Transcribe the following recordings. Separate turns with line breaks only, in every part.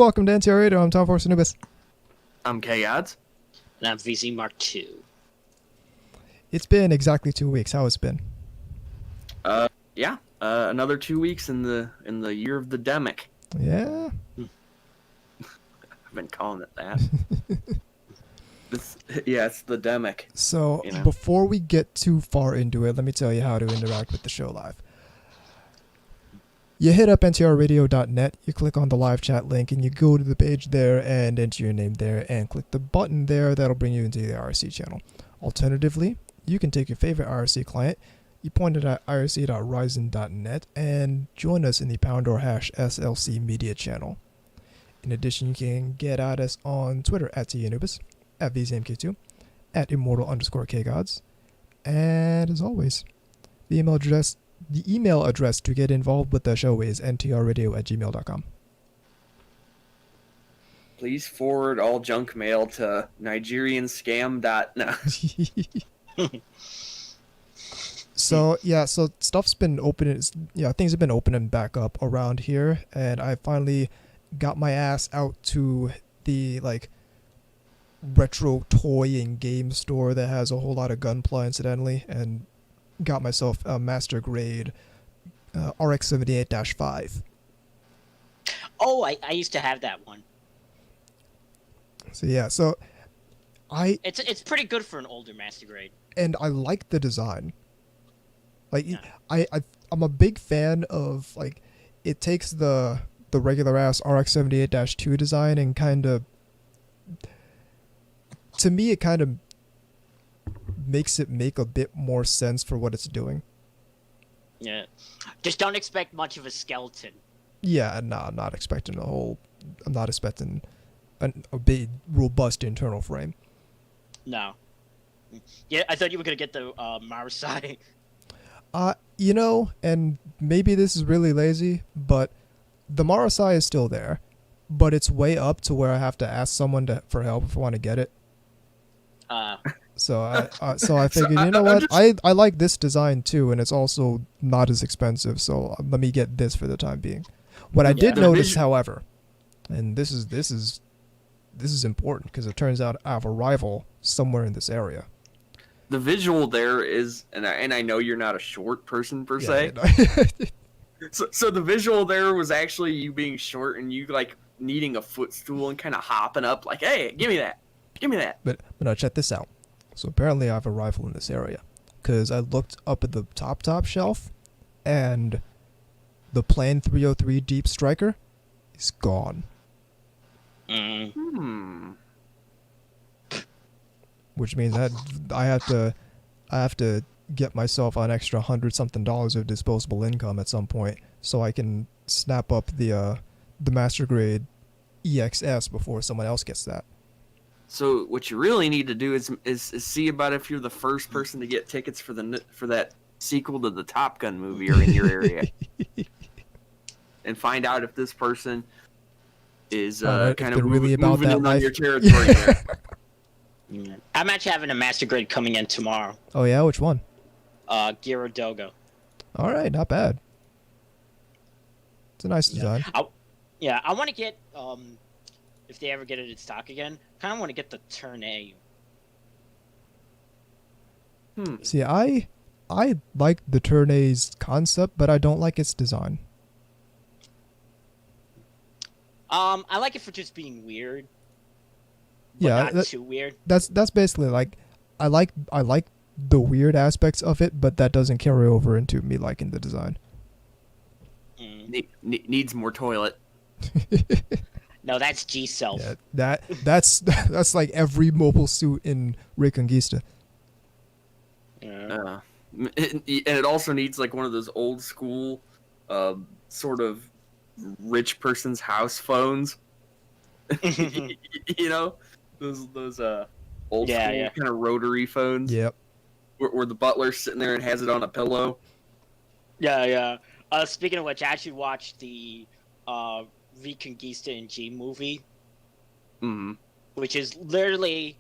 welcome to NTR Radio. I'm Tom Force Anubis.
I'm K-Odds.
And I'm VZ Mark II.
It's been exactly 2 weeks. How has it been?
Another 2 weeks in the year of the demic.
Yeah.
I've been calling it that. It's the demic.
So, before we get too far into it, let me tell you how to interact with the show live. You hit up ntrradio.net, you click on the live chat link, and you go to the page there and enter your name there and click the button there. That'll bring you into the IRC channel. Alternatively, you can take your favorite IRC client, you point it at irc.ryzen.net, and join us in the # SLC media channel. In addition, you can get at us on Twitter at TAnubis, at VZMK2, at immortal_KGods, and as always, the email address to get involved with the show is ntrradio@gmail.com.
Please forward all junk mail to nigerianscam.no.
So stuff's been opening. Things have been opening back up around here, and I finally got my ass out to the retro toy and game store that has a whole lot of gunpla, incidentally, and got myself a master grade RX-78-5.
Oh, I used to have that one.
So
it's pretty good for an older master grade.
And I like the design. I'm a big fan of it takes the regular ass RX-78-2 design and to me it kind of makes it make a bit more sense for what it's doing.
Yeah. Just don't expect much of a skeleton.
Yeah, no, I'm not expecting a big robust internal frame.
No. Yeah, I thought you were gonna get the Marasai.
And maybe this is really lazy, but the Marasai is still there, but it's way up to where I have to ask someone for help if I want to get it. So I figured, I like this design too, and it's also not as expensive, so let me get this for the time being. What I did notice, however, and this is important because it turns out I have a rival somewhere in this area.
The visual there is, and I know you're not a short person per se. So the visual there was actually you being short and you needing a footstool and kind of hopping up hey, give me that.
But no, check this out. So apparently I have a rifle in this area because I looked up at the top shelf and the Plan 303 Deep Striker is gone. Which means that I have to get myself an extra $100-something of disposable income at some point so I can snap up the master grade EXS before someone else gets that.
So what you really need to do is see about if you're the first person to get tickets for that sequel to the Top Gun movie or in your area, and find out if this person is kind of
really about
moving
that
in
life.
on your territory.
Yeah. I'm actually having a master grade coming in tomorrow.
Oh yeah, which one?
Gyaradogo.
All right, not bad. It's a nice design.
I want to get if they ever get it in stock again. Kind of want to get the Turn A.
See, I like the Turn A's concept, but I don't like its design.
I like it for just being weird. But not too weird.
That's basically I like the weird aspects of it, but that doesn't carry over into me liking the design.
Needs more toilet.
No, that's G-Self.
Yeah, that's like every mobile suit in Reconquista.
And it also needs one of those old school, sort of rich person's house phones. Those old school kind of rotary phones.
Yep.
Where the butler's sitting there and has it on a pillow.
Yeah. Speaking of which, I actually watched the Reconquista in G movie, which is literally,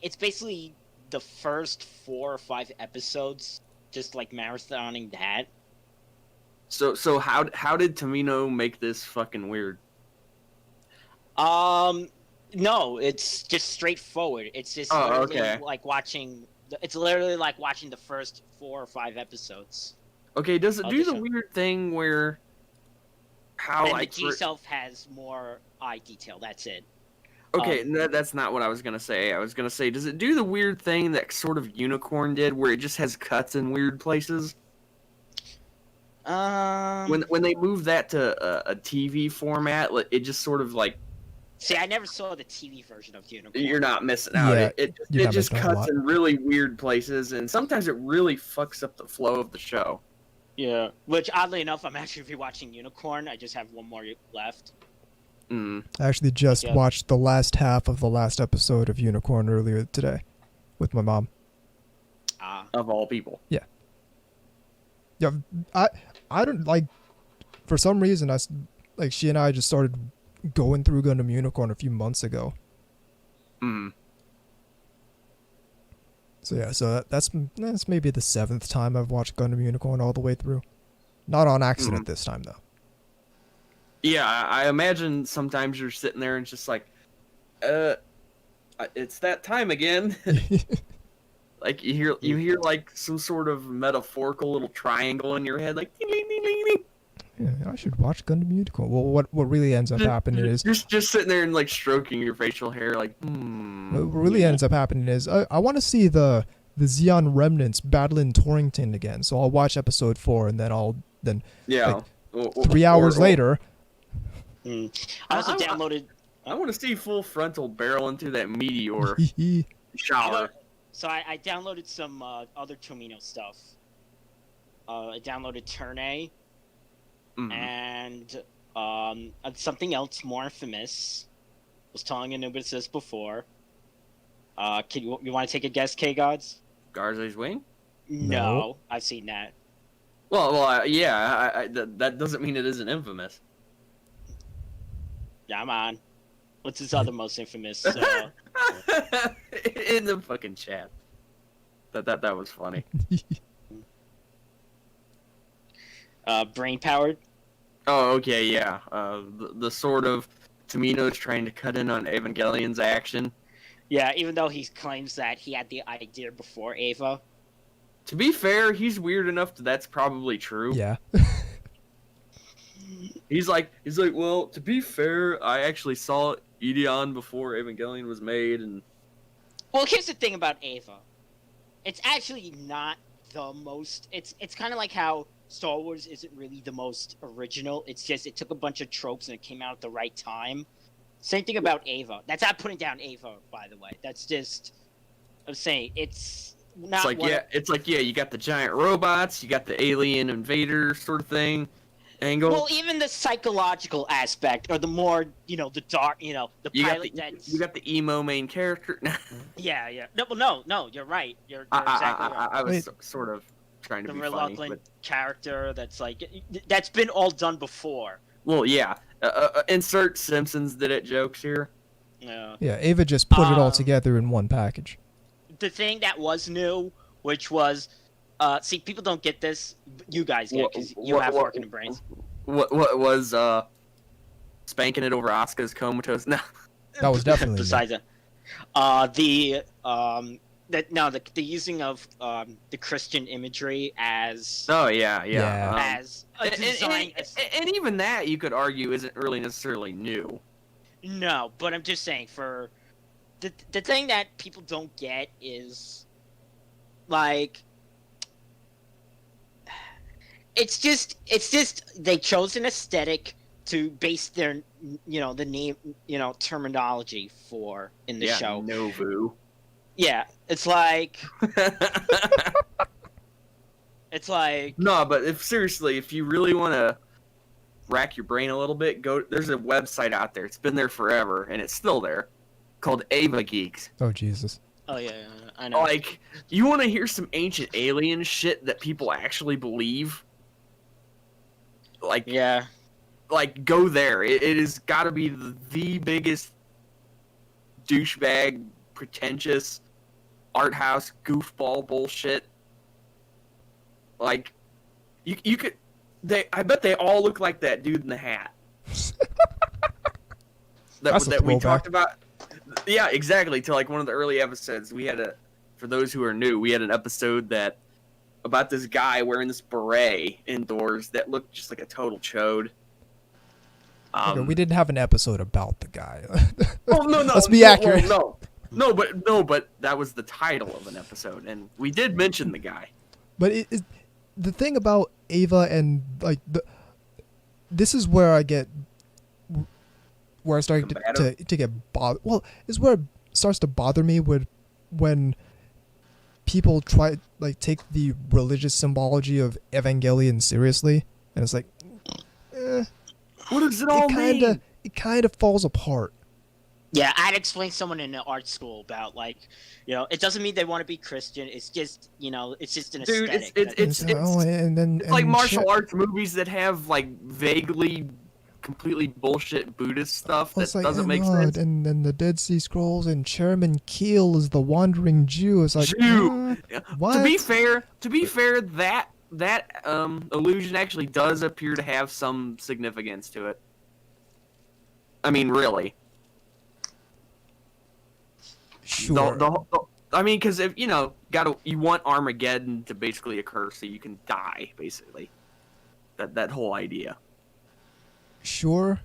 it's basically the first 4 or 5 episodes, just marathoning that.
So how did Tomino make this fucking weird?
No, it's just straightforward. It's just literally like watching. It's literally like watching the first 4 or 5 episodes.
Okay, does it do the weird thing where how
and
like
the G self has more eye detail? That's it.
Okay, no, that's not what I was gonna say. I was gonna say, does it do the weird thing that sort of Unicorn did, where it just has cuts in weird places? When they move that to a TV format, it just sort of like.
See, I never saw the TV version of Unicorn.
You're not missing out.
Yeah,
it just cuts in really weird places, and sometimes it really fucks up the flow of the show.
Yeah, which oddly enough, I'm actually rewatching Unicorn. I just have one more left.
I actually just watched the last half of the last episode of Unicorn earlier today with my mom.
Of all people.
Yeah. Yeah, I don't like. For some reason, she and I just started going through Gundam Unicorn a few months ago. So yeah, that's maybe the 7th time I've watched Gundam Unicorn all the way through. Not on accident this time though.
Yeah, I imagine sometimes you're sitting there and just like, it's that time again. Like you hear like some sort of metaphorical little triangle in your head, like ding, ding, ding, ding, ding.
Yeah, I should watch Gundam Unicorn. Well, what really ends up happening is
just sitting there and like stroking your facial hair, like.
What really ends up happening is I want to see the Xeon remnants battling Torrington again. So I'll watch episode 4 and then
yeah.
Like, 3 hours later.
I also downloaded.
I want to see full frontal barrel into that meteor shower.
So I downloaded some other Tomino stuff. I downloaded Turn A. And something else more infamous. Was telling Anubis this before. You want to take a guess, K-Gods?
Garze's Wing?
No, I've seen that.
Well, yeah. That doesn't mean it isn't infamous.
Yeah, I'm on. What's his other most infamous?
In the fucking chat. That was funny.
Brain powered.
Oh, okay, yeah. The sort of Tomino's trying to cut in on Evangelion's action.
Yeah, even though he claims that he had the idea before Eva.
To be fair, he's weird enough that's probably true.
Yeah.
He's like, well, to be fair, I actually saw Ideon before Evangelion was made, and.
Well, here's the thing about Eva. It's actually not the most. It's kind of like how Star Wars isn't really the most original. It's just it took a bunch of tropes and it came out at the right time. Same thing about Eva. That's not putting down Eva, by the way. That's just I'm saying it's not.
It's like you got the giant robots, you got the alien invader sort of thing. Angle.
Well, even the psychological aspect, or the more, the dark, the pilot
you got the emo main character.
Yeah. No, you're right. You're exactly right.
I was sort of trying to be funny. The
reluctant character that's been all done before.
Well, yeah. Insert Simpsons did it jokes here.
Yeah.
Yeah, Ava just put it all together in one package.
The thing that was new, which was... see, people don't get this. You guys get it because you have working brains.
What was spanking it over Asuka's comatose? No,
that was definitely
besides that. The using of the Christian imagery as as a design,
and even that you could argue isn't really necessarily new.
No, but I'm just saying for the thing that people don't get is like. It's just they chose an aesthetic to base their the name terminology for in the show.
Novu.
Yeah, it's like
no, but if you really want to rack your brain a little bit, there's a website out there. It's been there forever and it's still there, called Ava Geeks.
Oh Jesus.
Oh yeah, I know.
Like, you want to hear some ancient alien shit that people actually believe? Like,
yeah,
like go there. It has got to be the biggest douchebag, pretentious, art house goofball bullshit. Like, you could I bet they all look like that dude in the hat.
That's a
that we
throwback.
talked about. Yeah, exactly. To like one of the early episodes, we had for those who are new, we had an episode about this guy wearing this beret indoors that looked just like a total chode.
Okay, we didn't have an episode about the guy.
Oh no!
Let's be accurate.
No, but that was the title of an episode, and we did mention the guy.
But the thing about Ava and like this is where I start to get bothered. Well, is where it starts to bother me when people try like take the religious symbology of Evangelion seriously, and it's like,
what does it all mean?
It kind of falls apart.
Yeah, I'd explain to someone in art school about like, it doesn't mean they want to be Christian. It's just, it's just an aesthetic.
It's like martial arts movies that have like vaguely, completely bullshit Buddhist stuff that doesn't make sense.
And then the Dead Sea Scrolls and Chairman Keel is the wandering Jew. It's like, what?
To be fair, that illusion actually does appear to have some significance to it. I mean, really.
Sure.
I mean, because if you want Armageddon to basically occur so you can die, basically. That whole idea.
Sure.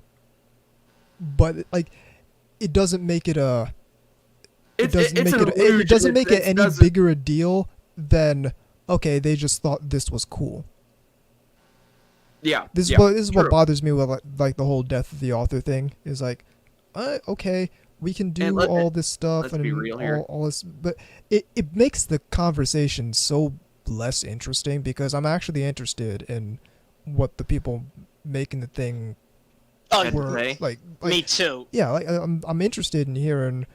But like, it doesn't make it a. It doesn't make it any bigger a deal than okay. They just thought this was cool.
Yeah.
This is what bothers me with like the whole death of the author thing is like, okay. We can do all this stuff and all this, but it makes the conversation so less interesting because I'm actually interested in what the people making the thing were like.
Me too.
Yeah, like I'm interested in hearing.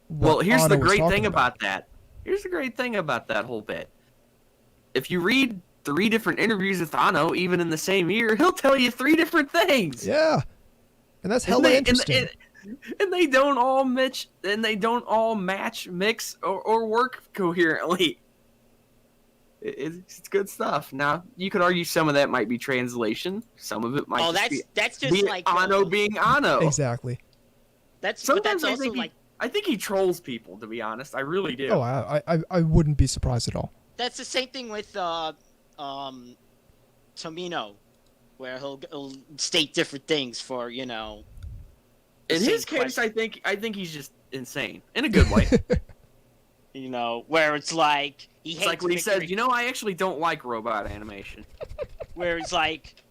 Well, here's the great thing about that. Here's the great thing about that whole bit. If you read 3 different interviews with Anno, even in the same year, he'll tell you 3 different things.
Yeah, and that's hella interesting.
And they don't all match, mix, or work coherently. It's good stuff. Now you could argue some of that might be translation. Some of it might.
That's just like
Anno being Anno.
Exactly.
Sometimes
I think he trolls people. To be honest, I really do.
Oh, I wouldn't be surprised at all.
That's the same thing with Tomino, where he'll state different things for
In his case, I think he's just insane in a good way.
Where it's like he hates.
It's like when he says, I actually don't like robot animation.
Where it's like,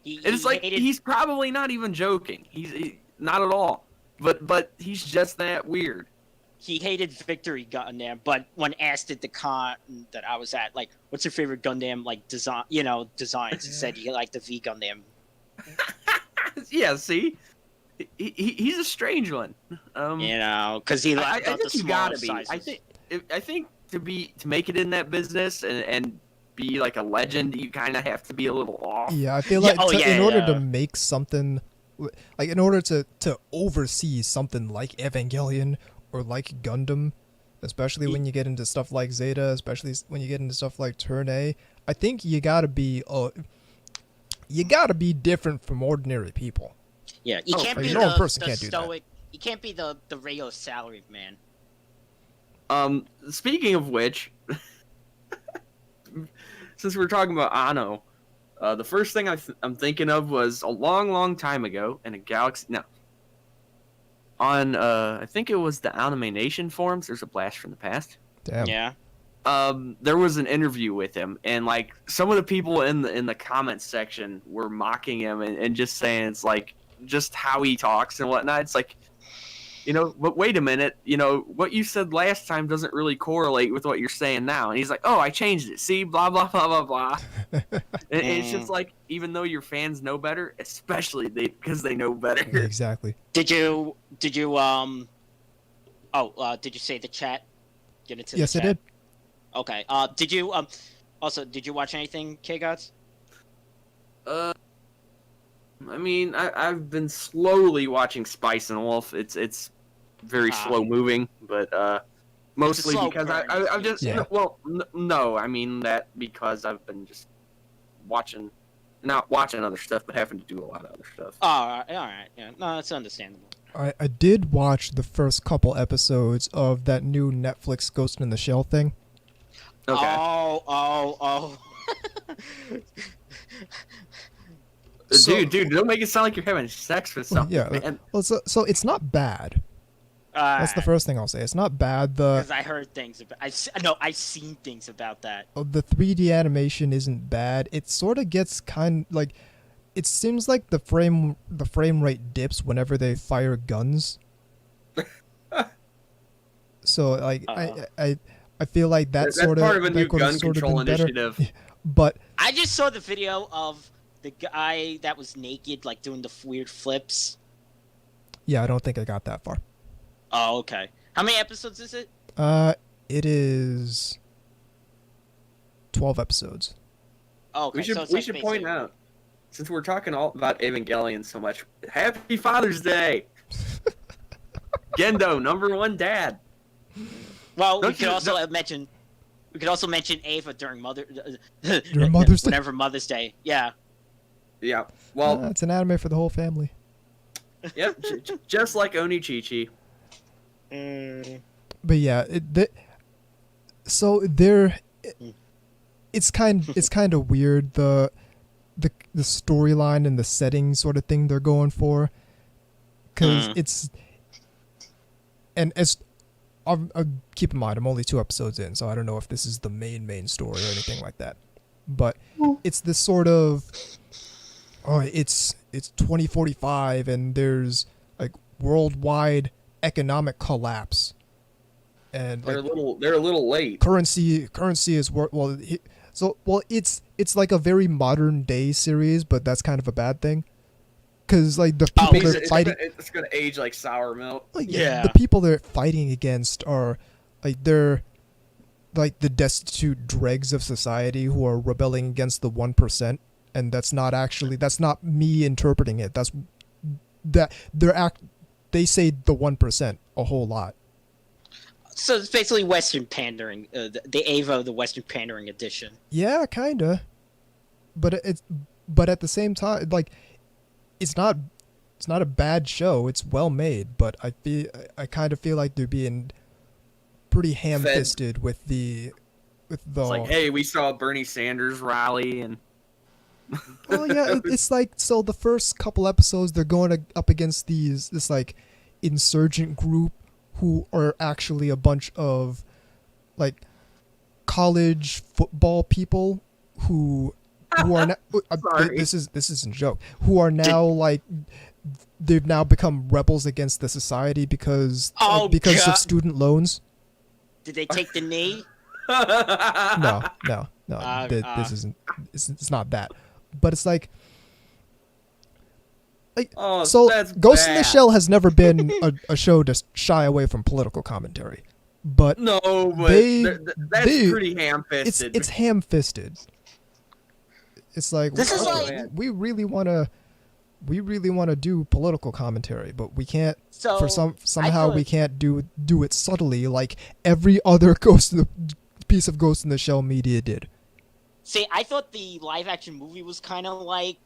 he's probably not even joking. He's not at all. But he's just that weird.
He hated Victory Gundam, but when asked at the con that I was at, like, what's your favorite Gundam designs? He said he liked the V Gundam.
Yeah, see. He's a strange one,
because he liked the smaller sizes.
I think to make it in that business and be like a legend, you kind of have to be a little off.
Yeah, I feel like in order to make something, like in order to oversee something like Evangelion or like Gundam, especially when you get into stuff like Zeta, especially when you get into stuff like Turn A, I think you gotta be different from ordinary people.
Yeah, you can't be the stoic. You can't be the regular salary man.
Speaking of which, since we're talking about Anno, the first thing I'm thinking of was a long, long time ago in a galaxy. No. On I think it was the Anime Nation forums. There's a blast from the past.
Damn.
Yeah.
There was an interview with him, and like some of the people in the comments section were mocking him and just saying it's like. Just how he talks and whatnot. It's like, but wait a minute, what you said last time doesn't really correlate with what you're saying now. And he's like, oh, I changed it. See, blah, blah, blah, blah, blah. And it's just like, even though your fans know better, especially because they know better.
Yeah, exactly.
Did you say the chat? Get into
yes,
the chat.
I did.
Okay. Did you watch anything, K-Gods?
I mean, I've been slowly watching Spice and Wolf. It's very slow moving, but mostly because I've just no, I mean that because I've been just watching not watching other stuff, but having to do a lot of other stuff.
Oh, all right, yeah, no, that's understandable.
I did watch the first couple episodes of that new Netflix Ghost in the Shell thing.
Okay.
Oh.
Dude, don't make it sound like you're having sex with something,
Yeah.
man.
Well, so it's not bad. That's the first thing I'll say. It's not bad.
Because I heard things about. I've seen things about that.
The 3D animation isn't bad. It sort of gets like, it seems like the frame rate dips whenever they fire guns. So like I feel like that's sort of
part of a new
could have
gun
sort of
control
been better.
initiative.
But
I just saw the video of the guy that was naked, like doing the weird flips.
yeah, I don't think I got that far.
Oh, okay. How many episodes is it?
It is 12 episodes.
Oh, okay.
We should
so it's
we
like
should
basically-
point out, since we're talking all about Evangelion so much, Happy Father's Day. Gendo, #1 dad.
Well, we
Don't
could
you-
also mention. We could also mention Ava during
During Mother's Day?
whenever Mother's Day. Yeah.
Yeah. Well,
It's an anime for the whole family.
yep. Just like Onichichi.
But yeah, it's kind of weird the storyline and the setting sort of thing they're going for, because it's, and as I'll keep in mind I'm only 2 episodes in, so I don't know if this is the main story or anything like that, but it's this sort of, it's 2045 and there's like worldwide economic collapse. And
They're a little late.
currency is it's like a very modern day series, but that's kind of a bad thing, because like the people they're fighting,
It's gonna age like sour milk.
like,
Yeah.
the people they're fighting against are like, they're like the destitute dregs of society who are rebelling against the 1%, and that's not me interpreting it. They say the 1% a whole lot.
So it's basically Western pandering. The Ava, the Western pandering edition.
Yeah, kinda. But at the same time, like, it's not a bad show. It's well made, but I kind of feel like they're being pretty ham-fisted with the.
It's like, hey, we saw Bernie Sanders rally, and
Oh yeah, it's like, so the first couple episodes they're going up against this like insurgent group who are actually a bunch of like college football people who are now,
Sorry.
this isn't a joke, who are now like, they've now become rebels against the society because
Oh,
of
God.
student loans.
Did they take the knee?
No, this isn't, it's not that, but it's like
oh,
so
that's
Ghost in the
bad.
Shell has never been a show to shy away from political commentary, but
No, but
They-
that's
they-
pretty ham-fisted.
it's ham-fisted. It's like,
This is
well,
like-
we really want to do political commentary, but we can't.
So
Somehow
I
we
thought-
can't do it subtly like every other piece of Ghost in the Shell media did.
See, I thought the live action movie was kind of like,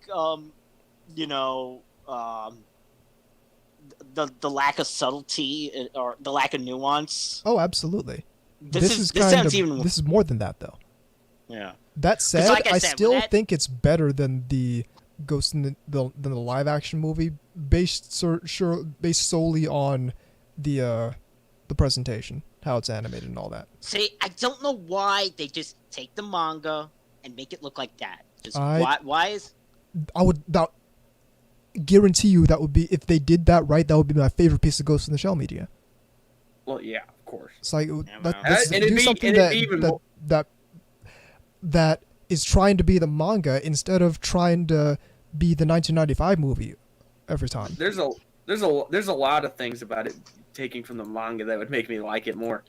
the lack of subtlety or the lack of nuance.
Oh, absolutely.
This
This
sounds even.
is more than that, though.
Yeah.
That said,
like I
I
said,
still
when that-
think it's better than the Ghost in the live action movie, based solely on the presentation, how it's animated and all that.
See, I don't know why they just take the manga and make it look like that. Just
I-
why is
I would guarantee you that would be, if they did that right, that would be my favorite piece of Ghost in the Shell media.
Well, yeah, of course.
It's like,
well.
And it'd
do
be-
something
and it'd be even more-
that is trying to be the manga instead of trying to be the 1995 movie every time.
There's a lot of things about it taking from the manga that would make me like it more.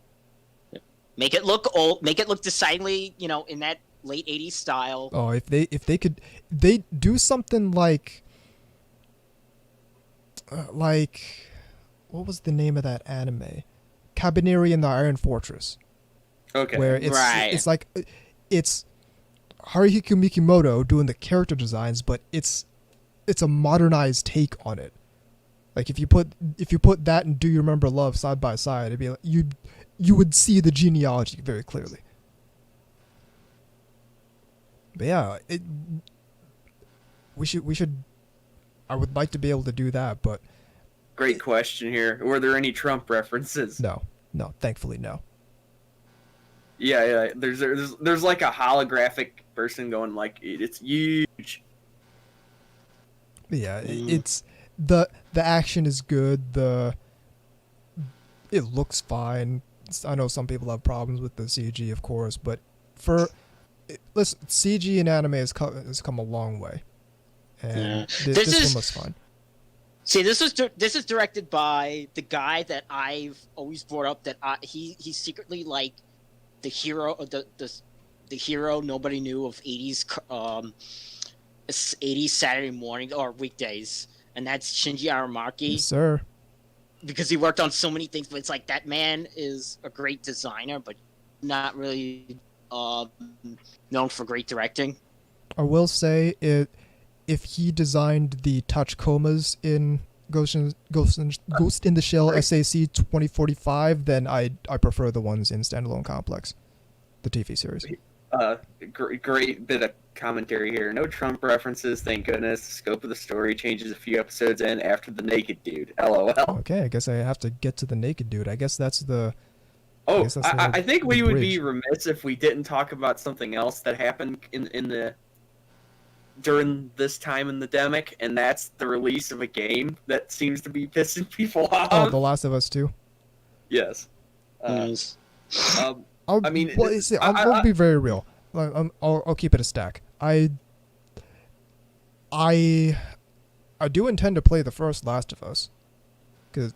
make it look old, make it look decidedly, in that late 80s style.
Oh, if they could, they do something like what was the name of that anime? Cabaneri and the Iron Fortress.
Okay.
Where it's
Right.
it's like, it's Haruhiko Mikimoto doing the character designs, but it's a modernized take on it. Like if you put that and Do You Remember Love side by side, it'd be like you would see the genealogy very clearly. But yeah, we should. I would like to be able to do that, but
Great question here. Were there any Trump references?
no, thankfully no.
Yeah. There's like a holographic person going like it's huge.
But yeah, it's the action is good. It looks fine. I know some people have problems with the CG, of course, but listen, CG in anime has come a long way, and this one looks fine.
See, this is directed by the guy that I've always brought up. That he's secretly like the hero of the hero nobody knew of 80s Saturday morning or weekdays, and that's Shinji Aramaki.
Yes, sir.
Because he worked on so many things, but it's like that man is a great designer, but not really known for great directing.
I will say if he designed the Tachikomas in Ghost in the Shell SAC 2045, then I prefer the ones in Standalone Complex, the TV series.
Great bit of commentary here. No Trump references, thank goodness. The scope of the story changes a few episodes in after the naked dude. LOL.
Okay, I guess I have to get to the naked dude. I guess that's the...
I think we would be
bridge.
remiss if we didn't talk about something else that happened during this time in the demic, and that's the release of a game that seems to be pissing people off.
Oh, The Last of Us 2?
Yes.
Nice.
I'll be very real. I'll keep it a stack. I do intend to play the first Last of Us, because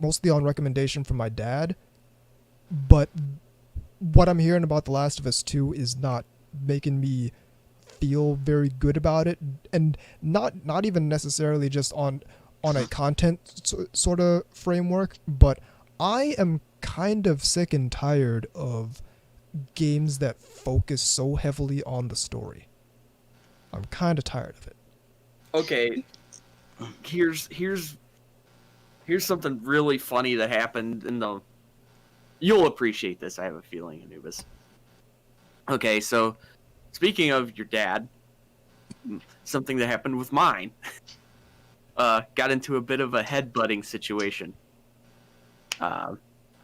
mostly on recommendation from my dad, but what I'm hearing about The Last of Us 2 is not making me feel very good about it, and not even necessarily just on a content sort of framework, but I am kind of sick and tired of games that focus so heavily on the story. I'm kind of tired of it.
Okay, here's something really funny that happened in the... You'll appreciate this, I have a feeling, Anubis. Okay, so speaking of your dad, something that happened with mine. Got into a bit of a headbutting situation.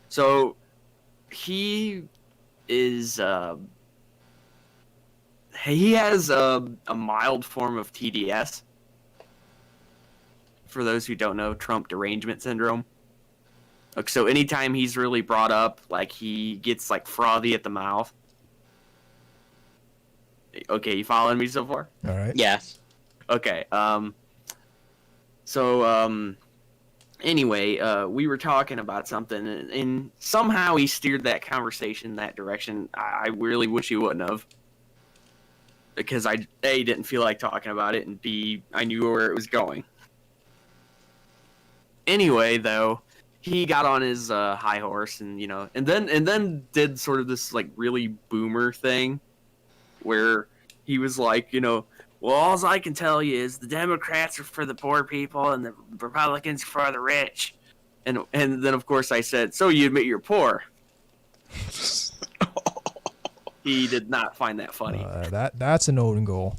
So he is he has a mild form of TDS. For those who don't know, Trump derangement syndrome. Like, so anytime he's really brought up, like, he gets like frothy at the mouth. Okay, you following me so far?
All right.
Yeah.
Okay. Anyway, we were talking about something, and somehow he steered that conversation in that direction. I really wish he wouldn't have. Because I, A, didn't feel like talking about it, and B, I knew where it was going. Anyway, though, he got on his high horse, and and then did sort of this like really boomer thing, where he was like, well, all I can tell you is the Democrats are for the poor people and the Republicans are for the rich, and then of course I said, so you admit you're poor. He did not find that funny.
That's an own goal.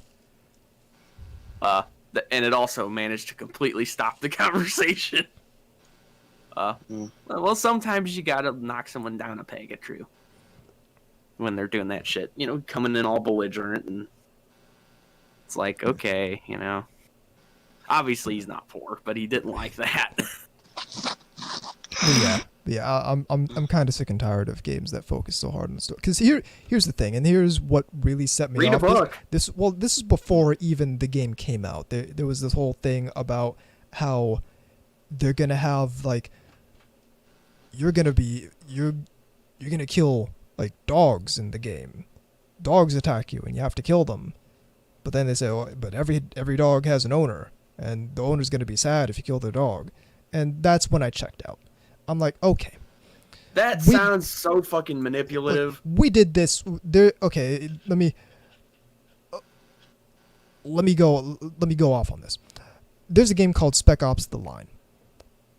And it also managed to completely stop the conversation. Well, sometimes you gotta knock someone down a peg, true. When they're doing that shit, coming in all belligerent, and it's like, okay, obviously he's not poor, but he didn't like that.
Yeah. I'm kind of sick and tired of games that focus so hard on the story. Because here's the thing, and here's what really set me off.
Read a book.
This is before even the game came out. There was this whole thing about how they're gonna have like you're gonna kill like dogs in the game. Dogs attack you and you have to kill them. But then they say, but every dog has an owner, and the owner's gonna be sad if you kill their dog. And that's when I checked out. I'm like, okay,
That sounds so fucking manipulative.
We did this. There. Okay. Let me go off on this. There's a game called Spec Ops: The Line,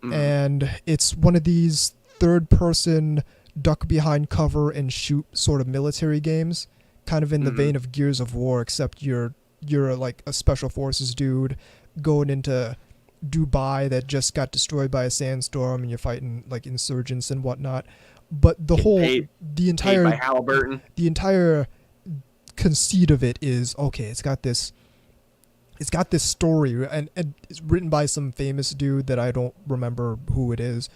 and it's one of these third-person duck behind cover and shoot sort of military games, kind of in the vein of Gears of War, except you're like a special forces dude going into Dubai that just got destroyed by a sandstorm, and you're fighting like insurgents and whatnot. But the entire conceit of it is, okay, it's got this story, and it's written by some famous dude that I don't remember who it is.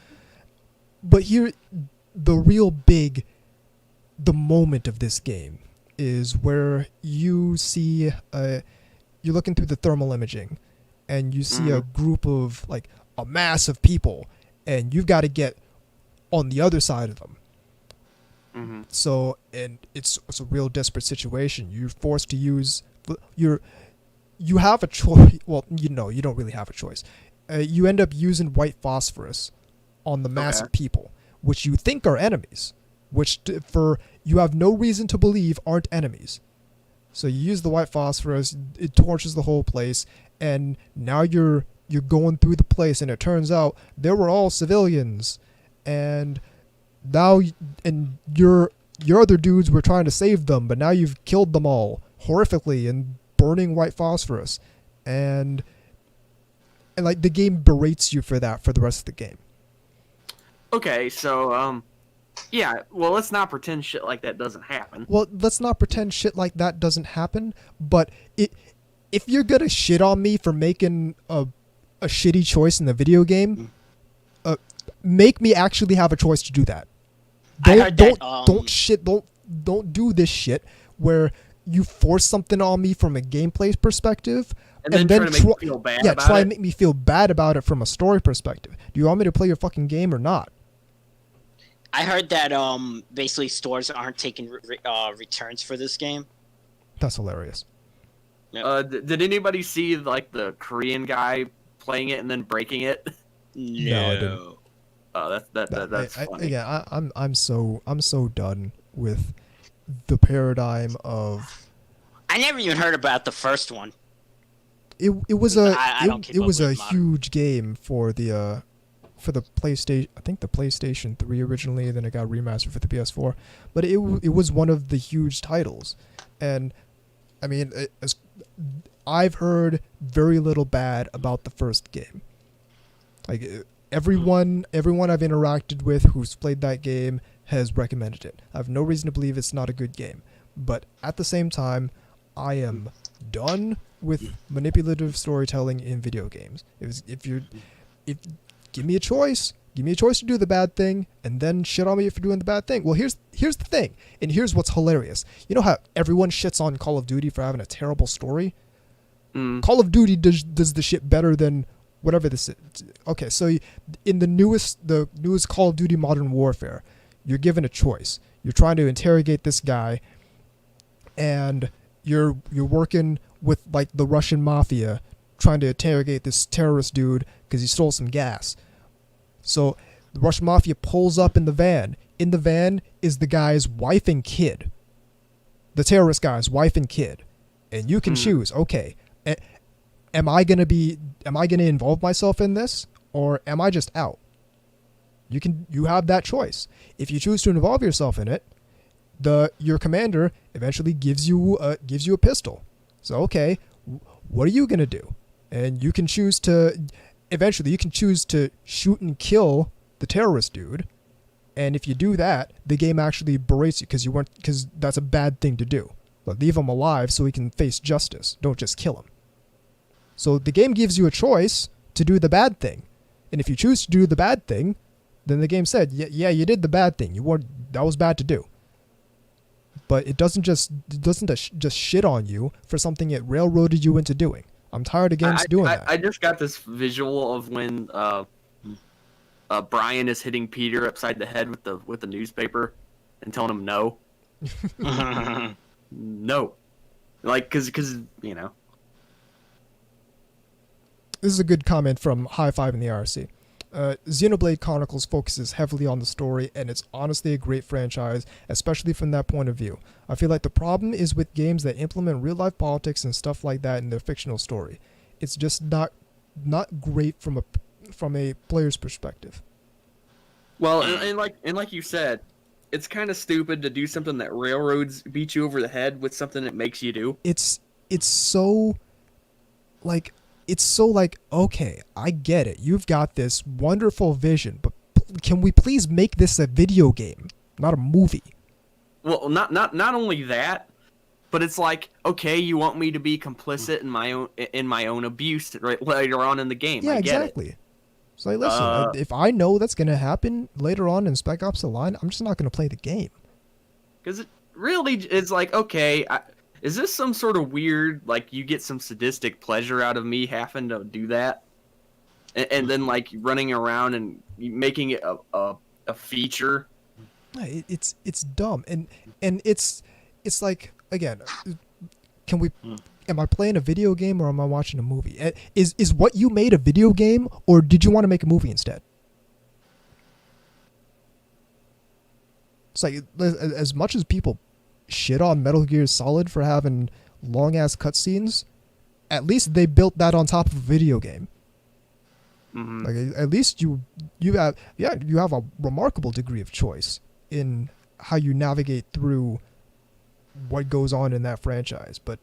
But here, the moment of this game is where you see, you're looking through the thermal imaging, and you see a group of, like, a mass of people, and you've got to get on the other side of them. So, and it's a real desperate situation. You're forced to use, you have a choice. Well, you don't really have a choice. You end up using white phosphorus on the mass of people, which you think are enemies, which you have no reason to believe aren't enemies. So you use the white phosphorus, it torches the whole place, and now you're going through the place, and it turns out they were all civilians, and now your other dudes were trying to save them, but now you've killed them all horrifically and burning white phosphorus, and like the game berates you for that for the rest of the game.
Okay, so yeah, well, let's not pretend shit like that doesn't happen.
Well, let's not pretend shit like that doesn't happen, but if you're gonna shit on me for making a shitty choice in the video game, make me actually have a choice to do that. Don't do this shit where you force something on me from a gameplay perspective, and then try and make me feel bad about it from a story perspective. Do you want me to play your fucking game or not?
I heard that basically stores aren't taking returns for this game.
That's hilarious.
Yep.
Did anybody see like the Korean guy playing it and then breaking it?
No, I didn't.
Oh, that's funny.
I'm so done with the paradigm of.
I never even heard about the first one.
It was a
modern.
huge game for the PlayStation. I think the PlayStation 3 originally, then it got remastered for the PS4. But it was one of the huge titles, and I mean, I've heard very little bad about the first game. Like everyone I've interacted with who's played that game has recommended it. I have no reason to believe it's not a good game, but at the same time, I am done with manipulative storytelling in video games. Give me a choice to do the bad thing, and then shit on me if you're doing the bad thing. Well, here's the thing, and here's what's hilarious. You know how everyone shits on Call of Duty for having a terrible story? Call of Duty does the shit better than whatever this is. Okay, so in the newest Call of Duty Modern Warfare, you're given a choice. You're trying to interrogate this guy, and you're working with like the Russian mafia, trying to interrogate this terrorist dude because he stole some gas. So the Russian mafia pulls up in the van. In the van is the guy's wife and kid. The terrorist guy's wife and kid. And you can choose, okay, am I going to involve myself in this, or am I just out? You have that choice. If you choose to involve yourself in it, your commander eventually gives you a pistol. So okay, what are you going to do? And you can choose to shoot and kill the terrorist dude. And if you do that, the game actually berates you because that's a bad thing to do. But leave him alive so he can face justice. Don't just kill him. So the game gives you a choice to do the bad thing. And if you choose to do the bad thing, then the game said, yeah, you did the bad thing. That was bad to do. But it doesn't just shit on you for something it railroaded you into doing. I'm tired of games doing that.
I just got this visual of when Brian is hitting Peter upside the head with the newspaper and telling him no. No. Like, because, you know.
This is a good comment from High Five in the RC. Xenoblade Chronicles focuses heavily on the story, and it's honestly a great franchise, especially from that point of view. I feel like the problem is with games that implement real-life politics and stuff like that in their fictional story. It's just not great from a player's perspective.
Well, and like you said, it's kind of stupid to do something that railroads beat you over the head with something that makes you do.
It's so like okay, I get it. You've got this wonderful vision, but can we please make this a video game, not a movie?
Well, not only that, but it's like, okay, you want me to be complicit in my own abuse right later on in the game.
Yeah,
I get
exactly. It's like, listen, if I know that's gonna happen later on in Spec Ops: The Line, I'm just not gonna play the game.
Because it really is like, okay, is this some sort of weird, like, you get some sadistic pleasure out of me having to do that? And then, like, running around and making it a feature?
It's dumb. And it's like, again, am I playing a video game or am I watching a movie? Is what you made a video game, or did you want to make a movie instead? It's like, as much as people shit on Metal Gear Solid for having long ass cutscenes, at least they built that on top of a video game.
Mm-hmm.
Like, at least you have a remarkable degree of choice in how you navigate through what goes on in that franchise. But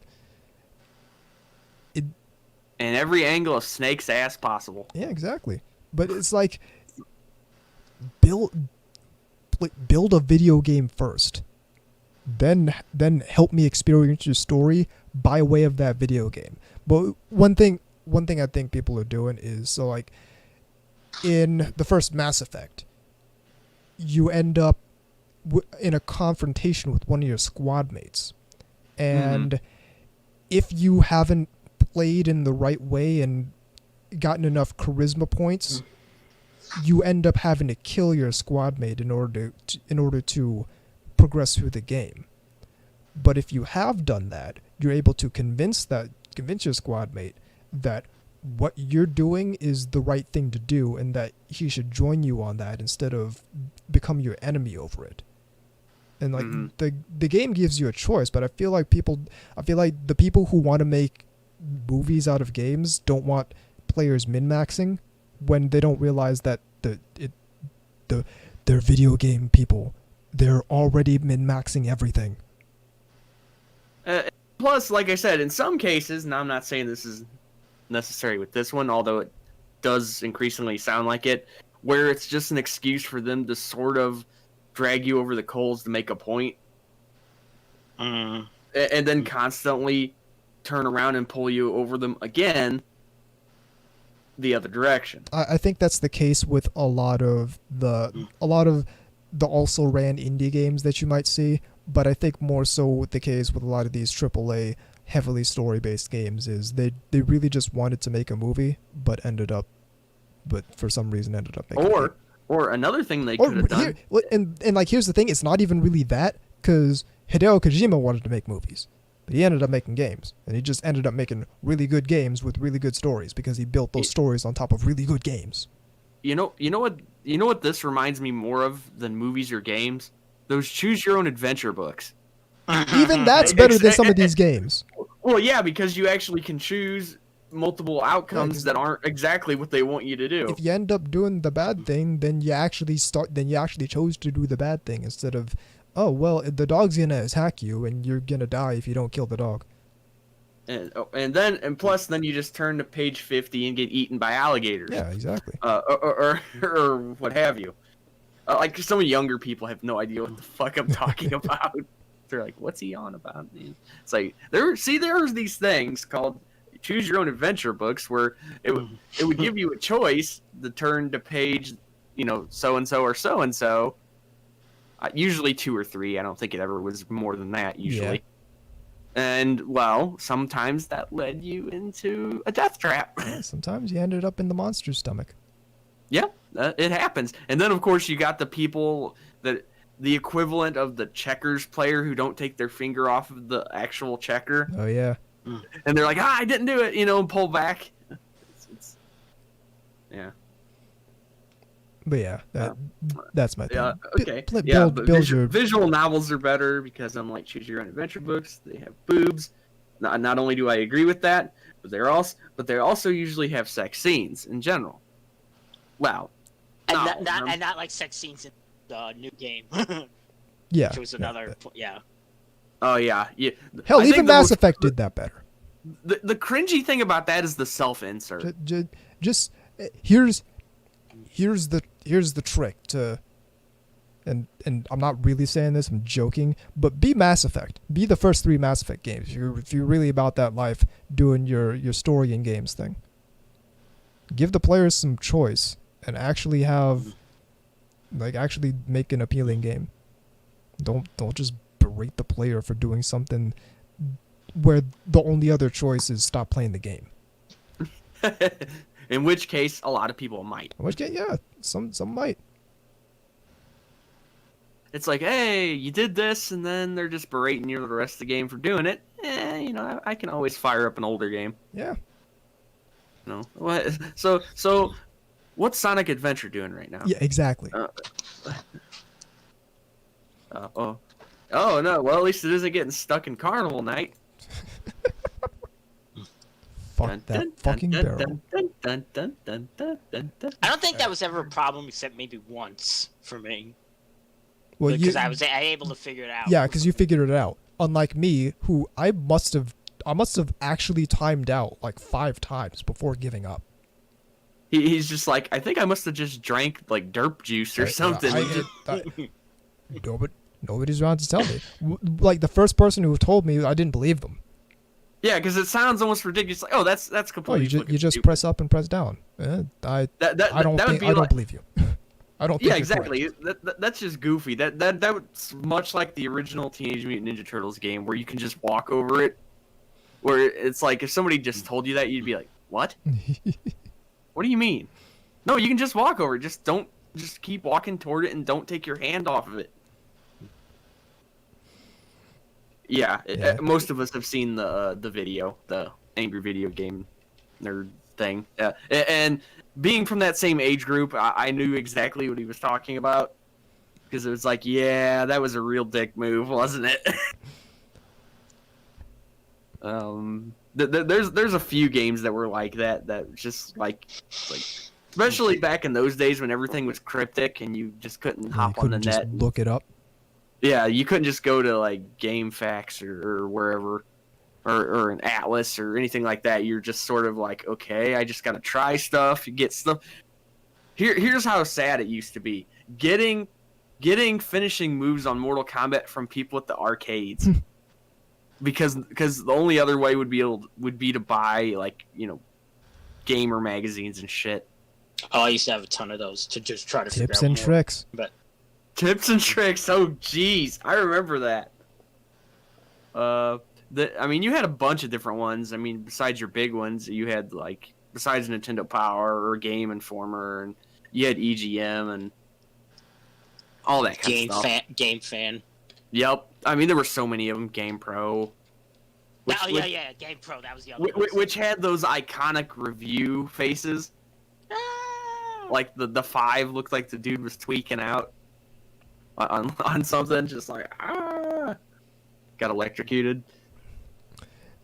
and every angle of Snake's ass possible.
Yeah, exactly. But it's like, build a video game first. Then help me experience your story by way of that video game. But one thing I think people are doing is, so like in the first Mass Effect, you end up in a confrontation with one of your squad mates, and if you haven't played in the right way and gotten enough charisma points, you end up having to kill your squad mate in order to progress through the game. But if you have done that, you're able to convince your squad mate that what you're doing is the right thing to do and that he should join you on that instead of become your enemy over it. And like the game gives you a choice, but I feel like the people who want to make movies out of games don't want players min-maxing when they don't realize that they're video game people. They're already min-maxing everything.
Plus, like I said, in some cases, and I'm not saying this is necessary with this one, although it does increasingly sound like it, where it's just an excuse for them to sort of drag you over the coals to make a point. And then constantly turn around and pull you over them again the other direction.
I think that's the case with a lot of the also ran indie games that you might see, but I think more so the case with a lot of these AAA heavily story-based games is they really just wanted to make a movie, but for some reason ended up making it.
Or another thing they could have done.
And like, here's the thing, it's not even really that, because Hideo Kojima wanted to make movies, but he ended up making games, and he just ended up making really good games with really good stories because he built those stories on top of really good games. You
know what this reminds me more of than movies or games? Those choose your own adventure books.
Even that's better than some of these games.
Well, yeah, because you actually can choose multiple outcomes that aren't exactly what they want you to do.
If you end up doing the bad thing, then you actually chose to do the bad thing instead of, oh well, the dog's gonna attack you and you're gonna die if you don't kill the dog.
And plus you just turn to page 50 and get eaten by alligators.
Yeah, exactly.
Or what have you. Like, some younger people have no idea what the fuck I'm talking about. They're like, what's he on about, man? It's like, there's these things called choose your own adventure books where it would give you a choice to turn to page, so-and-so or so-and-so. Usually 2 or 3. I don't think it ever was more than that, usually. Yeah. And, well, sometimes that led you into a death trap.
Yeah, sometimes you ended up in the monster's stomach.
Yeah, it happens. And then, of course, you got the people that the equivalent of the checkers player who don't take their finger off of the actual checker.
Oh, yeah.
And they're like, I didn't do it, and pull back. Yeah.
But yeah, that's my thing.
Yeah, okay.
Build your
visual novels are better because unlike choose your own adventure books, they have boobs. Not only do I agree with that, but they also usually have sex scenes in general. Wow.
And not like sex scenes in the new game.
yeah.
Which was another yeah.
Oh yeah.
Hell, even Mass Effect did that better.
The cringy thing about that is the self-insert.
Just here's the trick to, and I'm not really saying this, I'm joking, but be Mass Effect. Be the first 3 Mass Effect games. If you're really about that life, doing your story in games thing. Give the players some choice and actually make an appealing game. Don't just berate the player for doing something where the only other choice is stop playing the game.
In which case, a lot of people might.
In which case, yeah, some might.
It's like, hey, you did this, and then they're just berating you the rest of the game for doing it. I can always fire up an older game.
Yeah.
What? So, what's Sonic Adventure doing right now?
Yeah, exactly.
Oh no. Well, at least it isn't getting stuck in Carnival Night.
Fuck that fucking barrel.
I don't think that was ever a problem except maybe once for me.
Well,
because I was able to figure it out.
Yeah, because you figured it out. Unlike me, who I must have actually timed out like 5 times before giving up.
He's just like, I think I must have just drank like derp juice or something.
Nobody's around to tell me. Like the first person who told me, I didn't believe them.
Yeah, because it sounds almost ridiculous. Like, that's completely.
You just press up and press down. I don't believe you. I don't think.
Yeah, exactly. That's just goofy. That's much like the original Teenage Mutant Ninja Turtles game, where you can just walk over it. Where it's like if somebody just told you that, you'd be like, "What? What do you mean?" No, you can just walk over it. Just keep walking toward it and don't take your hand off of it. Yeah. Most of us have seen the video, the Angry Video Game Nerd thing. And being from that same age group, I knew exactly what he was talking about. Because it was like, yeah, that was a real dick move, wasn't it? There's a few games that were like that just like especially back in those days when everything was cryptic and you just couldn't hop on the net.
Just look it up.
Yeah, you couldn't just go to like GameFAQs or wherever, or an Atlas or anything like that. You're just sort of like, okay, I just gotta try stuff. You get stuff. Here's how sad it used to be: getting finishing moves on Mortal Kombat from people at the arcades, because the only other way would be to buy like gamer magazines and shit.
Oh, I used to have a ton of those to just try to figure out
tips and tricks.
But
tips and tricks. Oh, jeez, I remember that. You had a bunch of different ones. I mean, besides your big ones, you had like besides Nintendo Power or Game Informer, and you had EGM and all that kind of stuff.
Game Fan.
Yep. I mean, there were so many of them. Game Pro.
Yeah, Game Pro. That was the other one.
Which had those iconic review faces. Like the 5 looked like the dude was tweaking out on something, just like got electrocuted.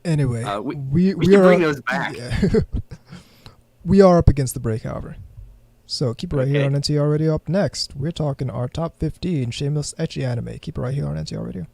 Anyway,
we can bring those back.
Yeah. We are up against the break, however. So keep it right here on NTR Radio. Up next, we're talking our top 15 shameless ecchi anime. Keep it right here on NTR Radio.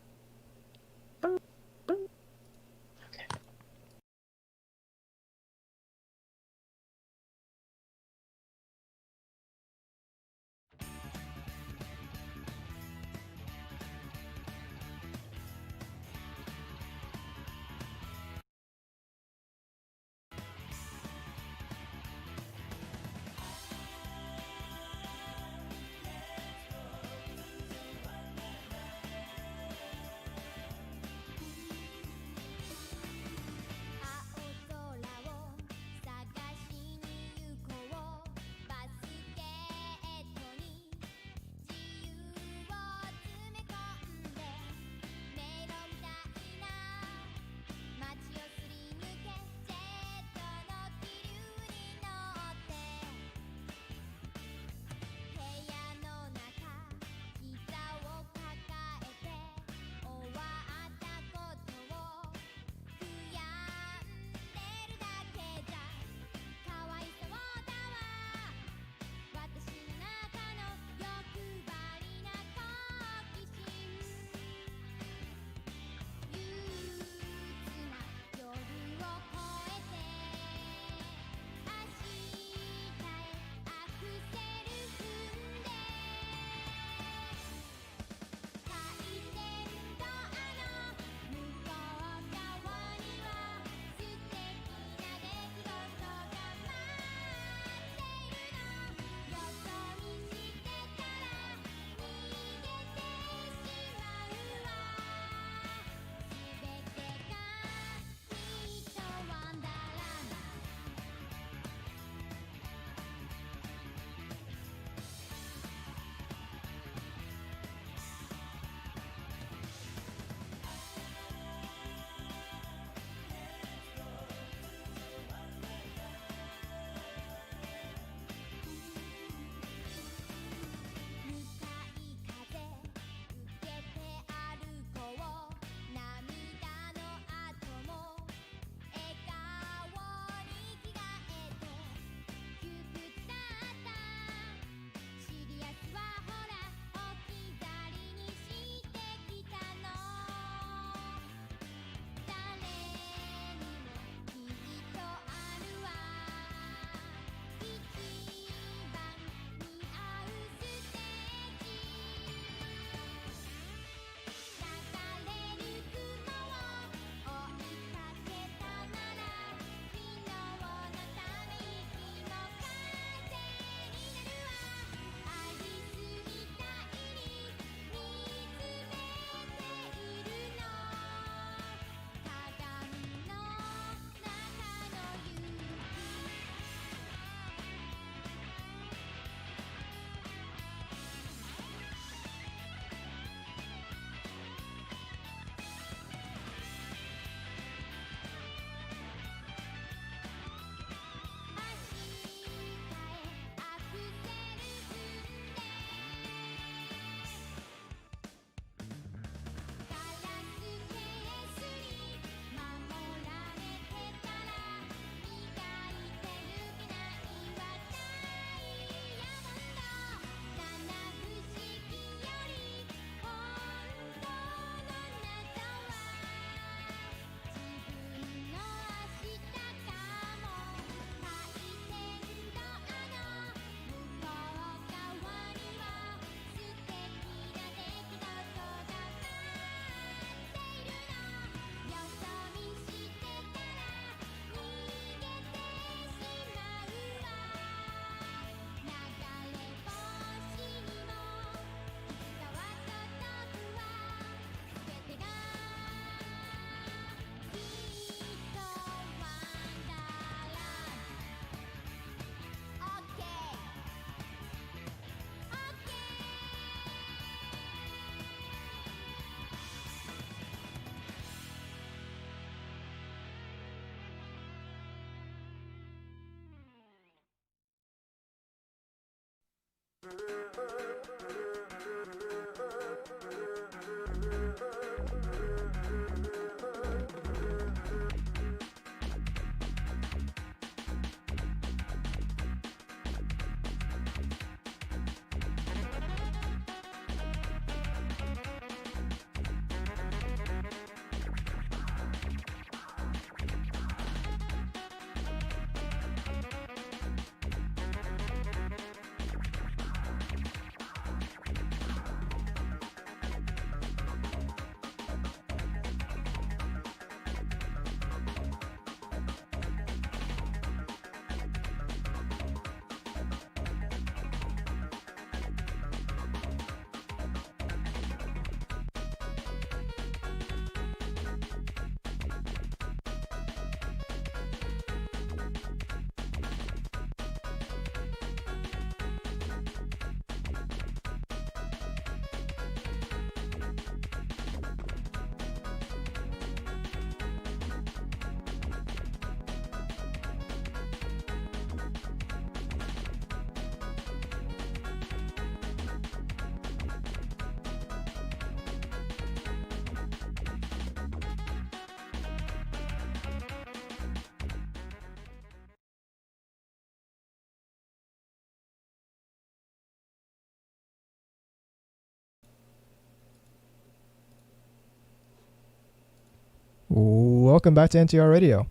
Welcome back to NTR Radio.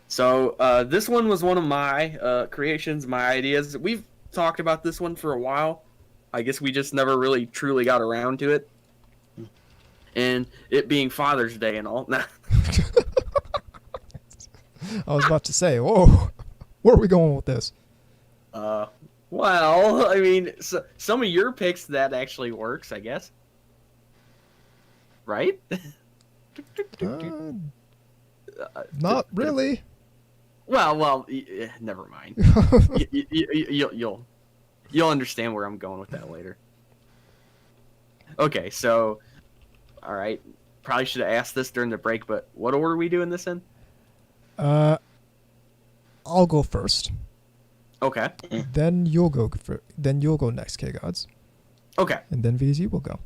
So this one was one of my creations, my ideas. We've talked about this one for a while. I guess we just never really truly got around to it. And it being Father's Day and all.
I was about to say, whoa, where are we going with this?
Well, I mean, some of your picks, that actually works, I guess. Right?
Not really.
Well, never mind. You'll understand where I'm going with that later. Okay, so, all right. Probably should have asked this during the break, but what order are we doing this in?
I'll go first.
Okay.
Then you'll go. Then you'll go next, K-Gods.
Okay.
And then VZ will go.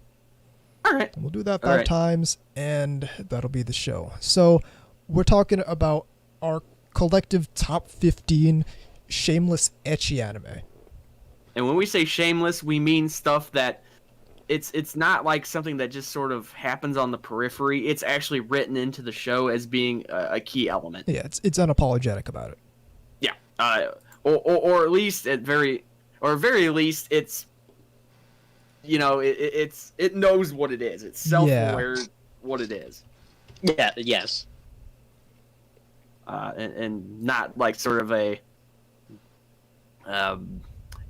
All right.
And we'll do that 5 times, and that'll be the show. So we're talking about our collective top 15 shameless ecchi anime.
And when we say shameless, we mean stuff that it's not like something that just sort of happens on the periphery. It's actually written into the show as being a key element.
Yeah, it's unapologetic about it.
Yeah. Or at least at very least it's, you know, it knows what it is. It's self-aware what it is.
Yeah. Yes.
And not like sort of a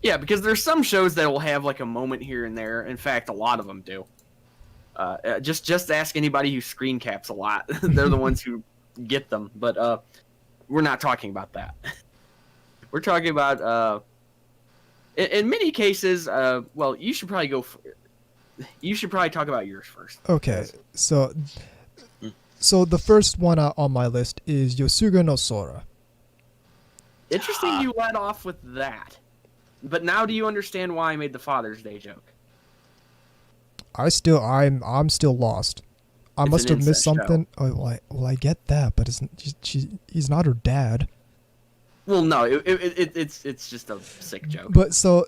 yeah, because there's some shows that will have like a moment here and there. In fact, a lot of them do. Just ask anybody who screen caps a lot. They're the ones who get them. But we're not talking about that. We're talking about in many cases. Well, you should probably you should probably talk about yours first.
Okay, so the first one on my list is Yosuga no Sora.
Interesting you led off with that. But now do you understand why I made the Father's Day joke?
I'm still lost. I must have missed something. Oh, well, I get that, but he's not her dad.
Well, no, it's just a sick joke.
But so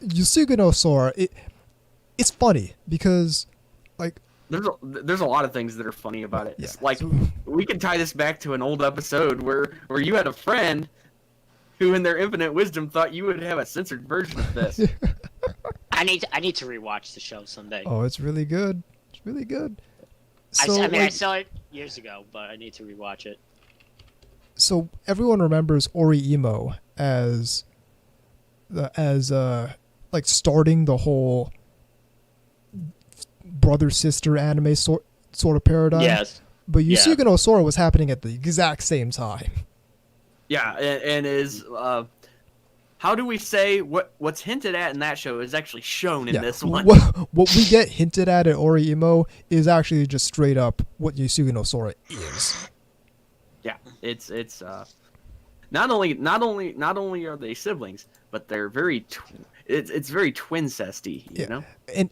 Yosuga no Sora, it's funny because like
there's a lot of things that are funny about it.
Yeah.
Like we can tie this back to an old episode where you had a friend who in their infinite wisdom thought you would have a censored version of this.
I need to rewatch the show someday.
Oh, it's really good. It's really good. So,
I saw it years ago, but I need to rewatch it.
So everyone remembers Ori-Imo as like starting the whole brother-sister anime sort of paradigm.
Yes.
But Yosuga no Sora was happening at the exact same time.
Yeah, and is how do we say what's hinted at in that show is actually shown in this one?
What we get hinted at Ori-Imo is actually just straight up what Yosuga no Sora is.
Yeah, it's not only are they siblings, but they're very it's very twin cesty, you know.
And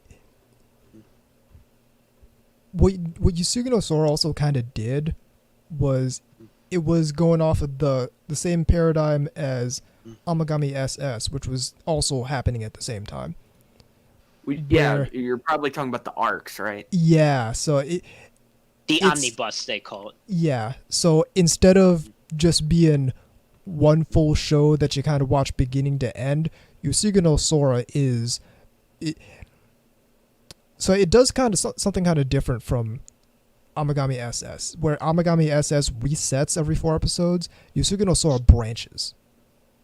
what Yusuke no Sora also kind of did was it was going off of the same paradigm as Amagami SS, which was also happening at the same time.
You're probably talking about the arcs, right?
Yeah, so
The omnibus, they call it.
Yeah, so instead of just being one full show that you kind of watch beginning to end, Yusuke no Sora is... So it does kind of something kind of different from Amagami SS, where Amagami SS resets every 4 episodes. Yusuke no Sora branches.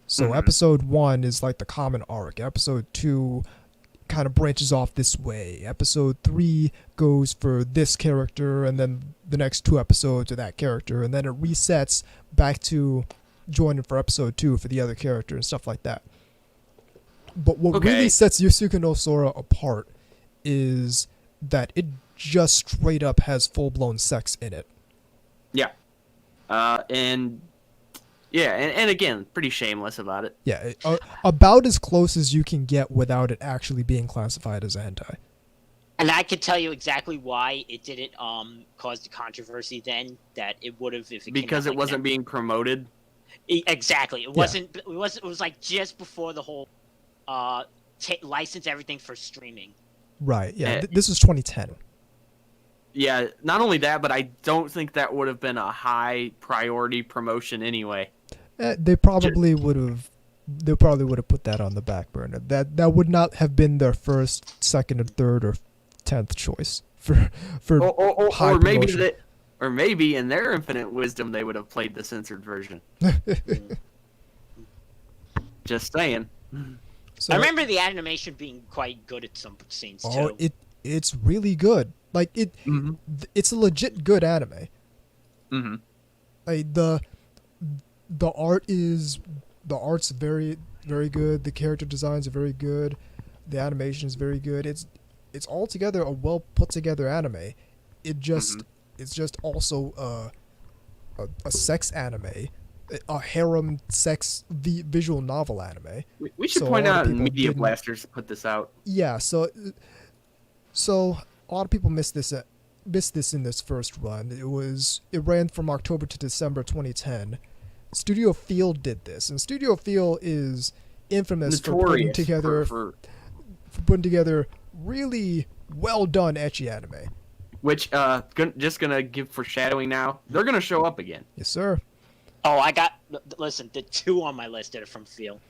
So episode 1 is like the common arc. Episode 2 kind of branches off this way. Episode 3 goes for this character, and then the next 2 episodes are that character, and then it resets back to joining for episode 2 for the other character and stuff like that. But what really sets Yusuke no Sora apart is that it just straight up has full-blown sex in it.
Yeah. And again, pretty shameless about it.
Yeah, about as close as you can get without it actually being classified as a hentai.
And I can tell you exactly why it didn't cause the controversy then that it would have if it
because
came out
it wasn't being promoted.
Exactly, it wasn't. It was like just before the whole license everything for streaming.
Right. Yeah. This was 2010.
Yeah. Not only that, but I don't think that would have been a high priority promotion anyway.
They probably would have. They probably would have put that on the back burner. That would not have been their first, second, or third, or 10th choice for high promotion.
Or maybe in their infinite wisdom they would have played the censored version. Just saying.
So,
I remember the animation being quite good at some scenes too.
It's really good. Like it's a legit good anime.
Mm-hmm.
Like the art's very, very good. The character designs are very good. The animation is very good. It's altogether a well put together anime. It's just also a sex anime, a harem sex visual novel anime.
We should point out Media Blasters put this out.
Yeah, so a lot of people missed this in this first run. It ran from October to December 2010. Studio Field did this, and Studio Field is infamous for putting together really well done ecchi anime.
Which just gonna give foreshadowing now. They're gonna show up again.
Yes, sir.
Oh, listen, the 2 on my list that are from Field.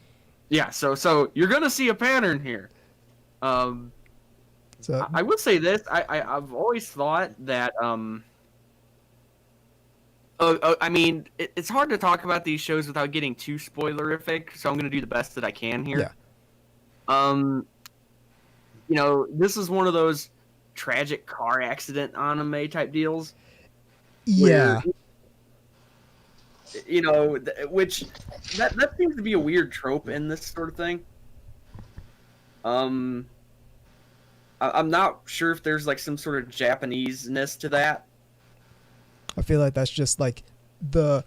Yeah, so you're gonna see a pattern here.
So
I will say this: I've always thought that I mean, it's hard to talk about these shows without getting too spoilerific, so I'm gonna do the best that I can here.
Yeah.
This is one of those tragic car accident anime type deals.
Yeah.
Which that seems to be a weird trope in this sort of thing. I'm not sure if there's like some sort of Japanese-ness to that.
I feel like that's just like the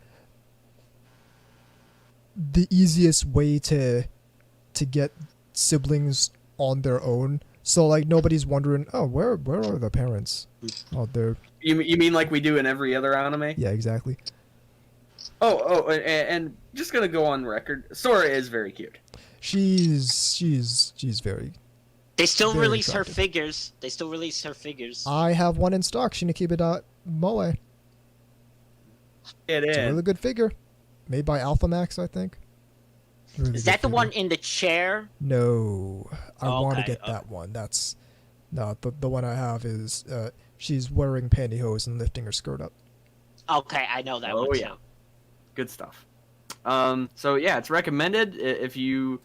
easiest way to get siblings on their own. So like nobody's wondering, oh, where are the parents? Oh, they're.
You mean like we do in every other anime?
Yeah, exactly.
Oh, and just gonna go on record. Sora is very cute.
She's very.
They still
very
release
attractive.
her figures.
I have one in stock. Shinikiba.moe.
It
It's a
is.
really good figure, made by Alpha Max, I think. Really
Is
good
that the
figure.
one in the chair?
No, I want to
Okay,
get that one. That's no, the one I have is she's wearing pantyhose and lifting her skirt up.
Okay, I know that one.
Oh
too.
yeah, good stuff. So yeah, it's recommended if you.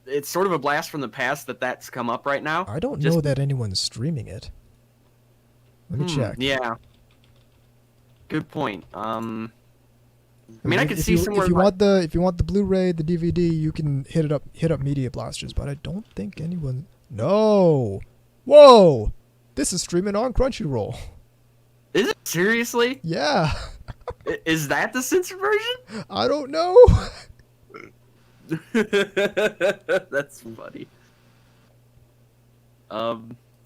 It's sort of a blast from the past that's come up right now.
I don't know that anyone's streaming it. Let me check.
Yeah. Good point. I mean, I could
if
see
you,
somewhere.
if you want the Blu-ray, the DVD, you can hit up Media Blasters, but I don't think anyone. No. Whoa. This is streaming on Crunchyroll.
Is it seriously?
Yeah.
Is that the censored version?
I don't know.
That's funny.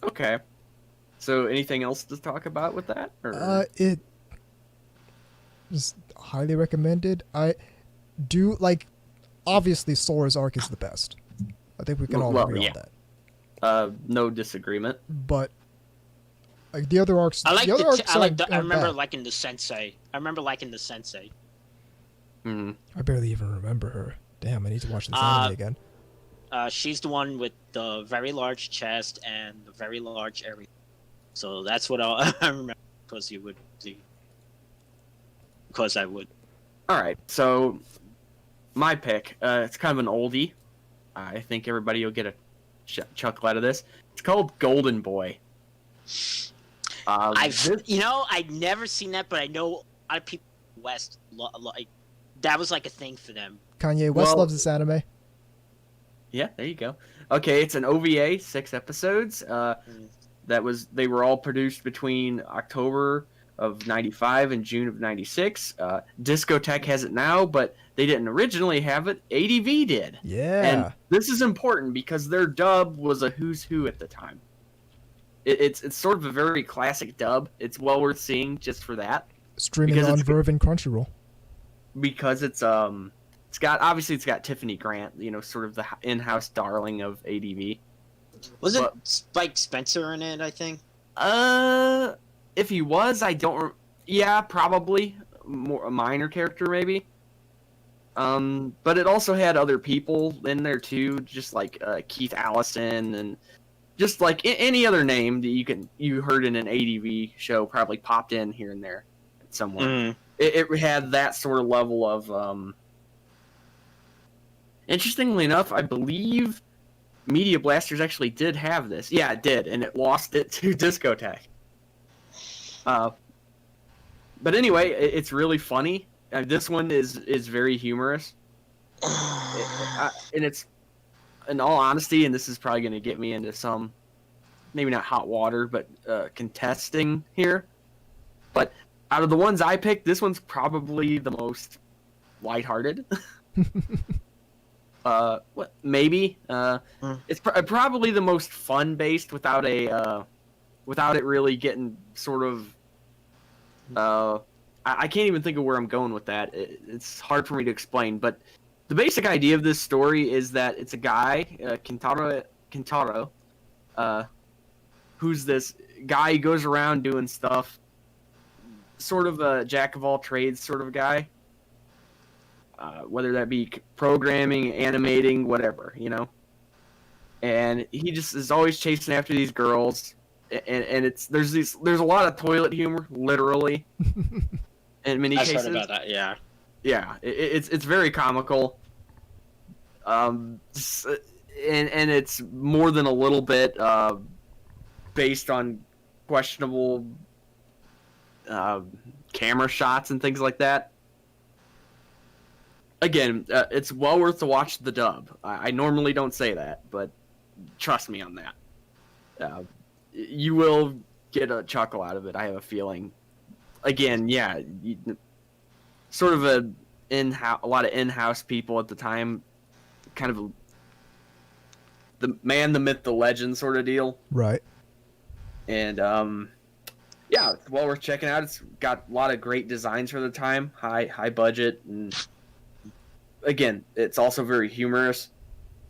Okay. So, anything else to talk about with that? Or?
It is highly recommended. I do like. Obviously, Sora's arc is the best. I think we can all agree on that.
No disagreement.
But like the other arcs,
I
I
remember liking the sensei.
Mm-hmm.
I barely even remember her. Damn, I need to watch this anime again.
She's the one with the very large chest and the very large area. So that's what I remember. Because you would see. Because I would.
All right. So my pick. It's kind of an oldie. I think everybody will get a chuckle out of this. It's called Golden Boy.
I've never seen that, but I know a lot of people in the West like that was like a thing for them.
Kanye West loves this anime.
Yeah, there you go. Okay, it's an OVA, 6 episodes. They were all produced between October of 95 and June of 96. Discotek has it now, but they didn't originally have it. ADV did.
Yeah.
And this is important because their dub was a who's who at the time. It's sort of a very classic dub. It's well worth seeing just for that.
Streaming on Verve and Crunchyroll.
Because it's got Tiffany Grant, sort of the in-house darling of ADV.
Was it Spike Spencer in it, I think?
If he was, I don't. Yeah, probably more a minor character, maybe. But it also had other people in there too, just like Keith Allison and just like any other name that you heard in an ADV show probably popped in here and there somewhere.
Mm.
It had that sort of level of. Interestingly enough, I believe Media Blasters actually did have this. Yeah, it did, and it lost it to Discotek. But anyway, it's really funny. This one is very humorous. And it's, in all honesty, and this is probably going to get me into some, maybe not hot water, but contesting here. But out of the ones I picked, this one's probably the most lighthearted. Maybe. It's probably the most fun-based without it really getting sort of. I can't even think of where I'm going with that. It's hard for me to explain, but the basic idea of this story is that it's a guy, Kintaro, who's this guy who goes around doing stuff, sort of a jack of all trades sort of guy. Whether that be programming, animating, whatever, and he just is always chasing after these girls, and there's a lot of toilet humor, literally, in many cases.
I've heard about that, yeah.
Yeah, it's very comical, and it's more than a little bit based on questionable camera shots and things like that. Again, it's well worth to watch the dub. I normally don't say that, but trust me on that. You will get a chuckle out of it, I have a feeling. Again, yeah, sort of a lot of in-house people at the time, kind of the man, the myth, the legend sort of deal.
Right.
And, yeah, it's well worth checking out. It's got a lot of great designs for the time, high budget, and again, it's also very humorous.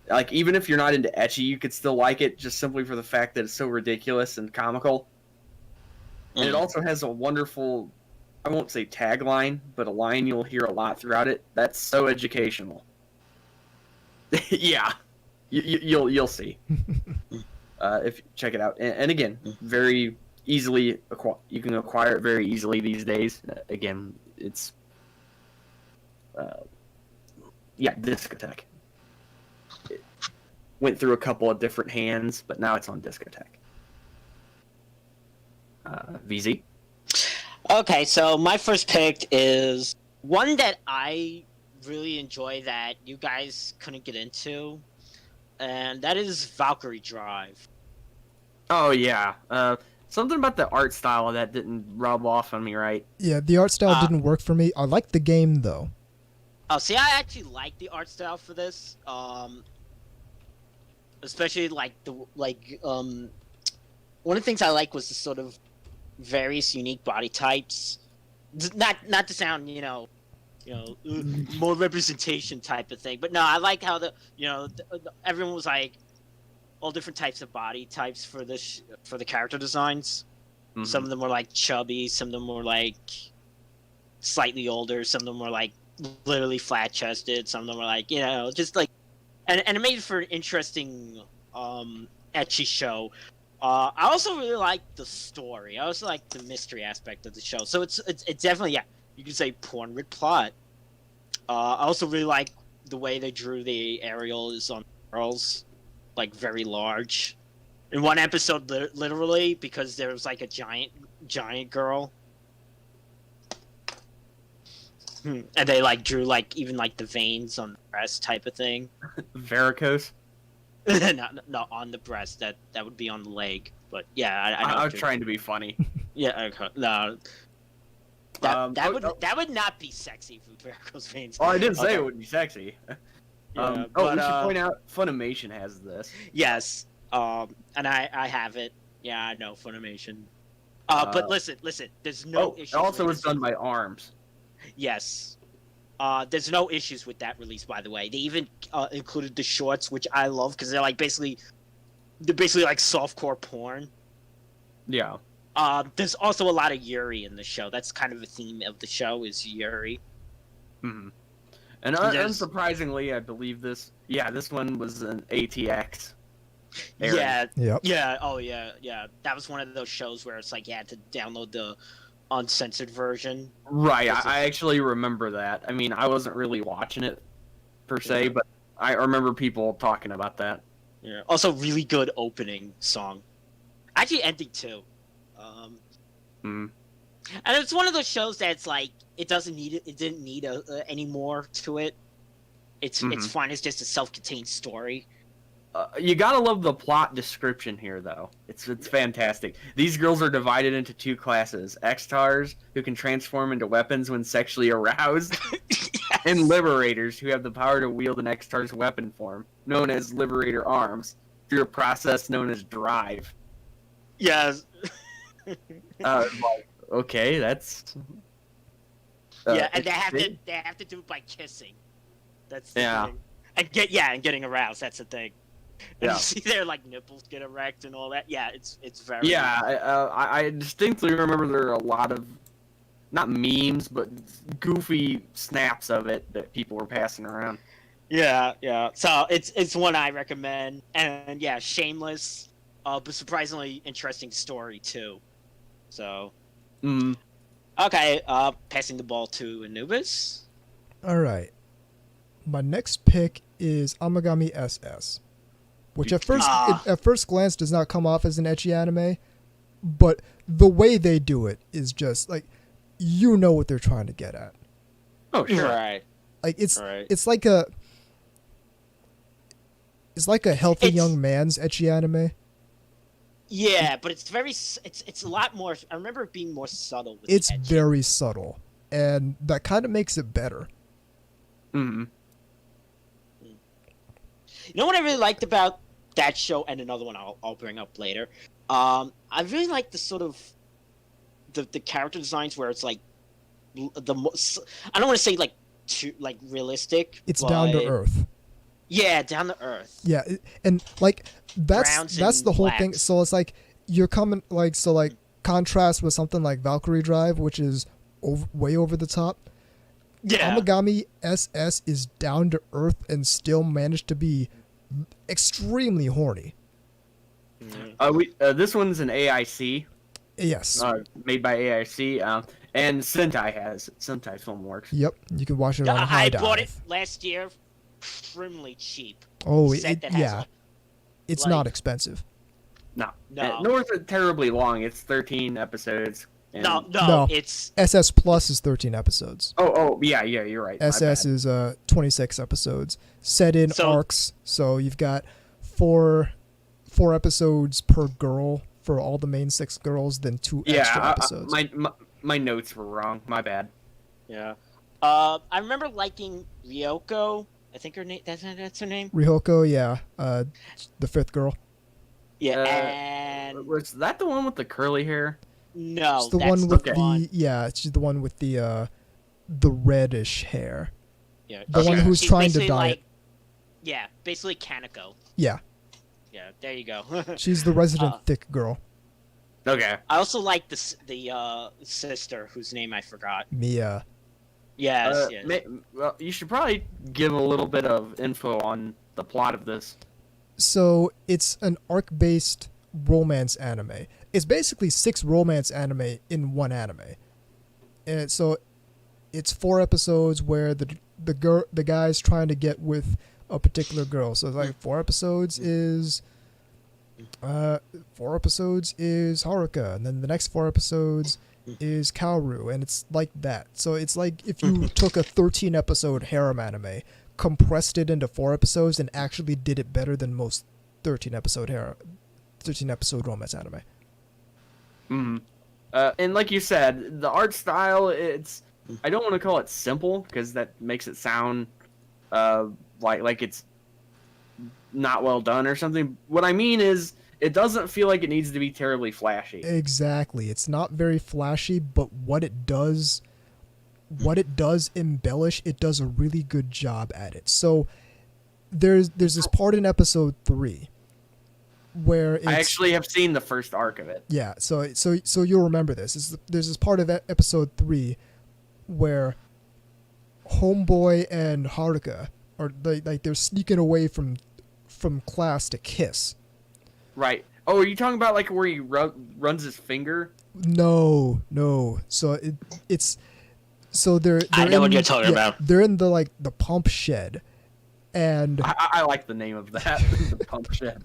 Like, even if you're not into ecchi, you could still like it just simply for the fact that it's so ridiculous and comical. And it also has a wonderful, I won't say tagline, but a line you'll hear a lot throughout it. That's so educational. Yeah, you'll see if you check it out. And again, very easily you can acquire it very easily these days. Again, it's Discotek. It went through a couple of different hands, but now it's on Discotek. VZ?
Okay, so my first pick is one that I really enjoy that you guys couldn't get into, and that is Valkyrie Drive.
Oh, yeah. Something about the art style that didn't rub off on me right.
Yeah, the art style didn't work for me. I liked the game though.
Oh, see, I actually like the art style for this. Especially one of the things I like was the sort of various unique body types. Not to sound more representation type of thing, but no, I like how everyone was like all different types of body types for for the character designs. Mm-hmm. Some of them were like chubby, some of them were like slightly older, some of them were like literally flat chested, some of them were like just like, and it made for an interesting ecchi show. I also really like the story. I also like the mystery aspect of the show. So it's definitely, yeah, you could say porn with plot. I also really like the way they drew the aerials on girls, like very large. In one episode, literally, because there was like a giant girl, and they like drew like even like the veins on the breast type of thing.
Varicose.
No, on the breast. That would be on the leg. But yeah,
I was trying to be funny.
Yeah, okay. No. That would not be sexy for varicose veins.
Oh, I didn't say it would be sexy. We should point out Funimation has this.
Yes. And I have it. Yeah, I know Funimation. But listen. There's no issues.
It also was done by Arms.
Yes. There's no issues with that release, by the way. They even included the shorts, which I love because they're basically like softcore porn.
Yeah.
There's also a lot of Yuri in the show. That's kind of a theme of the show is Yuri.
Mm-hmm. And unsurprisingly, I believe this one was an ATX.
Yeah.
Yep.
Yeah. Oh, yeah. Yeah. That was one of those shows where it's like you had to download the uncensored version.
Right. I actually remember that. I mean, I wasn't really watching it per se, but I remember people talking about that.
Yeah. Also, really good opening song. Actually, ending too. And it's one of those shows that's like it didn't need any more to it. It's fine. It's just a self-contained story.
You gotta love the plot description here, though. It's fantastic. These girls are divided into two classes: X-Tars, who can transform into weapons when sexually aroused,
Yes.
and Liberators, who have the power to wield an X-Tar's weapon form, known as Liberator Arms, through a process known as Drive.
Yes.
Okay, that's...
yeah, and they have to do it by kissing. That's the thing. And getting aroused. That's the thing. And you see their like nipples get erect and all that. Yeah, it's very.
Yeah, I distinctly remember there are a lot of, not memes, but goofy snaps of it that people were passing around.
Yeah. So it's one I recommend, and yeah, shameless, but surprisingly interesting story too. So. Okay, passing the ball to Anubis.
All right. My next pick is Amagami SS, which at first glance does not come off as an ecchi anime, but the way they do it is just like you know what they're trying to get at.
Oh, sure.
Right.
Like it's like a healthy young man's ecchi anime.
Yeah, but it's a lot more. I remember it being more subtle.
It's very subtle, and that kind of makes it better.
Mm-hmm.
You know what I really liked about that show, and another one I'll bring up later. I really like the sort of the character designs where it's like the most. I don't want to say like too like realistic.
It's down to earth.
Yeah, down to earth.
Yeah, and like that's the whole
blacks.
thing. So it's like you're coming like contrast with something like Valkyrie Drive, which is way over the top.
Yeah.
Amagami SS is down to earth and still managed to be extremely horny.
This one's an AIC.
Yes.
Made by AIC, and Sentai Filmworks.
Yep, you can watch it on High Dive.
I bought it last year, extremely cheap.
Oh, it's not expensive.
No. Nor is it terribly long. It's 13 episodes.
No,
it's
SS Plus is 13 episodes.
Oh, yeah, you're right.
SS is 26 episodes, set in arcs. So you've got four episodes per girl for all the main 6 girls than 2 extra episodes.
My notes were wrong. My bad.
Yeah. I remember liking Ryoko. I think her name. That's her name.
Ryoko, yeah, the 5th girl.
Yeah, and
was that the one with the curly hair?
No,
it's the
that's
one with
the one.
she's the one with the reddish hair.
Yeah,
the one who's
she's
trying to
basically
diet.
Yeah, basically Kaneko.
Yeah.
Yeah, there you go.
She's the resident thick girl.
Okay.
I also like the sister whose name I forgot.
Mia.
Yes.
Well, you should probably give a little bit of info on the plot of this.
So it's an arc-based romance anime. It's basically 6 romance anime in one anime. And so it's 4 episodes where the guy's trying to get with a particular girl. So like 4 episodes is Haruka, and then the next 4 episodes is Kaoru, and it's like that. So it's like if you took a 13 episode harem anime, compressed it into 4 episodes, and actually did it better than most 13 episode romance anime.
Mm-hmm. And like you said, the art style, I don't want to call it simple because that makes it sound like it's not well done or something. What I mean is it doesn't feel like it needs to be terribly flashy.
Exactly. It's not very flashy, but what it does embellish, it does a really good job at it. So there's this part in episode 3 where I
actually have seen the first arc of it.
Yeah, so you'll remember this. There's this part of episode 3 where Homeboy and Haruka are they're sneaking away from class to kiss.
Right. Oh, are you talking about like where he runs his finger?
No. So they're
I know what you're talking about.
They're in the pump shed, and
I like the name of that, the pump shed.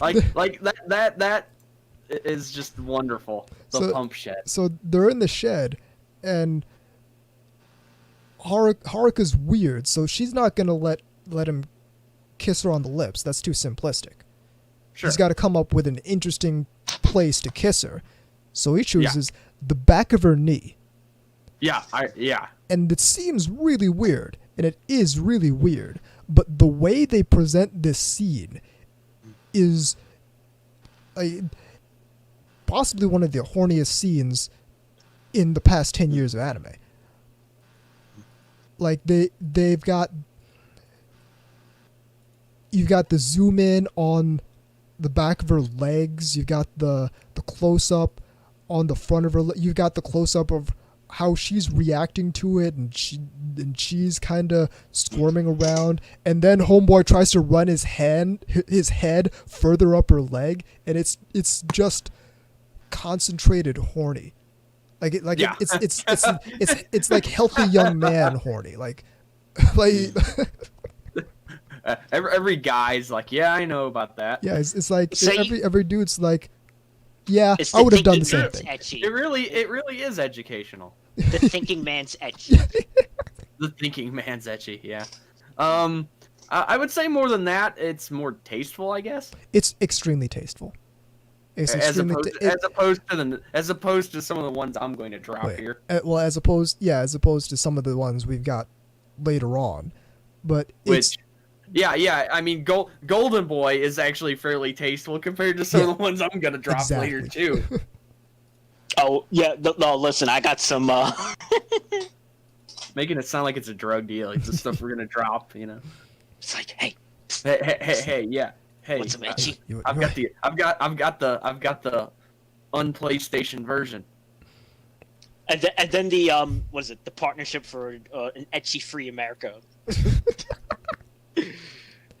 like that is just wonderful. The pump shed.
So they're in the shed, and Haruka's weird, so she's not gonna let him kiss her on the lips. That's too simplistic.
Sure.
He's got to come up with an interesting place to kiss her, so he chooses the back of her knee.
Yeah,
And it seems really weird, and it is really weird, but the way they present this scene is possibly one of the horniest scenes in the past 10 years of anime. Like you've got the zoom in on the back of her legs, you've got the close up on the front of her, you've got the close up of how she's reacting to it, and she's kind of squirming around, and then Homeboy tries to run his head further up her leg, and it's just concentrated horny. It's like healthy young man horny. Like
every guy's like, yeah, I know about that.
Yeah, it's like so every dude's like, yeah, I would have done the same thing.
Ecchi.
It really is educational.
The thinking man's ecchi.
The thinking man's ecchi, yeah. I would say more than that, it's more tasteful, I guess.
It's extremely tasteful.
As opposed to some of the ones I'm going to drop here.
Well, as opposed to some of the ones we've got later on, but
Yeah. I mean, Golden Boy is actually fairly tasteful compared to some of the ones I'm gonna drop later too.
Oh yeah, no. Listen, I got some.
Making it sound like it's a drug deal, like the stuff we're gonna drop. You know,
it's like, hey,
yeah, hey.
What's up, Ecchi?
I've got the unPlayStation version.
And then the what is it? The partnership for an ecchi-free America.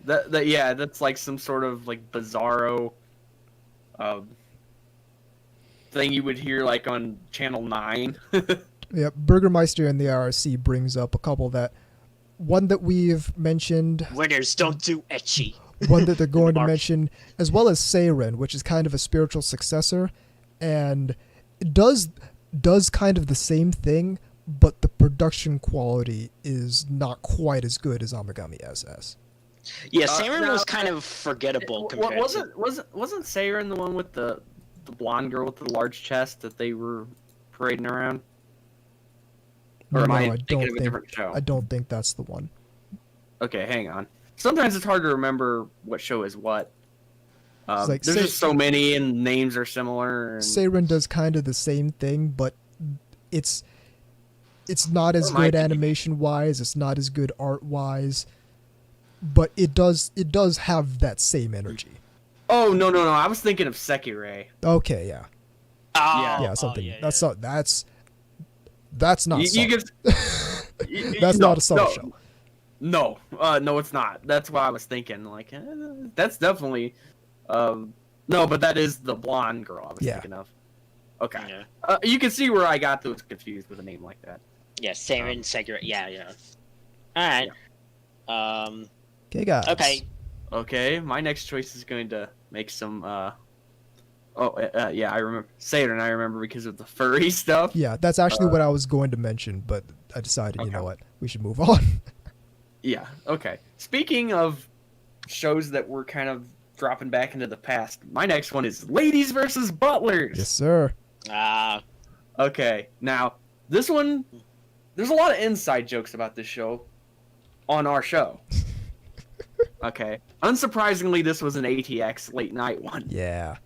That's like some sort of like bizarro thing you would hear like on Channel 9.
Yeah, Burgermeister in the RRC brings up a couple one that we've mentioned.
Winners don't do ecchi.
One that they're going to mention, as well as Seiren, which is kind of a spiritual successor, and it does kind of the same thing, but the production quality is not quite as good as Amagami SS.
Yeah, Saren
now,
was kind of forgettable compared to...
Wasn't Saren the one with the blonde girl with the large chest that they were parading around? Or am I thinking of a different show?
I don't think that's the one.
Okay, hang on. Sometimes it's hard to remember what show is what.
Like,
there's just so many, and names are similar. And...
Saren does kind of the same thing, but it's not as good animation-wise. It's not as good art-wise, but it does have that same energy.
Oh no! I was thinking of Sekirei.
Okay, yeah.
Oh,
something.
yeah.
That's not. That's not. That's
no,
not a summer show.
No, no, it's not. That's what I was thinking. Like, that's definitely. No, but that is the blonde girl I was thinking of. Okay. Yeah. You can see where I got those confused with a name like that.
Yeah, Saren, Sekirei. Yeah. All right.
Yeah.
Okay, guys.
Okay, my next choice is going to make some. Yeah, I remember Satan. I remember because of the furry stuff.
Yeah, that's actually what I was going to mention, but I decided, you know what, we should move on.
Yeah. Okay. Speaking of shows that were kind of dropping back into the past, my next one is Ladies versus Butlers.
Yes, sir.
Okay. Now this one, there's a lot of inside jokes about this show on our show. Okay. Unsurprisingly, this was an ATX late night one.
Yeah.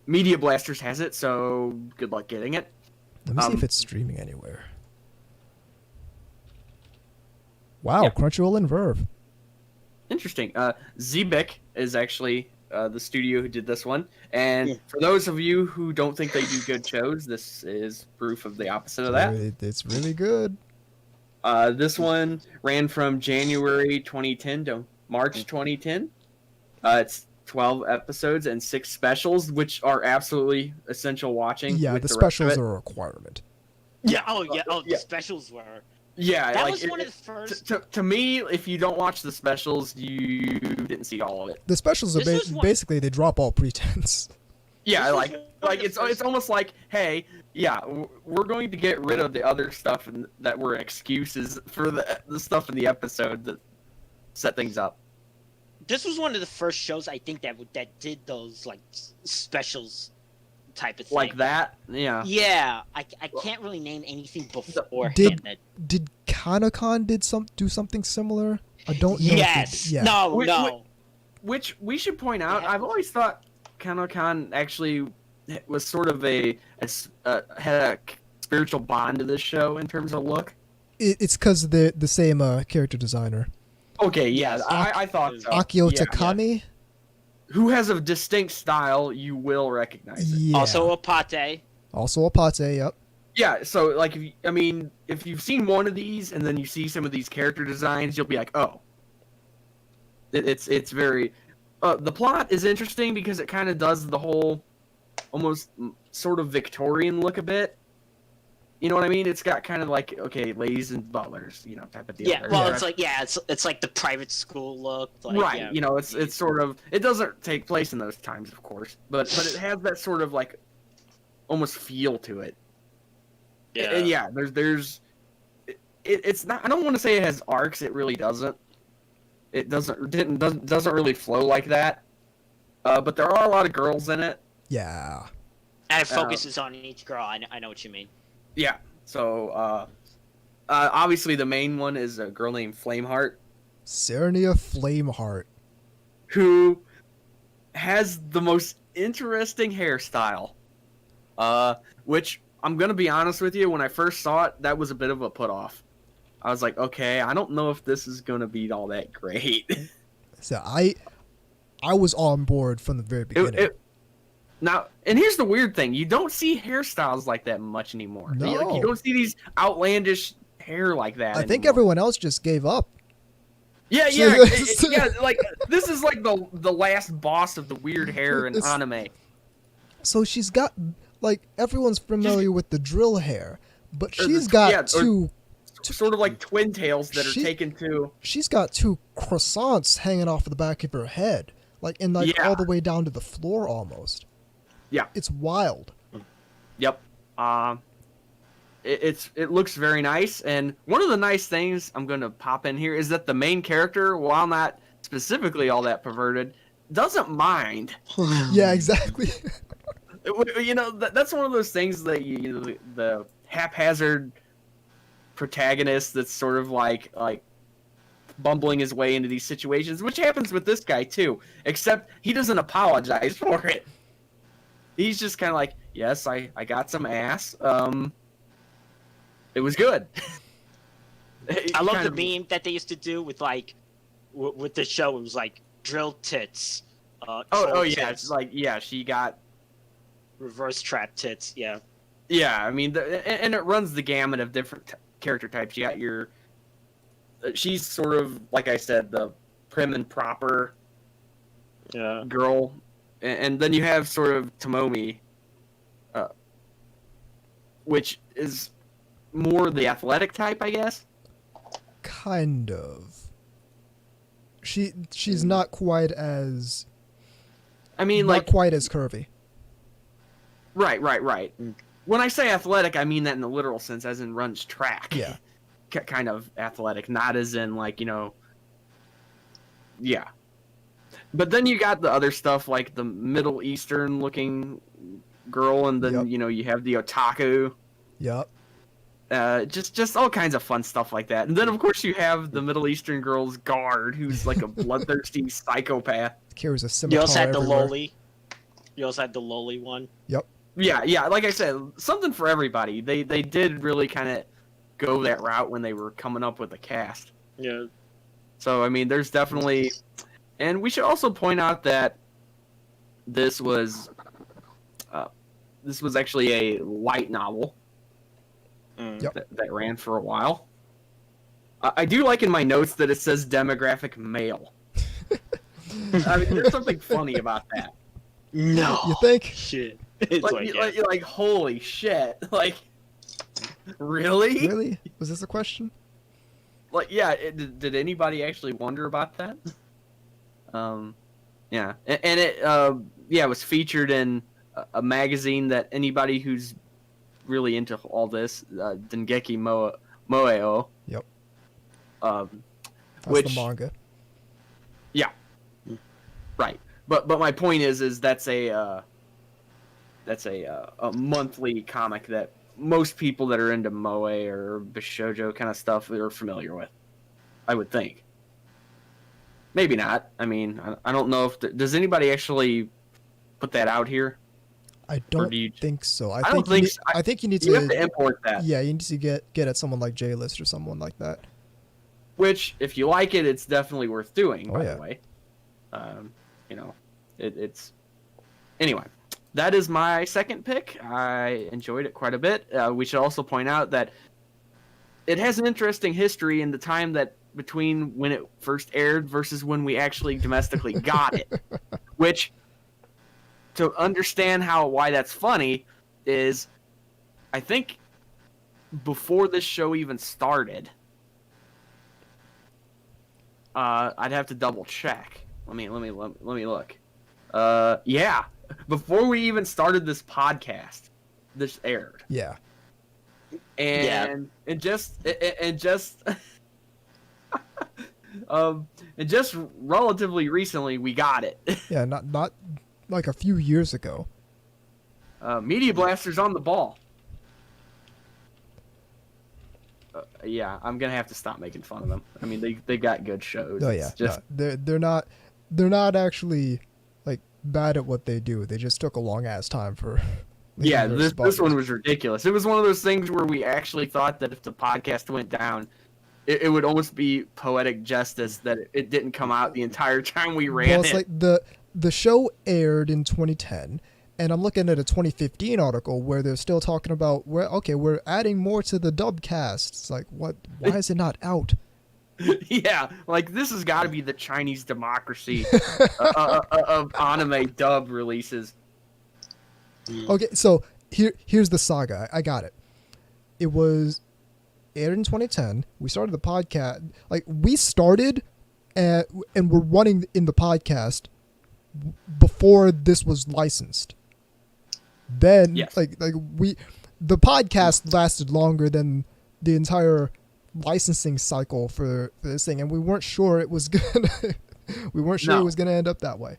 Media Blasters has it, so good luck getting it.
Let me see if it's streaming anywhere. Wow,
yeah.
Crunchyroll and Verve.
Interesting. Zebek is actually the studio who did this one. And for those of you who don't think they do good shows, this is proof of the opposite of that.
It's really good.
This one ran from January 2010 to March 2010. It's 12 episodes and 6 specials, which are absolutely essential watching.
Yeah, the specials are a requirement.
Yeah, the specials were.
Yeah,
that was one of the first.
To me, if you don't watch the specials, you didn't see all of it.
The specials are basically they drop all pretense.
Yeah, like it's almost like, hey, yeah, we're going to get rid of the other stuff that were excuses for the stuff in the episode that set things up.
This was one of the first shows I think that did those like specials type of thing.
Like that, yeah.
Yeah, I can't really name anything before.
Did Kanokon do something similar? I don't know.
Yes. No.
Which we should point out. I've always thought Kanokon actually was sort of had a spiritual bond to this show in terms of look.
It's because the same character designer.
Okay, yeah, I thought so.
Akio Takami.
Yeah. Who has a distinct style, you will recognize it.
Yeah.
Also Apate,
yep.
Yeah, so like if you've seen one of these and then you see some of these character designs, you'll be like, oh. It's very the plot is interesting because it kind of does the whole almost sort of Victorian look a bit. You know what I mean? It's got kind of like, okay, ladies and butlers, type of deal.
Yeah, well, it's like, it's like the private school look. Like,
right, it's sort of, it doesn't take place in those times, of course, but it has that sort of like, almost feel to it.
Yeah.
And yeah, it's not, I don't want to say it has arcs, it really doesn't. It doesn't really flow like that. But there are a lot of girls in it.
Yeah.
And it focuses on each girl, I know what you mean.
Yeah, so obviously the main one is a girl named Flameheart.
Serenia Flameheart.
Who has the most interesting hairstyle. Which, I'm going to be honest with you, when I first saw it, that was a bit of a put-off. I was like, okay, I don't know if this is going to be all that great.
So I was on board from the very beginning.
Now, and here's the weird thing. You don't see hairstyles like that much anymore.
No.
You don't see these outlandish hair like that
I think everyone else just gave up.
Yeah, like, this is like the last boss of the weird hair in anime.
So she's got, like, everyone's familiar with the drill hair, but she's got two...
Sort of like twin tails that are taken to...
She's got 2 croissants hanging off of the back of her head. Like, and all the way down to the floor almost.
Yeah.
It's wild.
Yep. it looks very nice. And one of the nice things I'm going to pop in here is that the main character, while not specifically all that perverted, doesn't mind.
Yeah, exactly.
You know, that's one of those things that the haphazard protagonist that's sort of like bumbling his way into these situations, which happens with this guy too, except he doesn't apologize for it. He's just kind of like, yes, I got some ass. It was good.
I love the meme that they used to do with like with the show. It was like drill tits.
Oh yeah,
tits,
it's like, yeah, she got
reverse trap tits. Yeah.
Yeah, I mean, and it runs the gamut of different character types. You got your, she's sort of, like I said, the prim and proper girl, and then you have sort of Tomomi, which is more the athletic type, I guess.
Kind of. She's not quite as.
I mean,
not
like
quite as curvy.
Right. When I say athletic, I mean that in the literal sense, as in runs track.
Yeah.
Kind of athletic, not as in like, you know. Yeah. But then you got the other stuff like the Middle Eastern looking girl, and then you know you have the otaku.
Yep.
Just all kinds of fun stuff like that, and then of course you have the Middle Eastern girl's guard, who's like a bloodthirsty psychopath.
Carries a scimitar.
You also had
everywhere.
the loli. You also had the loli one.
Yep.
Yeah. Like I said, something for everybody. They did really kind of go that route when they were coming up with the cast.
Yeah.
So I mean, there's definitely, and we should also point out that this was actually a light novel.
Yep.
That ran for a while. I do like in my notes that it says demographic male. I mean, there's something funny about that.
No.
You think?
Shit. It's
like holy shit. Like, really?
Really? Was this a question?
Like, yeah, did anybody actually wonder about that? Yeah. And it, it was featured in a magazine that anybody who's really into all this, Dengeki Moeo.
Yep.
That's
the manga.
Yeah. Right. But my point is that's a monthly comic that most people that are into moe or bishoujo kind of stuff are familiar with, I would think. Maybe not. I mean, I don't know if does anybody actually put that out here?
I don't think so. I think you need
to import that.
Yeah, you need to get at someone like J-List or someone like that.
Which, if you like it, it's definitely worth doing.
Oh,
by
yeah.
the way, you know, it's anyway. That is my second pick. I enjoyed it quite a bit. We should also point out that it has an interesting history in the time that between when it first aired versus when we actually domestically got it. Which, to understand why that's funny, is I think before this show even started, I'd have to double check. Let me look. Yeah. Before we even started this podcast, this aired.
Yeah.
And just relatively recently we got it.
Yeah, not like a few years ago.
Media Blaster's on the ball. Yeah, I'm gonna have to stop making fun of them. I mean, they got good shows.
Oh yeah, they're not actually like bad at what they do. They just took a long ass time for.
Yeah, this one was ridiculous. It was one of those things where we actually thought that if the podcast went down, it would almost be poetic justice that it didn't come out the entire time we ran
it's like the show aired in 2010. And I'm looking at a 2015 article where they're still talking about we're adding more to the dub cast. It's like, what? Why is it not out?
Yeah, like this has got to be the Chinese democracy of anime dub releases.
Okay, so here's the saga. I got it. It was aired in 2010. We started the podcast. Like we started, and we're running in the podcast before this was licensed. Then
yes.
like the podcast lasted longer than the entire licensing cycle for this thing, and we weren't sure it was gonna it was gonna end up that way.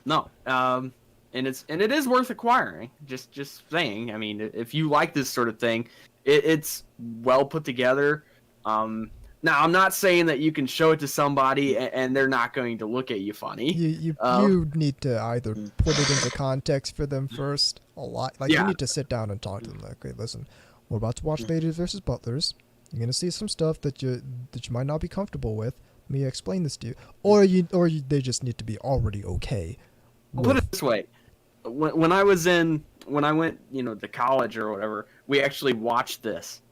No. And it is worth acquiring. Just saying. I mean, if you like this sort of thing, it's well put together. Now, I'm not saying that you can show it to somebody and they're not going to look at you funny.
You need to either put it into context for them first, a lot. Like, you need to sit down and talk to them. Like, okay, listen, we're about to watch Ladies versus Butlers. You're gonna see some stuff that you might not be comfortable with. Let me explain this to you, or they just need to be already okay.
Put it this way: when I went, to college or whatever, we actually watched this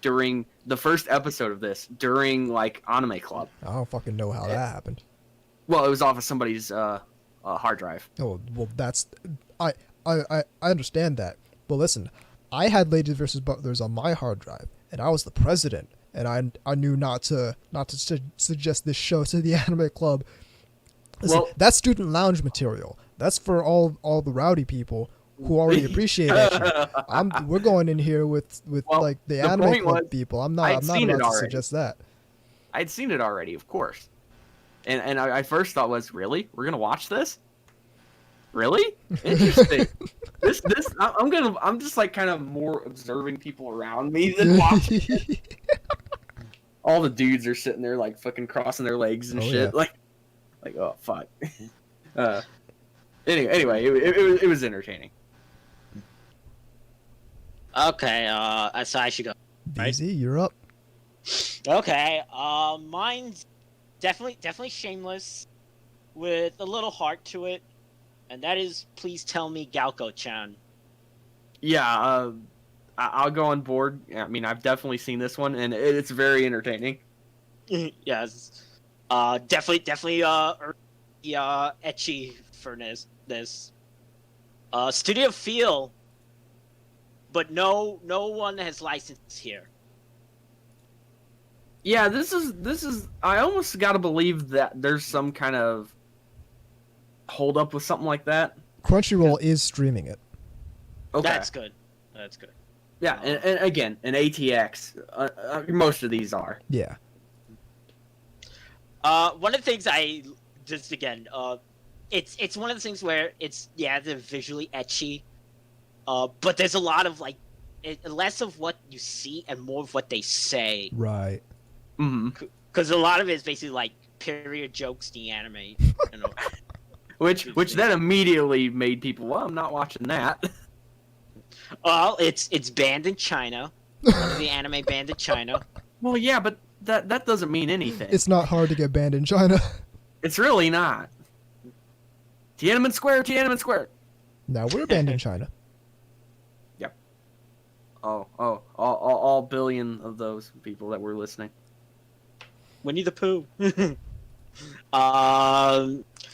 during the first episode of this during like Anime Club.
I don't fucking know how that happened.
Well, it was off of somebody's hard drive.
Oh, well, that's I understand that. But listen, I had Ladies versus Butlers on my hard drive, and I was the president, and I knew not to suggest this show to the Anime Club. Listen,
Well,
that's student lounge material. That's for all the rowdy people who already appreciate ecchi. We're going in here with like the Anime Club people. I'm not about to suggest that.
I'd seen it already, of course. And I first thought was, really? We're gonna watch this? Really? Interesting. this I'm just like kind of more observing people around me than watching it. All the dudes are sitting there like fucking crossing their legs and shit.
Yeah.
Like oh fuck. Anyway, it was entertaining.
Okay, so I should go.
BZ, you're up.
Okay, mine's definitely shameless, with a little heart to it, and that is Please Tell Me Galco-chan.
Yeah, I'll go on board. I mean, I've definitely seen this one, and it's very entertaining.
Yes, definitely ecchi for this. Studio Feel, but no one has license here.
Yeah, this is. I almost got to believe that there's some kind of hold up with something like that.
Crunchyroll is streaming it.
Okay.
That's good.
Yeah, and again, an ATX. Most of these are.
Yeah.
One of the things it's one of the things where they're visually ecchi, but there's a lot of less of what you see and more of what they say.
Right.
Mm-hmm.
Because a lot of it is basically like period jokes, the anime. You know?
which then immediately made people, well, I'm not watching that.
Well, it's banned in China. One of the anime banned in China.
Well, yeah, but that doesn't mean anything.
It's not hard to get banned in China.
It's really not. Tiananmen Square.
Now we're banned in China.
Yep. All billion of those people that were listening.
Winnie the Pooh.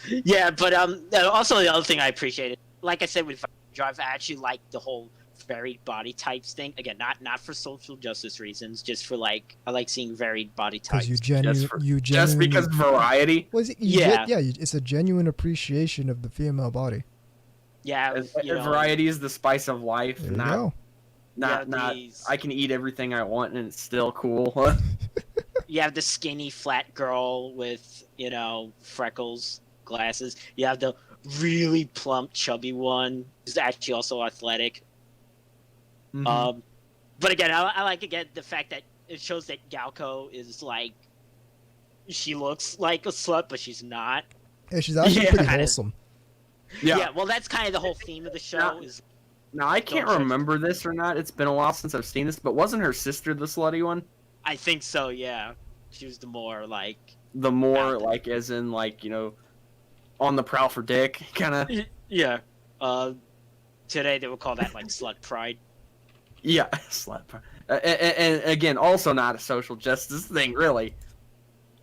Yeah, but also the other thing I appreciated, like I said with Drive, I actually like the whole varied body types thing. Again, not for social justice reasons, just for I like seeing varied body types.
Just because variety.
It's a genuine appreciation of the female body.
Yeah,
variety is the spice of life.
There you go.
Not I can eat everything I want and it's still cool.
You have the skinny flat girl with, freckles, glasses. You have the really plump chubby one who's actually also athletic.
Mm-hmm.
But again, I like the fact that it shows that Galco is she looks like a slut, but she's not.
Yeah, she's actually pretty wholesome.
Yeah, well, that's kind of the whole theme of the show.
Now, I can't remember this or not. It's been a while since I've seen this, but wasn't her sister the slutty one?
I think so, yeah. She was the more,
as in, on the prowl for dick, kind of.
Yeah. Today they would call that, slut pride.
Yeah, slut pride. And again, also not a social justice thing, really.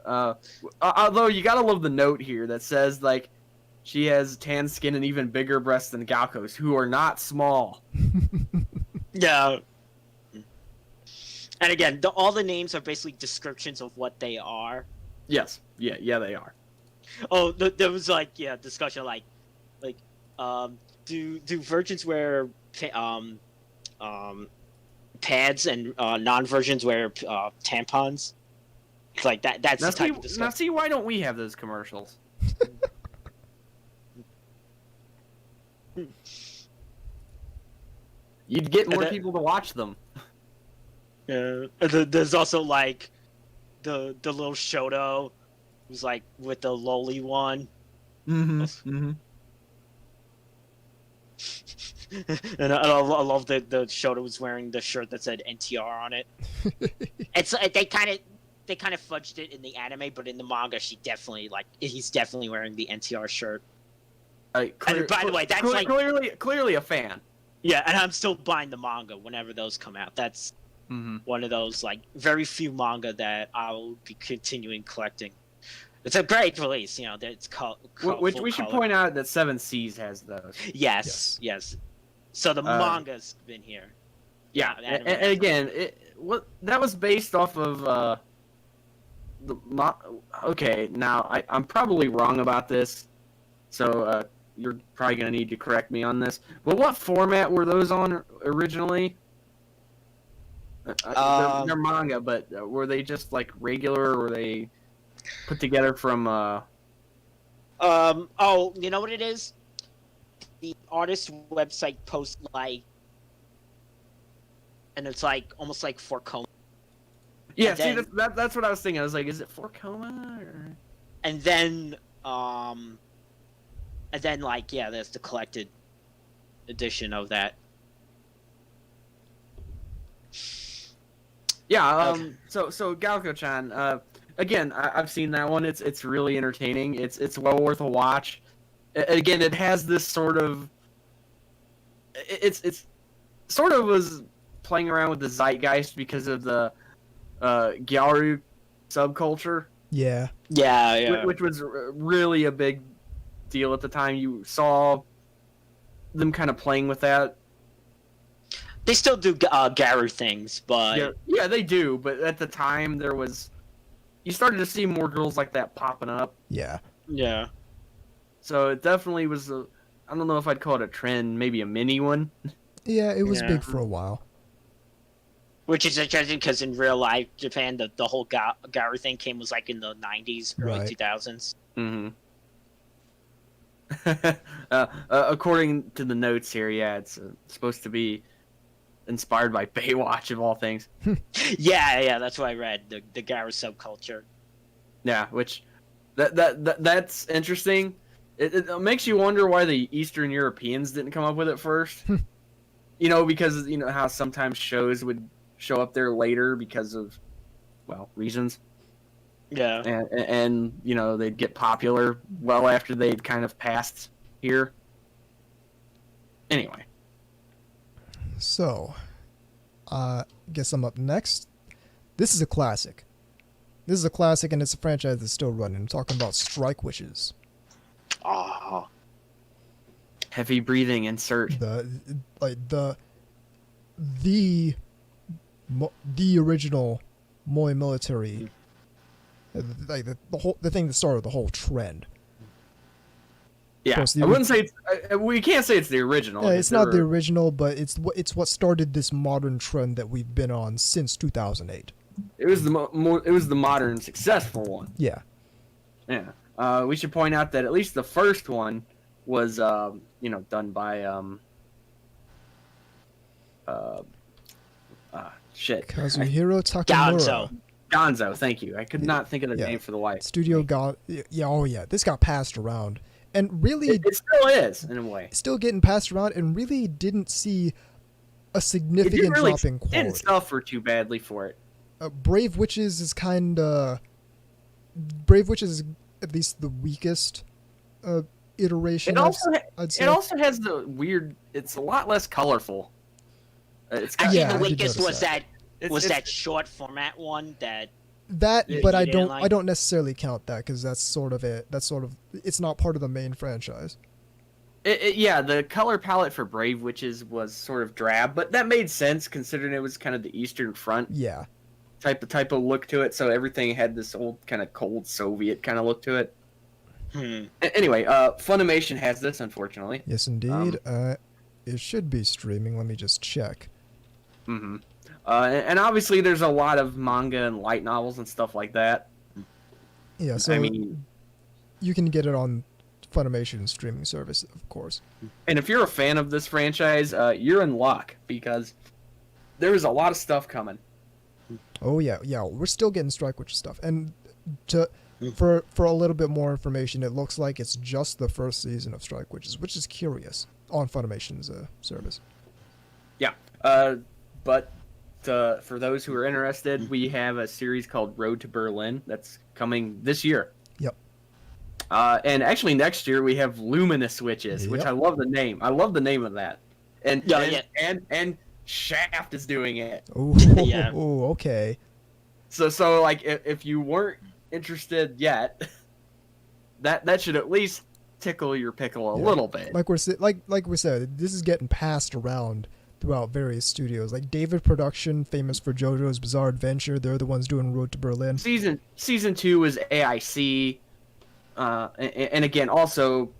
Although, you gotta love the note here that says, she has tan skin and even bigger breasts than Galco's, who are not small.
Yeah. And again, all the names are basically descriptions of what they are.
Yes. Yeah, they are.
Oh, there was discussion do virgins wear pads, and non-versions wear tampons. It's like that. That's the type of discussion.
Now, see, why don't we have those commercials? You'd get more people to watch them.
Yeah. There's also like the little Shoto who's like with the lowly one.
Mm-hmm.
And I love the Shoto was wearing the shirt that said NTR on it. It's they kind of fudged it in the anime, but in the manga, he's definitely wearing the NTR shirt. And by the way, that's
clearly a fan.
Yeah, and I'm still buying the manga whenever those come out. That's one of those like very few manga that I'll be continuing collecting. It's a great release, you know. It's
which we should point out that 7 Seas has those.
Yes. So the manga's been here.
Yeah, and again, that was based off of Okay, now I'm probably wrong about this, so you're probably gonna need to correct me on this. But what format were those on originally? They're manga, but were they just like regular, or were they put together from?
Oh, you know what it is? The artist's website posts like, and it's like almost like for Coma.
Yeah, see, that's what I was thinking. I was like, is it for Coma or?
And then like, yeah, there's the collected edition of that.
Yeah. So Galco-chan. Again, I've seen that one. It's really entertaining. It's well worth a watch. Again, it has this sort of. It's sort of was playing around with the zeitgeist because of the Gyaru subculture.
Yeah.
Which was really a big deal at the time. You saw them kind of playing with that.
They still do Gyaru things, but
yeah, they do. But at the time, you started to see more girls like that popping up.
Yeah.
So it definitely was I don't know if I'd call it a trend, maybe a mini one.
Yeah, it was big for a while.
Which is interesting because in real life, Japan, the whole Gyaru thing was like in the 90s, early 2000s.
Mm-hmm. According to the notes here, yeah, it's supposed to be inspired by Baywatch of all things.
yeah, that's what I read. The Gyaru subculture.
Yeah, which that's interesting. It makes you wonder why the Eastern Europeans didn't come up with it first. You know, because you know how sometimes shows would show up there later because of, well, reasons.
Yeah.
And you know, they'd get popular well after they'd kind of passed here. Anyway.
So, guess I'm up next. This is a classic. And it's a franchise that's still running. I'm talking about Strike Witches.
Oh.
Heavy breathing, insert.
The original Moe military, like the thing that started the whole trend.
Yeah, I wouldn't say we can't say it's the original.
Yeah, it's not the original, but it's what started this modern trend that we've been on since 2008.
It was the modern successful one.
Yeah.
Yeah. We should point out that at least the first one was done by
Kazuhiro Takamura.
Gonzo, thank you. I could not think of the name for the wife.
Studio got this got passed around and really
it still is in a way.
Still getting passed around and really didn't see a significant drop in quality.
Didn't suffer too badly for it.
Brave Witches is at least the weakest iteration.
It also has the weird. It's a lot less colorful.
The weakest was that short format one
but I don't necessarily count that because that's sort of it's not part of the main franchise.
The color palette for Brave Witches was sort of drab, but that made sense considering it was kind of the Eastern Front.
Yeah.
Type of look to it, so everything had this old kind of cold Soviet kind of look to it. Anyway, Funimation has this, unfortunately.
Yes, indeed. it should be streaming. Let me just check.
Mm-hmm. And obviously, there's a lot of manga and light novels and stuff like that.
Yeah, so
I mean,
you can get it on Funimation streaming service, of course.
and if you're a fan of this franchise, you're in luck because there is a lot of stuff coming.
Oh yeah, we're still getting Strike Witch stuff, and for a little bit more information, it looks like it's just the first season of Strike Witches, which is curious on Funimation's service.
Yeah, but for those who are interested, we have a series called Road to Berlin that's coming this year.
Yep.
And actually next year we have Luminous Witches, which I love the name. I love the name of that. And Shaft is doing it.
Oh,
Yeah.
Okay.
So like if you weren't interested yet, that should at least tickle your pickle a little bit.
Like we said, this is getting passed around throughout various studios. Like David Production, famous for JoJo's Bizarre Adventure, they're the ones doing Road to Berlin.
Season 2 is AIC, and again also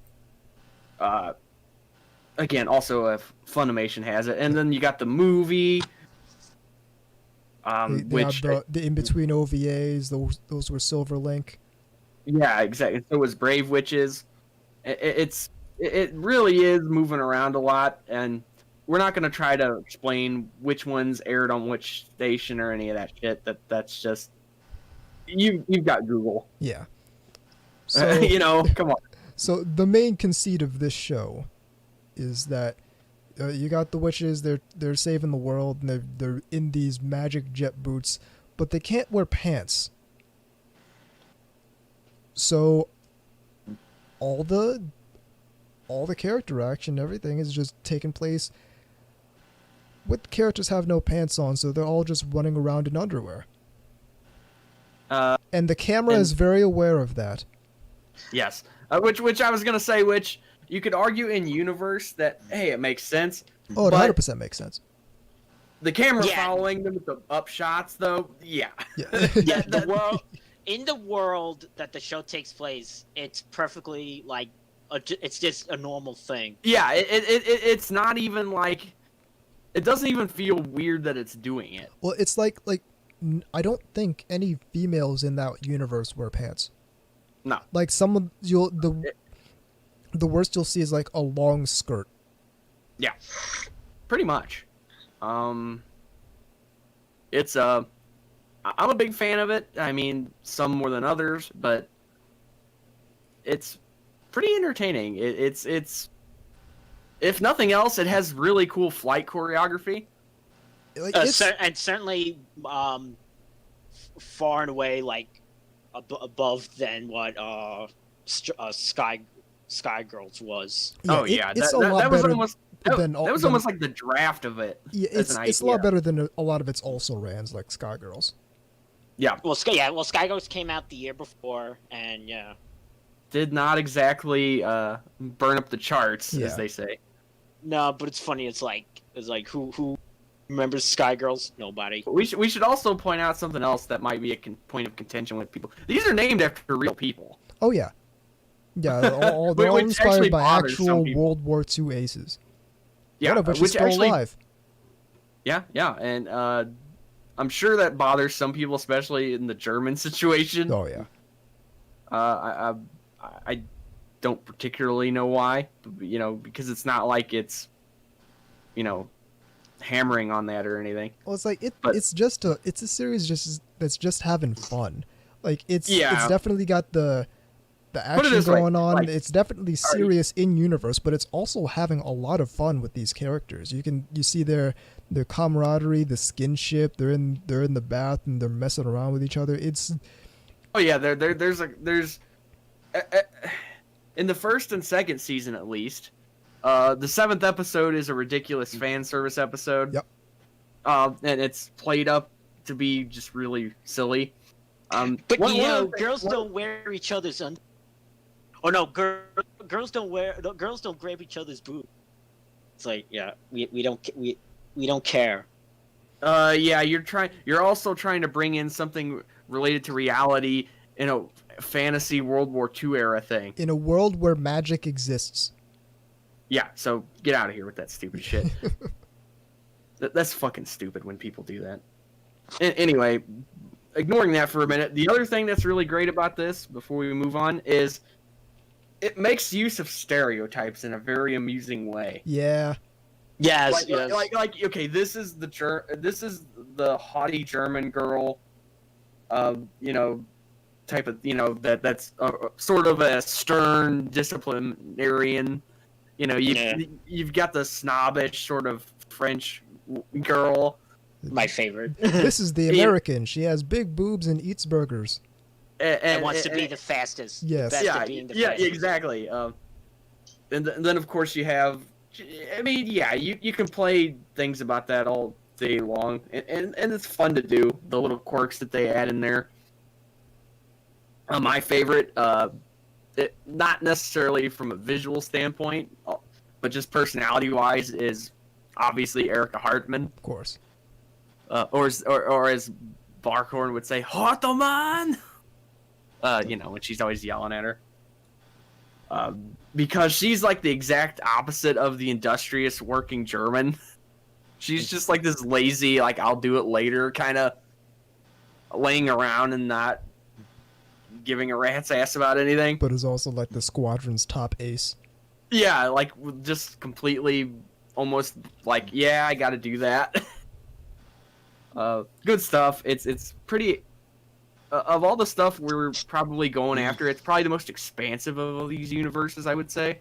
if Funimation has it, and then you got the movie. Which
the in between OVAs, those were Silver Link.
Yeah, exactly. So was Brave Witches. It really is moving around a lot, and we're not going to try to explain which ones aired on which station or any of that shit. That's just you've got Google.
Yeah. So
come on.
So the main conceit of this show is that you got the witches. They're saving the world, and they're in these magic jet boots, but they can't wear pants. So all the character action, everything is just taking place with characters have no pants on, so they're all just running around in underwear. And the camera is very aware of that.
Yes, which I was gonna say, which you could argue in universe that hey, it makes sense.
Oh, it 100% makes sense.
The camera following them with the up shots, though, yeah.
Yeah, in the world that the show takes place, it's perfectly like it's just a normal thing.
Yeah, it's not even like it doesn't even feel weird that it's doing it.
Well, it's like I don't think any females in that universe wear pants.
No.
Like some of the worst you'll see is like a long skirt.
Yeah, pretty much. I'm a big fan of it. I mean, some more than others, but it's pretty entertaining. It's if nothing else, it has really cool flight choreography.
Like
and certainly far and away like above than what Sky Girls was.
Yeah, it's a lot better.
That was almost like the draft of it.
Yeah, it's a lot better than a lot of its also rans like Sky Girls.
Yeah.
Well, Sky Girls came out the year before, and yeah,
did not exactly burn up the charts, as they say.
No, but it's funny. It's like who remembers Sky Girls? Nobody.
We should also point out something else that might be a point of contention with people. These are named after real people.
Oh yeah, yeah. They're all inspired by actual World War II aces.
Yeah,
one of which is still alive.
Yeah, and I'm sure that bothers some people, especially in the German situation.
Oh yeah.
I don't particularly know why, because it's not like it's, hammering on that or anything.
Well, it's like it's a series that's just having fun. Like it's definitely got the action going on. Like, it's definitely serious in universe, but it's also having a lot of fun with these characters. You see their camaraderie, the skinship. They're in the bath and they're messing around with each other. It's
there's in the first and second season at least. The 7th episode is a ridiculous fan service episode.
Yep.
And it's played up to be just really silly.
But girls don't wear each other's Oh no, girls don't grab each other's boobs. It's like, yeah, we don't care.
You're also trying to bring in something related to reality in a fantasy World War II era thing.
In a world where magic exists.
Yeah, so get out of here with that stupid shit. That's fucking stupid when people do that. Anyway, ignoring that for a minute, the other thing that's really great about this, before we move on, is it makes use of stereotypes in a very amusing way.
Yeah.
Yes,
Like okay, this is the haughty German girl, you know, type of, you know, that's sort of a stern disciplinarian. You know, you've got the snobbish sort of French girl.
My favorite.
This is the American. She has big boobs and eats burgers.
And wants to be the fastest.
Yes.
Best at being the fastest.
Exactly. And then of course you have. I mean, yeah, you can play things about that all day long, and it's fun to do, the little quirks that they add in there. My favorite, not necessarily from a visual standpoint, but just personality-wise, is obviously Erica Hartman.
Of course.
Or as Barkhorn would say, Hartman! You know, when she's always yelling at her. Because she's like the exact opposite of the industrious working German. She's just like this lazy, like, I'll do it later kind of laying around and not giving a rat's ass about anything.
But is also like the squadron's top ace.
Yeah, like just completely almost like, yeah, I got to do that. Good stuff. It's pretty... of all the stuff we're probably going after, it's probably the most expansive of all these universes, I would say.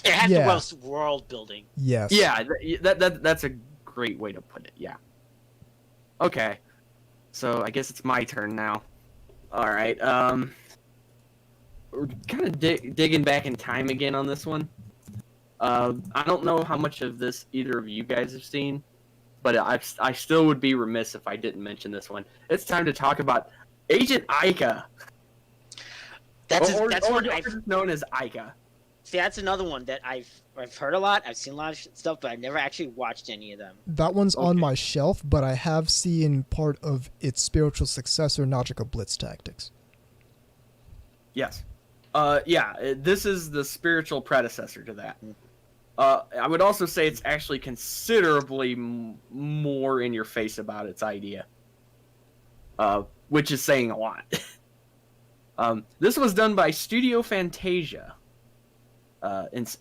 It has the most world building.
Yes.
Yeah, that's a great way to put it, yeah. Okay. So I guess it's my turn now. Alright, we're kind of digging back in time again on this one. I don't know how much of this either of you guys have seen, but I still would be remiss if I didn't mention this one. It's time to talk about Agent Icca.
That's
known as Icca.
See, that's another one that I've heard a lot. I've seen a lot of stuff, but I've never actually watched any of them.
That one's on my shelf, but I have seen part of its spiritual successor, Nautical Blitz Tactics.
Yes. This is the spiritual predecessor to that. I would also say it's actually considerably more in your face about its idea. Which is saying a lot. This was done by Studio Fantasia.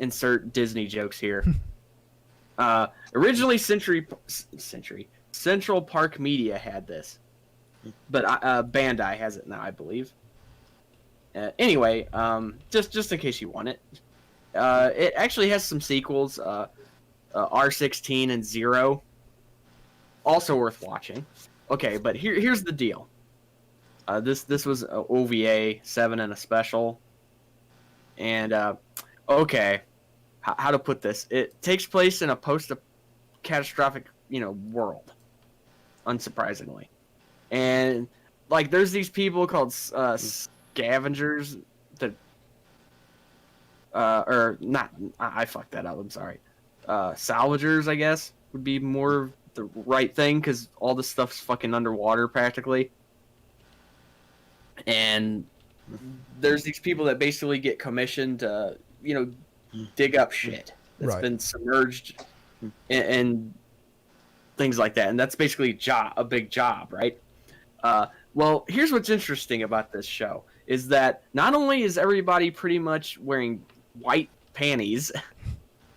Insert Disney jokes here. Originally, Central Park Media had this, but Bandai has it now, I believe. Anyway, just in case you want it, it actually has some sequels. R16 and Zero, also worth watching. Okay, but here's the deal. This was a OVA 7 and a special, and okay, how to put this? It takes place in a post-catastrophic, world, unsurprisingly, and like there's these people called scavengers that, or not. I fucked that up. I'm sorry. Salvagers, I guess, would be more the right thing because all this stuff's fucking underwater practically. And there's these people that basically get commissioned to, dig up shit that's been submerged and things like that. And that's basically a big job, right? Well, here's what's interesting about this show is that not only is everybody pretty much wearing white panties,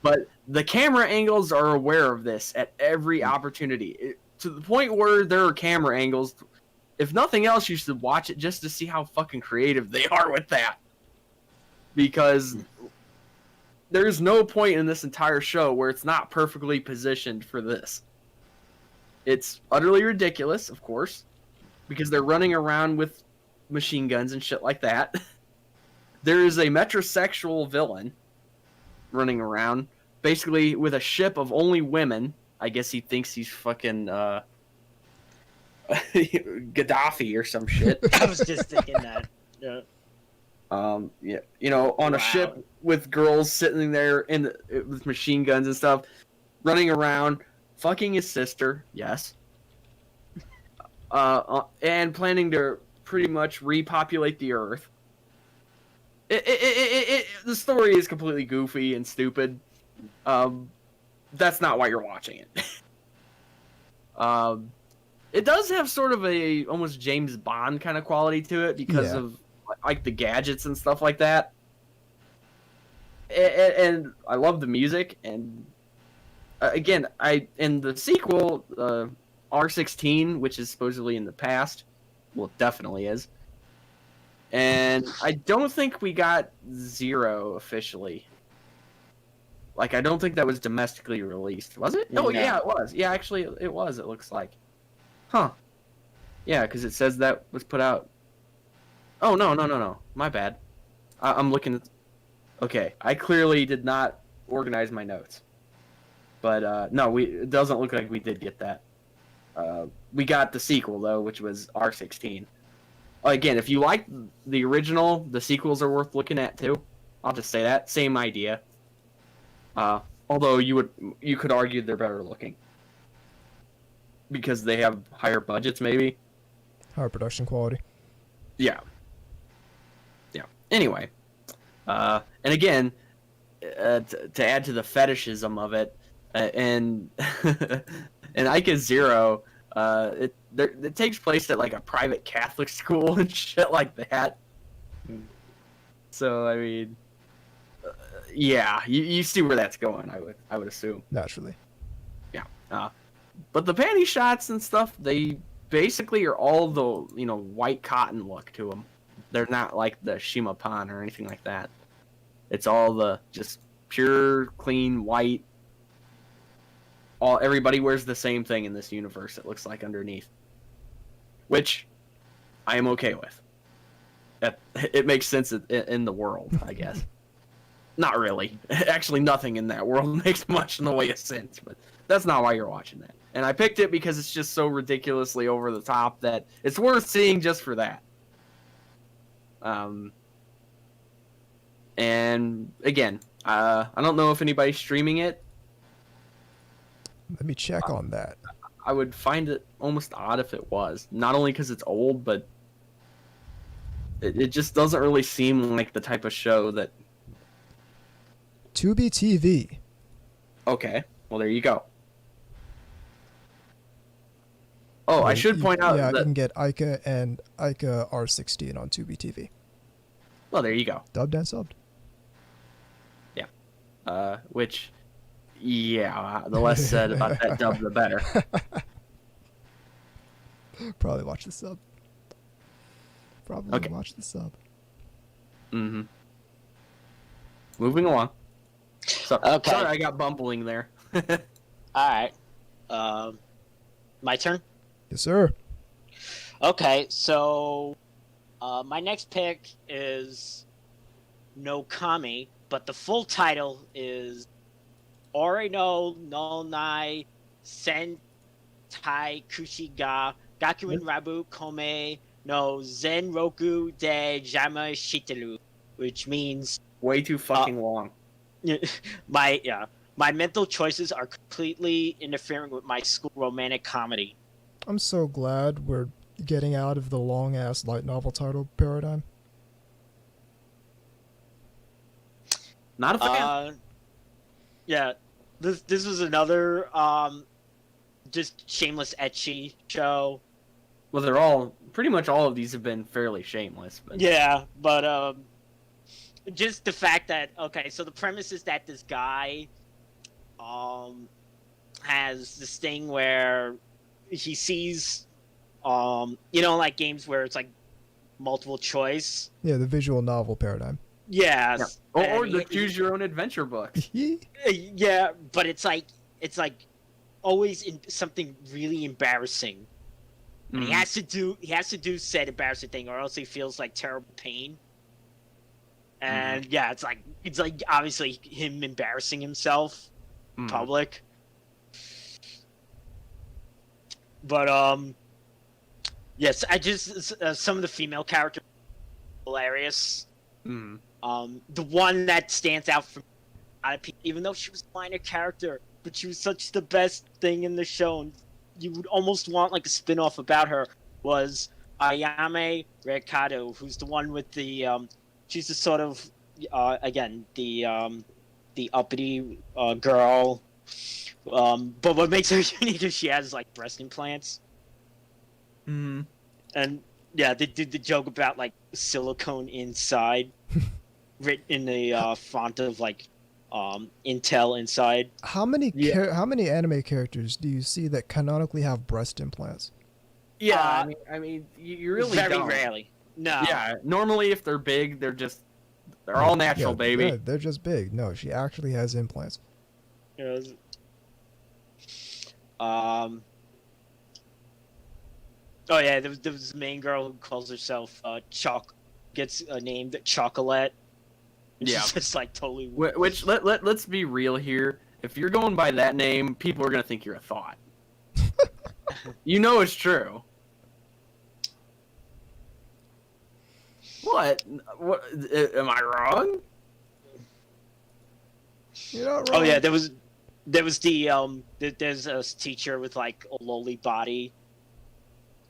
but the camera angles are aware of this at every opportunity, to the point where there are camera angles. If nothing else, you should watch it just to see how fucking creative they are with that. Because there's no point in this entire show where it's not perfectly positioned for this. It's utterly ridiculous, of course, because they're running around with machine guns and shit like that. There is a metrosexual villain running around, basically with a ship of only women. I guess he thinks he's fucking Gaddafi or some shit.
I was just thinking that. Yeah.
On a ship with girls sitting there with machine guns and stuff, running around, fucking his sister, yes, and planning to pretty much repopulate the Earth. The story is completely goofy and stupid, That's not why you're watching it. It does have sort of a almost James Bond kind of quality to it because of like the gadgets and stuff like that. And I love the music. And again, in the sequel, R16, which is supposedly in the past, well, it definitely is. And I don't think we got Zero officially. Like, I don't think that was domestically released. Was it? Oh, yeah, it was. Yeah, actually, it was, it looks like. Huh. Yeah, because it says that was put out. Oh, no. My bad. I'm looking at... Okay, I clearly did not organize my notes. But, no, it doesn't look like we did get that. We got the sequel, though, which was R16. Again, if you like the original, the sequels are worth looking at, too. I'll just say that. Same idea. Although you could argue they're better looking. Because they have higher budgets, maybe.
Higher production quality.
Yeah. Anyway. And again, to add to the fetishism of it, and Ica Zero, it takes place at like a private Catholic school and shit like that. So, I mean... yeah, you see where that's going, I would assume.
Naturally.
Yeah. But the panty shots and stuff, they basically are all the, white cotton look to them. They're not like the Shimapan or anything like that. It's all the just pure, clean, white. Everybody wears the same thing in this universe, it looks like, underneath. Which I am okay with. It makes sense in the world, I guess. Not really. Actually, nothing in that world makes much in the way of sense, but that's not why you're watching that. And I picked it because it's just so ridiculously over the top that it's worth seeing just for that. And again, I don't know if anybody's streaming it.
Let me check on that.
I would find it almost odd if it was. Not only because it's old, but it just doesn't really seem like the type of show that...
Tubi TV.
Okay, well there you go. Oh, I should point out that...
you can get Ica and Ica R16 on Tubi TV.
Well, there you go.
Dubbed and subbed.
Yeah. Which, yeah, the less said about that dub, the better.
Probably watch the sub. Watch the sub.
Mm-hmm. Moving along. So,
Okay.
Sorry, I got bumbling there.
All right. My turn?
Yes, sir.
Okay, so my next pick is No Kami, but the full title is Ore no Nai Sentai Kushi ga Gakuin Rabu Kome no Zenroku de Jama Shiteru, which means
Way too fucking long.
my mental choices are completely interfering with my school romantic comedy.
I'm so glad we're getting out of the long-ass light novel title paradigm.
Not a fan.
Yeah, this was another just shameless ecchi show.
Well, they're all pretty much all of these have been fairly shameless. But...
yeah, but just the fact that so the premise is that this guy has this thing where he sees like games where it's like multiple choice.
Yeah, the visual novel paradigm.
Yes.
Yeah. Or the choose your own adventure book.
Yeah, but it's like always in something really embarrassing. And he has to do said embarrassing thing, or else he feels like terrible pain. And yeah, it's like obviously him embarrassing himself in public. But yes, I just some of the female characters are hilarious. The one that stands out from a lot of people, even though she was a minor character, but she was such the best thing in the show, and you would almost want like a spin-off about her, was Ayame Recado, who's the one with the she's the sort of again the the uppity girl. But what makes her unique is she has like breast implants.
Mm-hmm.
And yeah, they did the joke about like silicone inside, written in the font of like Intel inside.
How many anime characters do you see that canonically have breast implants?
Yeah, I mean, you really
very
don't.
rarely. No.
Yeah, normally if they're big, they're all natural, baby.
Yeah, they're just big. No, she actually has implants.
Oh yeah, there was this main girl who calls herself gets named Chocolate.
Yeah,
she's just like totally.
Which let's be real here. If you're going by that name, people are gonna think you're a thought. You know it's true. What? What? Am I wrong?
You're not wrong.
Oh yeah, there was the there's a teacher with like a lowly body,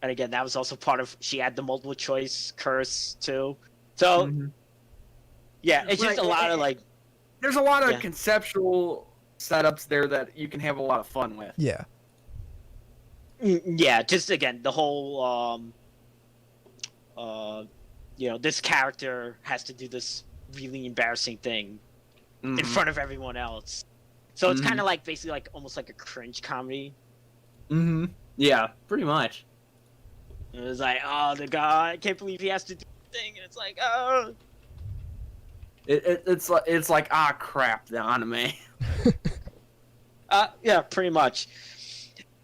and again that was also part of. She had the multiple choice curse too, so yeah, it's just a lot of like.
There's a lot of conceptual setups there that you can have a lot of fun with.
Yeah.
Yeah, just again the whole this character has to do this really embarrassing thing in front of everyone else. So it's kind of like basically like almost like a cringe comedy.
Mm-hmm. Yeah, pretty much.
It was like, oh, the guy, I can't believe he has to do the thing, and it's like, oh.
It's like crap, the anime.
Yeah, pretty much.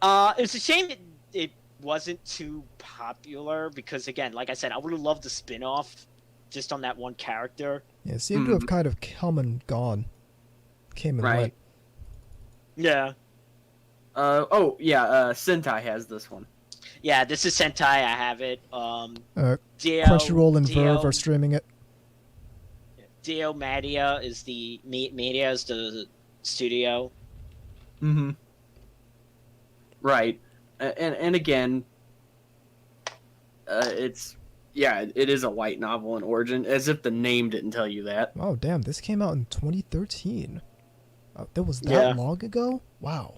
It's a shame it wasn't too popular because, again, like I said, I would have loved the spin-off just on that one character.
Yeah, it seemed to have kind of come and gone. Came and went.
Yeah.
Sentai has this one.
Yeah, this is Sentai. I have it.
Crunchyroll and Verve are streaming it.
Dio Media is the studio.
Mm-hmm. Right, and again, it is a light novel in origin, as if the name didn't tell you that.
Oh damn! This came out in 2013. That was that long ago? Wow.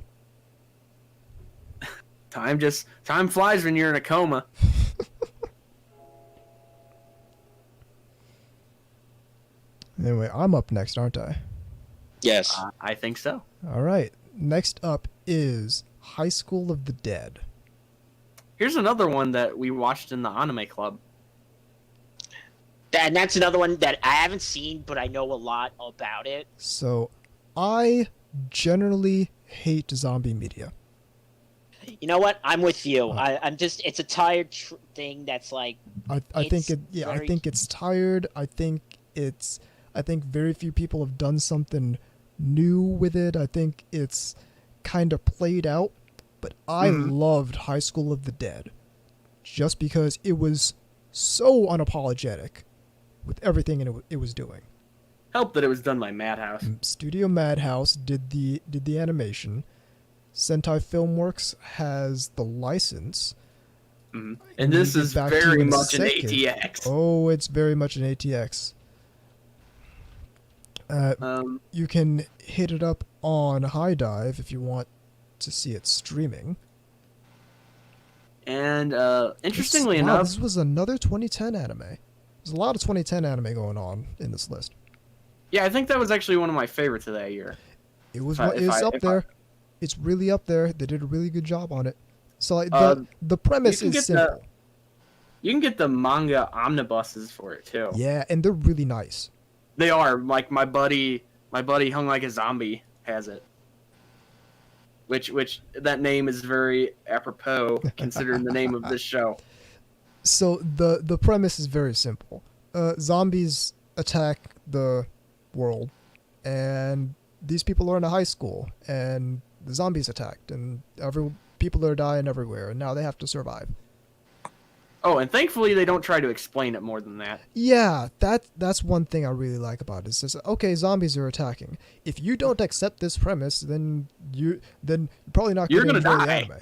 Time flies when you're in a coma.
Anyway, I'm up next, aren't I?
Yes.
I think so.
All right. Next up is High School of the Dead.
Here's another one that we watched in the anime club.
And that's another one that I haven't seen, but I know a lot about it.
So, I generally hate zombie media.
You know what? I'm with you. I'm just, it's a tired thing that's like.
I think it's tired. I think very few people have done something new with it. I think it's kind of played out. But I loved High School of the Dead just because it was so unapologetic with everything it was doing.
Helped that it was done by Madhouse.
Studio Madhouse did the animation. Sentai Filmworks has the license.
And this is very much an ATX.
Oh, it's very much an ATX. You can hit it up on High Dive if you want to see it streaming.
And interestingly enough,
this was another 2010 anime. There's a lot of 2010 anime going on in this list.
Yeah, I think that was actually one of my favorites of that year.
It was up there. It's really up there. They did a really good job on it. So like, the premise is simple.
You can get the manga omnibuses for it too.
Yeah, and they're really nice.
They are. Like my buddy Hung Like a Zombie has it. Which that name is very apropos considering the name of this show.
So the premise is very simple. Zombies attack the world, and these people are in a high school, and the zombies attacked, and people are dying everywhere, and now they have to survive.
Oh, and thankfully they don't try to explain it more than that.
Yeah, that's one thing I really like about it. It's just, okay, zombies are attacking. If you don't accept this premise, then you're probably not going to enjoy the anime.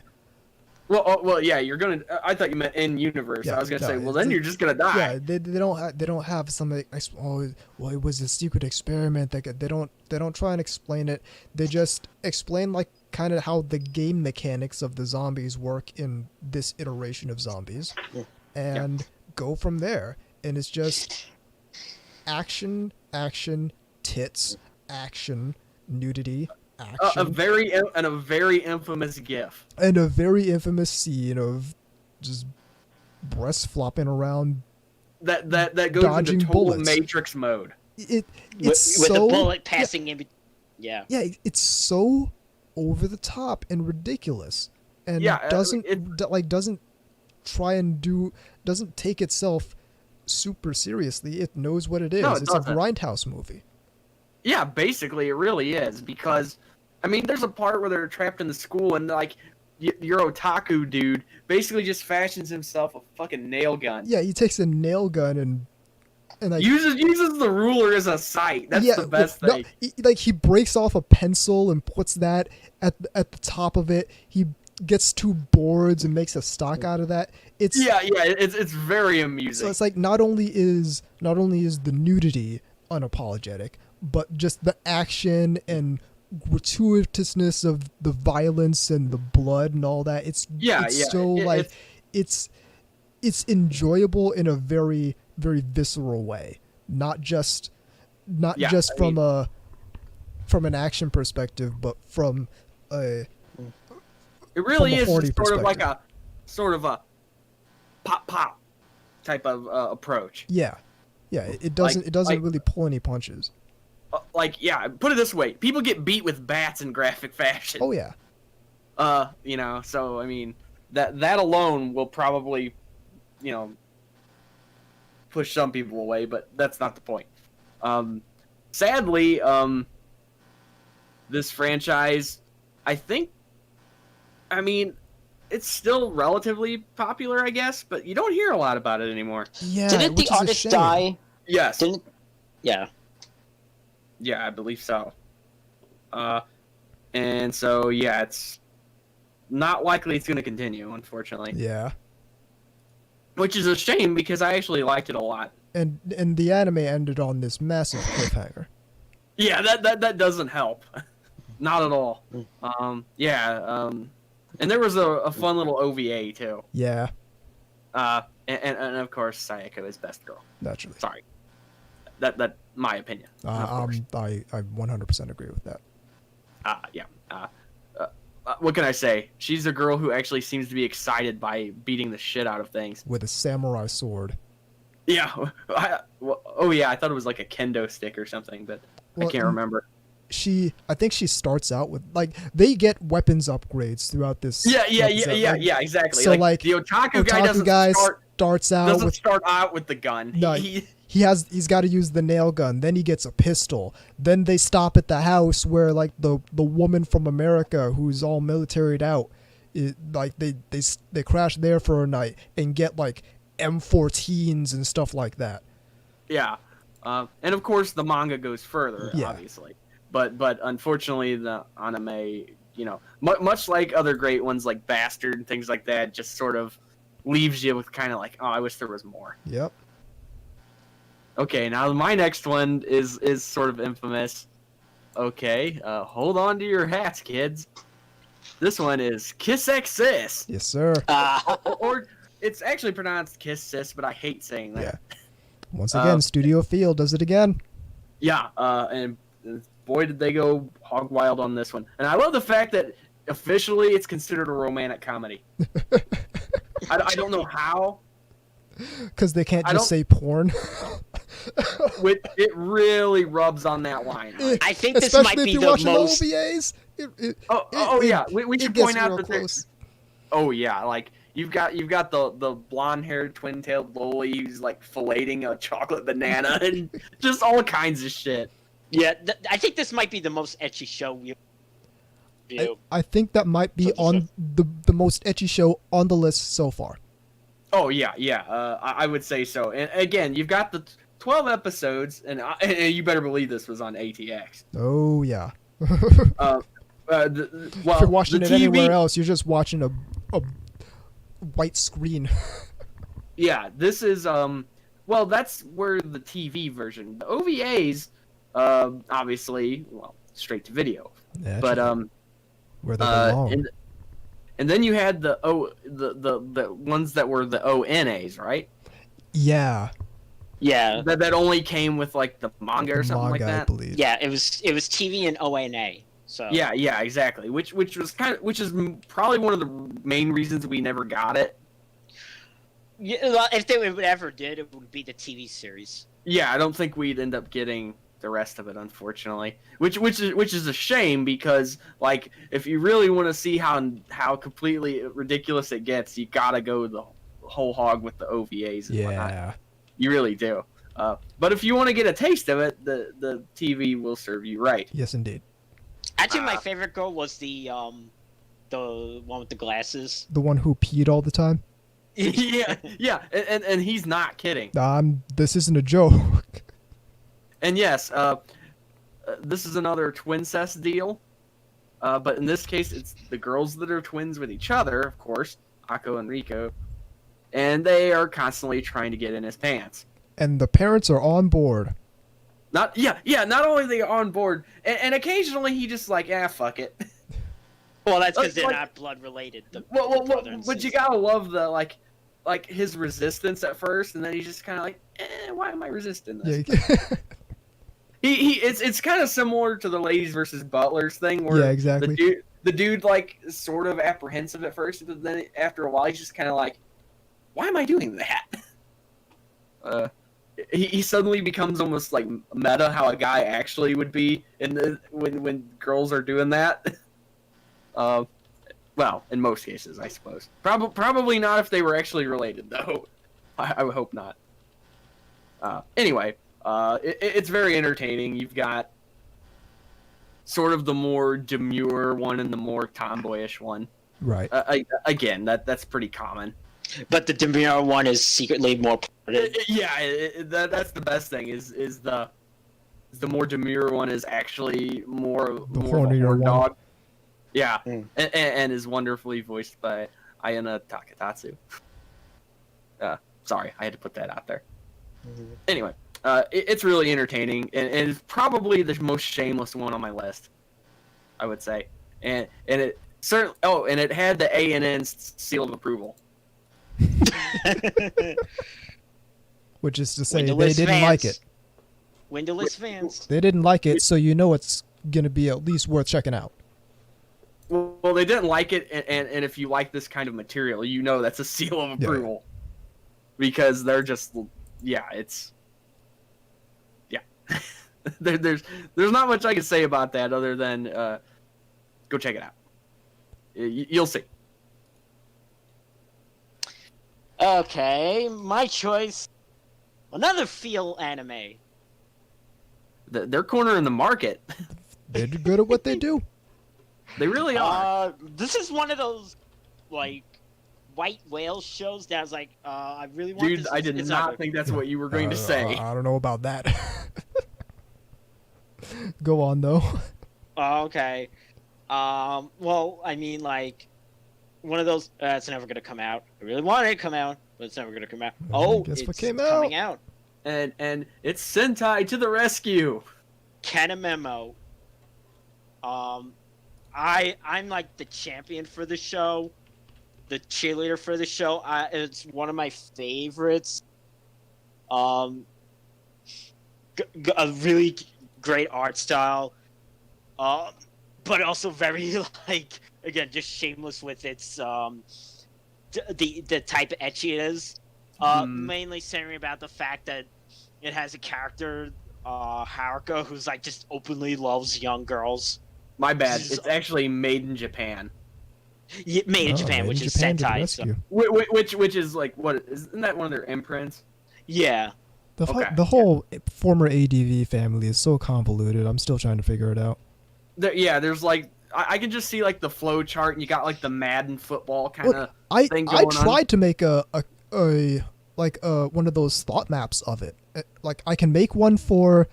Well, yeah, you're gonna. I thought you meant in universe.
Yeah,
I was gonna
no,
say, well, then you're just gonna die.
Yeah, they don't have something. Oh, well, it was a secret experiment. They don't try and explain it. They just explain like kind of how the game mechanics of the zombies work in this iteration of zombies, and go from there. And it's just action, tits, action, nudity, action,
A very infamous GIF.
and a very infamous scene of just breasts flopping around.
That goes
Dodging
into total
bullets.
Matrix mode.
It's
with
so
the bullet passing in. Yeah.
yeah, it's so over the top and ridiculous, and
Yeah,
doesn't
it-
doesn't take itself super seriously. It knows what it is.
No, it
It's a
doesn't.
grindhouse movie.
Yeah, basically, it really is because, I mean, there's a part where they're trapped in the school and like your otaku dude basically just fashions himself a fucking nail gun.
Yeah, he takes a nail gun and like
Uses the ruler as a sight. That's
yeah,
the best
no,
thing.
he breaks off a pencil and puts that at the top of it. He gets two boards and makes a stock out of that. It's
It's very amusing.
so it's like not only is the nudity unapologetic, but just the action and gratuitousness of the violence and the blood and all that. It's so like it's enjoyable in a very very visceral way, not just from an action perspective, but from a
It really
from a
is
horny
just sort of a pop type of approach.
yeah. It doesn't really pull any punches.
Put it this way: people get beat with bats in graphic fashion.
Oh yeah.
So I mean, that alone will probably, push some people away, but that's not the point. Sadly, this franchise, I mean, it's still relatively popular, I guess, but you don't hear a lot about it anymore.
Yeah.
Didn't
which
the
is a
artist
shame.
die?
Yes.
Yeah.
Yeah, I believe so. And so, yeah, it's not likely it's going to continue, unfortunately.
Yeah.
Which is a shame because I actually liked it a lot.
And the anime ended on this massive cliffhanger.
Yeah, that doesn't help. Not at all. And there was a fun little OVA too.
Yeah.
And of course Sayako is best girl.
Naturally.
Sorry. That my opinion. Of course.
I 100% agree with that.
What can I say? She's a girl who actually seems to be excited by beating the shit out of things.
With a samurai sword.
Yeah. I thought it was like a kendo stick or something, but I can't remember.
I think she starts out with like they get weapons upgrades throughout this.
Yeah,
episode.
exactly.
So
like the otaku guy doesn't start out with the gun.
No, he's got to use the nail gun. Then he gets a pistol. Then they stop at the house where like the woman from America who's all militaried out, they crash there for a night and get like M14s and stuff like that.
Yeah, and of course the manga goes further, obviously. But unfortunately the anime, much like other great ones like Bastard and things like that, just sort of leaves you with kind of like, oh, I wish there was more.
Yep.
Okay, now my next one is sort of infamous. Okay, hold on to your hats, kids. This one is Kiss X Sis.
Yes, sir.
Or it's actually pronounced Kiss Sis, but I hate saying that.
Yeah. Once again, Studio Field does it again.
Yeah, and boy did they go hog wild on this one. And I love the fact that officially it's considered a romantic comedy. I don't know how.
Because they can't just say porn.
It really rubs on that line.
I think this
Especially
might be
if you're
the
watching
most.
the OVAs.
Yeah. We should
gets
point out
real
that
close.
Oh yeah, like you've got the blonde-haired twin-tailed loli who's like filleting a chocolate banana and just all kinds of shit.
Yeah, I think this might be the most ecchi show we do.
I think that might be on the most ecchi show on the list so far.
Oh yeah. I would say so. And again, you've got the 12 episodes, and you better believe this was on ATX.
Oh yeah.
If
if you're watching it anywhere else, you're just watching white screen.
Yeah, this is well, that's where the TV version. The OVAs, obviously, well, straight to video.
Yeah,
But
where they belong.
and then you had the ones that were the ONAs, right?
Yeah.
Yeah.
That only came with like the manga or something like
Manga, I
that.
believe.
Yeah, it was TV and ONA. So
Yeah, exactly. Which is probably one of the main reasons we never got it.
Yeah, well, if they would ever did, it would be the TV series.
Yeah, I don't think we'd end up getting the rest of it, unfortunately. Which is a shame, because like if you really want to see how completely ridiculous it gets, you gotta go the whole hog with the OVAs and whatnot.
Yeah.
You really do. But if you want to get a taste of it, the TV will serve you right.
Yes, indeed.
Actually, my favorite girl was the one with the glasses.
The one who peed all the time.
yeah, and he's not kidding.
This isn't a joke.
And yes, this is another twincest deal. But in this case, it's the girls that are twins with each other, of course, Akko and Riko. And they are constantly trying to get in his pants.
And the parents are on board.
Not only are they on board, and occasionally he just like, fuck it.
Well, that's because they're
Like-
not blood related.
Well, but you gotta love the like his resistance at first, and then he's just kind of like, why am I resisting this?
Yeah.
It's kind of similar to the ladies versus butlers thing, where
Yeah, exactly.
the dude like sort of apprehensive at first, but then after a while he's just kind of like, why am I doing that? He suddenly becomes almost like meta, how a guy actually would be when girls are doing that. Well, in most cases, I suppose. Probably not if they were actually related, though. I would hope not. Anyway, it's very entertaining. You've got sort of the more demure one and the more tomboyish one.
Right.
Again, that's pretty common.
But the demure one is secretly more parted.
That's the best thing. Is the more demure one is actually more of a
hornier
horn
one.
dog. Yeah,
Mm.
and is wonderfully voiced by Ayana Takatatsu. Sorry, I had to put that out there.
Mm-hmm.
Anyway, it's really entertaining, and it's probably the most shameless one on my list, I would say. And it certainly. Oh, and it had the ANN seal of approval.
Which is to say,
Windowless
they didn't like
fans.
it.
Windowless fans.
They didn't like it, so you know it's gonna be at least worth checking out.
Well, they didn't like it, and if you like this kind of material, you know that's a seal of
Yeah.
approval. Because they're just, it's... Yeah. There's not much I can say about that other than go check it out. You'll see.
Okay, my choice. Another feel anime.
They're cornering the market.
They're good at what they do.
They really are.
This is one of those, like, white whale shows that I was like, I really want
Dude,
this.
I did
It's
not
good.
think that's what you were going to say.
I don't know about that. Go on, though.
Okay. Well, I mean, like, one of those. It's never gonna come out. I really wanted it to come out, but it's never gonna come out. Oh,
Guess
it's
what came
coming out.
And it's Sentai to the rescue.
Kanememo. I'm like the champion for the show, the cheerleader for the show. It's one of my favorites. A really great art style, but also very like, again, just shameless with its the type of ecchi it is. Mainly centering about the fact that it has a character, Haruka, who's like just openly loves young girls.
My bad. It's actually made in Japan.
Yeah, made in
Oh,
Japan,
Made
which
in
is
Japan to the
Sentai. So,
rescue.
Which is like, what, isn't that one of their imprints?
yeah.
The whole former ADV family is so convoluted. I'm still trying to figure it out.
There's like, I can just see like the flow chart, and you got like the Madden football kind of
I
thing
I
going on.
tried to make a one of those thought maps of it. Like I can make one for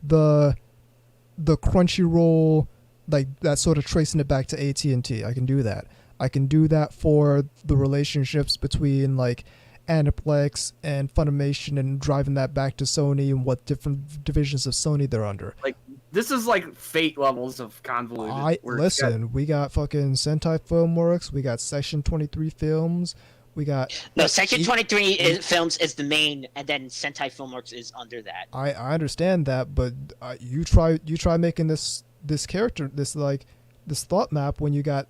the Crunchyroll, like that sort of tracing it back to AT&T. I can do that. I can do that for the relationships between like Aniplex and Funimation and driving that back to Sony and what different divisions of Sony they're under.
Like, this is like Fate levels of convoluted.
Listen, we got fucking Sentai Filmworks, we got Section 23 Films, we got...
No, Section 23 Films is the main, and then Sentai Filmworks is under that.
I understand that, but you try making this character, this thought map when you got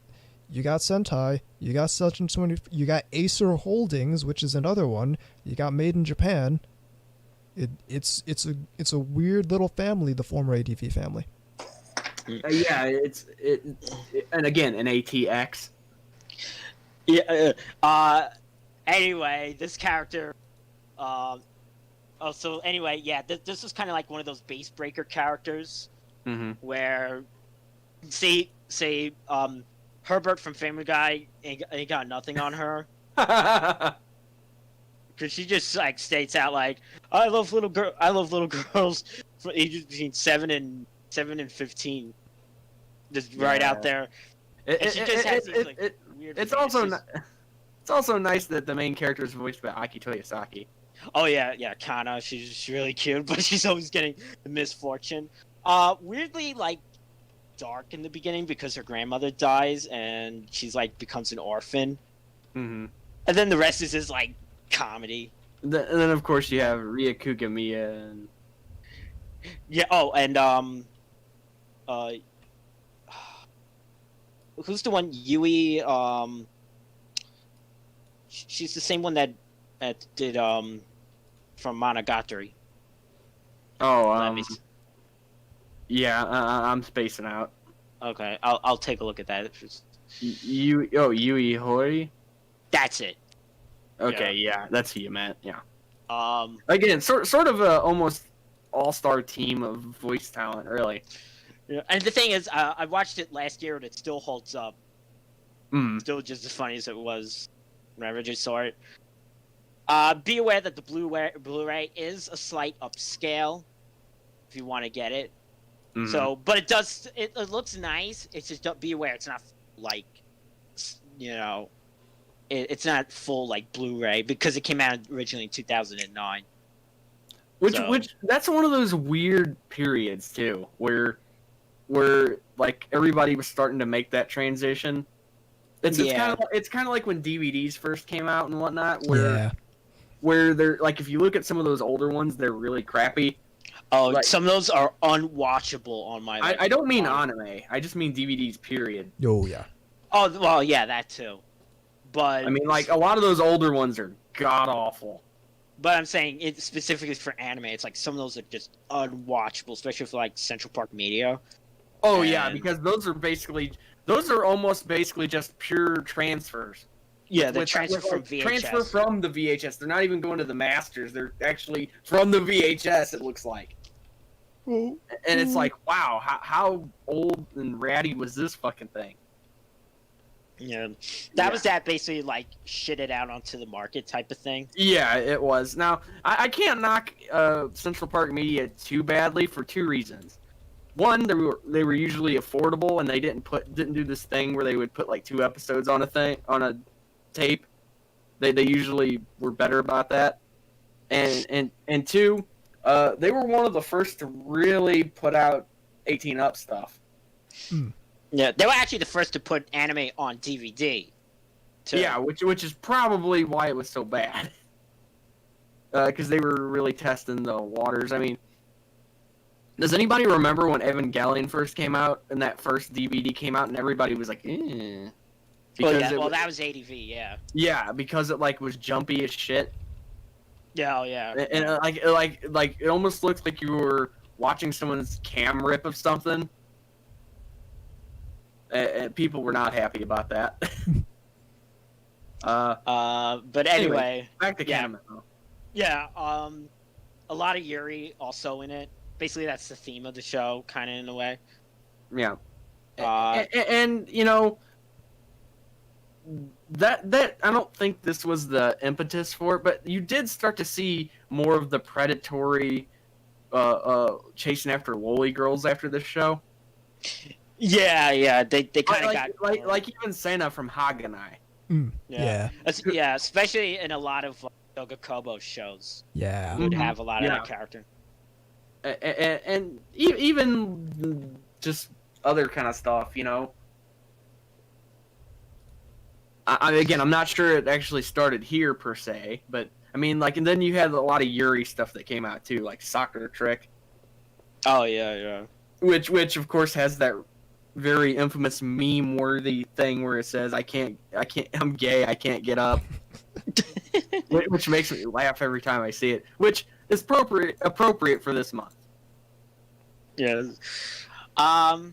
Sentai, you got Section 20, you got Acer Holdings, which is another one, you got Made in Japan. It's a weird little family, the former ADV family.
Yeah, and again, an ATX.
Yeah. Anyway, this character. Anyway, yeah. This was kind of like one of those base breaker characters, where, say, Herbert from Family Guy ain't got nothing on her. Because she just like states out like, I love little girls for ages between 7 and 15, just right out there.
It's also nice that the main character is voiced by Aki Toyosaki.
Oh yeah, Kana. She's really cute, but she's always getting the misfortune. Weirdly like dark in the beginning because her grandmother dies and she's like becomes an orphan. And then the rest is just like comedy.
And then of course you have Ria Kugamiya and
who's the one Yui? She's the same one that did from Monogatari.
I'm spacing out.
Okay, I'll take a look at that.
Yui Hori.
That's it.
Okay, yeah, that's who you meant. Yeah.
Again,
sort of a almost all-star team of voice talent, really.
Yeah, and the thing is, I watched it last year and it still holds up. Still just as funny as it was whenever I just saw it. Be aware that the Blu-ray is a slight upscale if you want to get it. So, but it looks nice. It's just be aware it's not like, it's not full like Blu-ray because it came out originally in 2009.
Which that's one of those weird periods too, where like everybody was starting to make that transition. It's kind of like when DVDs first came out and whatnot, where they're like, if you look at some of those older ones, they're really crappy.
Oh, like, some of those are unwatchable on my.
I don't mean anime. I just mean DVDs. Period.
Oh yeah.
Oh well, yeah, that too. But
I mean, like a lot of those older ones are god awful.
But I'm saying it specifically for anime. It's like some of those are just unwatchable, especially for like Central Park Media.
Oh yeah, because those are almost basically just pure transfers.
Yeah, the transfer from VHS.
Transfer from the VHS. They're not even going to the masters. They're actually from the VHS. It looks like. And it's like, wow, how old and ratty was this fucking thing?
Yeah, that was that basically like shit it out onto the market type of thing.
Yeah, it was. Now I can't knock Central Park Media too badly for two reasons. One, they were usually affordable, and they didn't do this thing where they would put like 2 episodes on a tape. They usually were better about that. And two, they were one of the first to really put out 18 up stuff.
Yeah, they were actually the first to put anime on DVD.
Yeah, which is probably why it was so bad. Because they were really testing the waters. I mean, does anybody remember when Evangelion first came out and that first DVD came out and everybody was like, eh?
That was ADV, yeah.
Yeah, because it like was jumpy as shit.
Yeah, yeah.
And like it almost looked like you were watching someone's cam rip of something. And people were not happy about that.
But anyway,
back to Kaname.
Yeah, a lot of Yuri also in it. Basically, that's the theme of the show, kind of in a way.
Yeah. And you know, that I don't think this was the impetus for it, but you did start to see more of the predatory chasing after loli girls after this show.
Yeah. They kind of got
like even Sena from Haganai.
Yeah.
Yeah, especially in a lot of Doga Kobo shows.
Yeah.
Would have a lot of that character.
And even just other kind of stuff, you know. Again, I'm not sure it actually started here per se, but I mean, like, and then you had a lot of Yuri stuff that came out too, like Soccer Trick.
Oh yeah.
Which of course has that very infamous meme-worthy thing where it says, I'm gay, I can't get up," which makes me laugh every time I see it. Which is appropriate for this month.
Yeah. All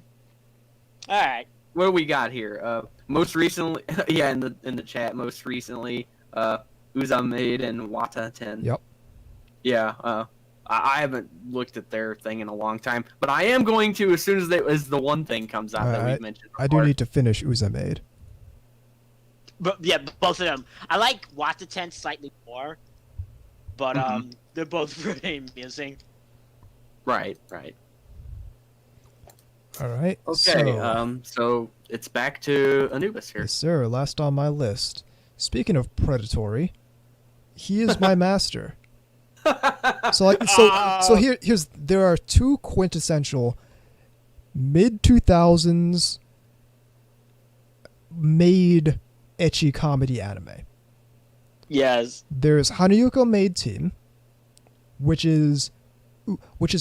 right.
What do we got here? Most recently, yeah, in the chat, most recently, Uzamaid and Wata 10.
Yep.
Yeah. I haven't looked at their thing in a long time, but I am going to as soon as the one thing comes out that we mentioned before.
I do need to finish Uzamaid.
But yeah, both of them. I like Wata 10 slightly more, but they're both pretty amusing.
Right.
All right.
Okay. So it's back to Anubis here.
Yes, sir. Last on my list. Speaking of predatory, he is my master. So here's there are two quintessential mid 2000s made ecchi comedy anime.
Yes.
There's Hanayuko Maid Team, which is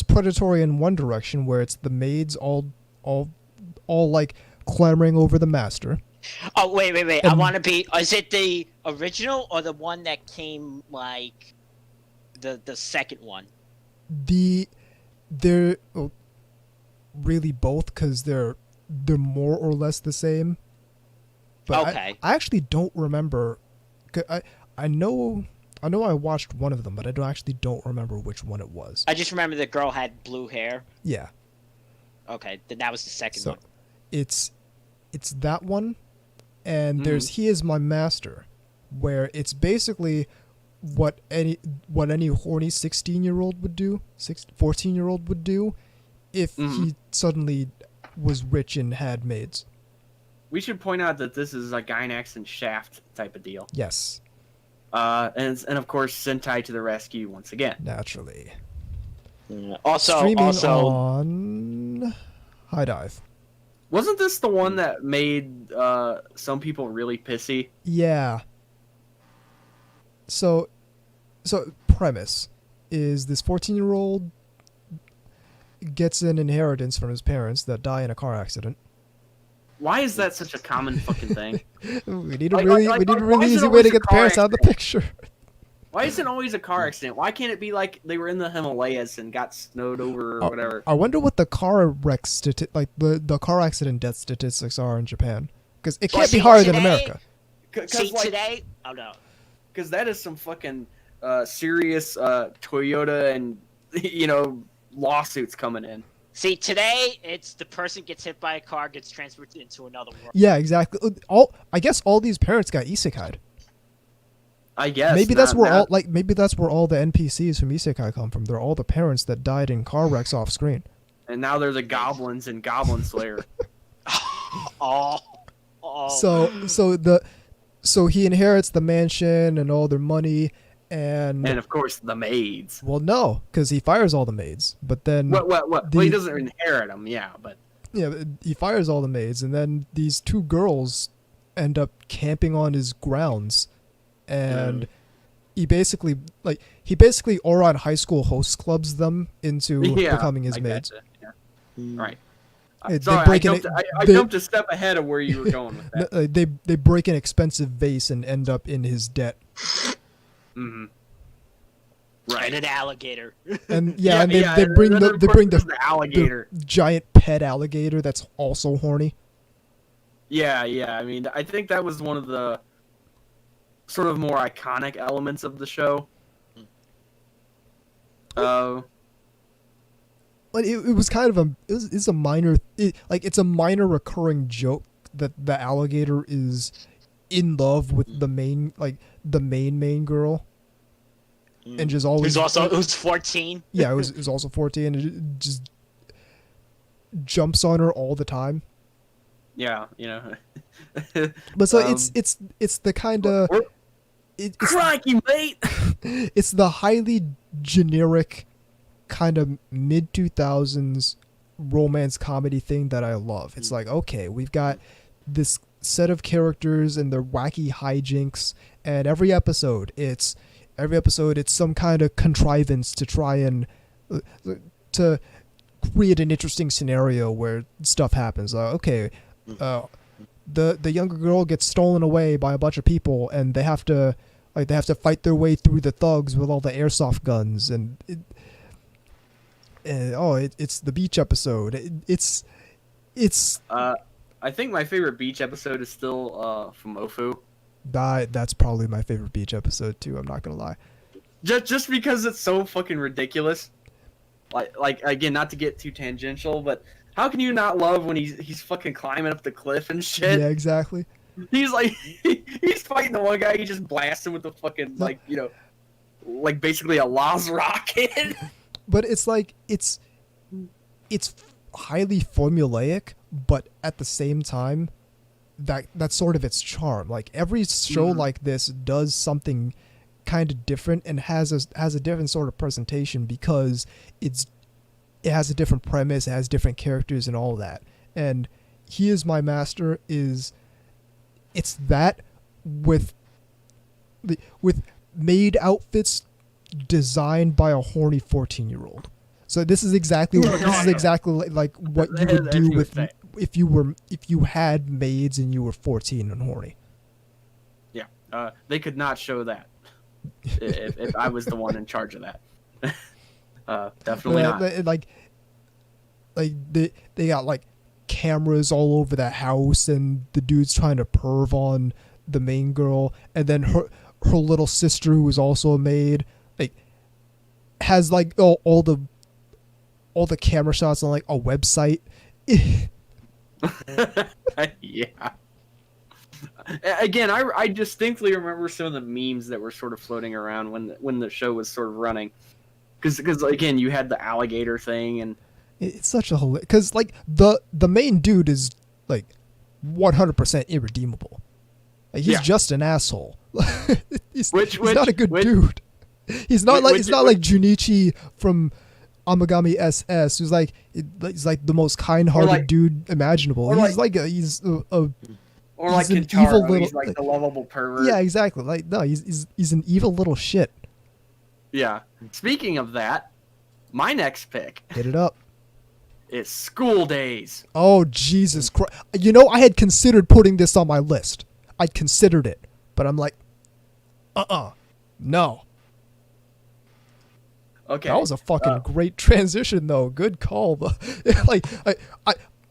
predatory in one direction, where it's the maids all like clamoring over the master.
Oh wait! I want to be. Is it the original or the one that came like the second one? They're really both, because they're more or less the same. But okay.
I actually don't remember. I know I watched one of them, but I don't remember which one it was.
I just remember the girl had blue hair.
Yeah.
Okay, then that was the second one.
It's that one, and there's He Is My Master, where it's basically what any horny 16-year-old would do, 14-year-old would do, if he suddenly was rich and had maids.
We should point out that this is a Gainax and Shaft type of deal.
Yes.
And of course, Sentai to the rescue once again.
Naturally.
Also,
on High Dive.
Wasn't this the one that made some people really pissy?
Yeah. So premise is this 14-year-old gets an inheritance from his parents that die in a car accident.
Why is that such a common fucking thing?
we need a really easy way to get the parents out of the picture.
Why is it always a car accident? Why can't it be like they were in the Himalayas and got snowed over or whatever?
I wonder what the car wreck the car accident death statistics are in Japan, because it can't be higher than America.
Today, oh no,
because that is some fucking serious Toyota and lawsuits coming in.
See, today it's the person gets hit by a car, gets transferred into another world.
Yeah, exactly. I guess all these parents got isekai.
I guess
maybe that's where all the NPCs from isekai come from. They're all the parents that died in car wrecks off screen.
And now they're the goblins in Goblin Slayer.
So he inherits the mansion and all their money, and
of course the maids.
Well, no, because he fires all the maids. But then
what? Well, he doesn't inherit them, yeah, but
he fires all the maids, and then these two girls end up camping on his grounds, and he basically Ouran High School host clubs them into becoming his maids.
Gotcha. Yeah. Right.
Sorry,
I jumped a step ahead of where you were going with that.
They break an expensive vase and end up in his debt.
Mm-hmm.
Right. And an alligator.
And they bring the
alligator,
the giant pet alligator that's also horny.
Yeah. I mean, I think that was one of the sort of more iconic elements of the show.
But it was kind of it's a minor recurring joke that the alligator is in love with the main girl, and just always
who's 14.
Yeah, it was also 14, and it just jumps on her all the time,
Yeah, you know.
But so it's the kind of it's
Crikey, mate!
it's the highly generic kind of mid 2000s romance comedy thing that I love. It's like, okay, we've got this set of characters and their wacky hijinks, and every episode it's some kind of contrivance to try and to create an interesting scenario where stuff happens. The younger girl gets stolen away by a bunch of people, and they have to fight their way through the thugs with all the airsoft guns, and it's the beach episode. It's
I think my favorite beach episode is still from Ofu.
That's probably my favorite beach episode too. I'm not gonna lie.
Just because it's so fucking ridiculous. Like again, not to get too tangential, but how can you not love when he's fucking climbing up the cliff and shit?
Yeah, exactly.
He's like he's fighting the one guy. He just blasts him with the fucking like basically a Las rocket.
But it's like it's highly formulaic, but at the same time, that's sort of its charm. Like every show like this does something kind of different and has a different sort of presentation because it has a different premise, it has different characters and all that. And He Is My Master it's that with maid outfits designed by a horny 14-year-old. So this is exactly like what you would do with if you had maids and you were 14 and horny.
Yeah, they could not show that if I was the one in charge of that. Definitely not.
Like they got like cameras all over the house, and the dude's trying to perv on the main girl, and then her little sister, who is also a maid, like has like all the camera shots on like a website.
Yeah. Again, I distinctly remember some of the memes that were sort of floating around when the show was sort of running, because again, you had the alligator thing, and
it's such a because like the main dude is like 100% irredeemable. Like, he's just an asshole. he's not a good dude. He's not like Junichi from Amagami SS, who's like he's like the most kind-hearted dude imaginable. He's like he's an evil little,
he's like the lovable pervert.
Yeah, exactly. Like no, he's an evil little shit.
Yeah. Speaking of that, my next pick.
Hit it up.
It's School Days.
Oh Jesus Christ! You know, I had considered putting this on my list. I'd considered it, but I'm like, no.
Okay.
That was a fucking great transition, though. Good call. Like, I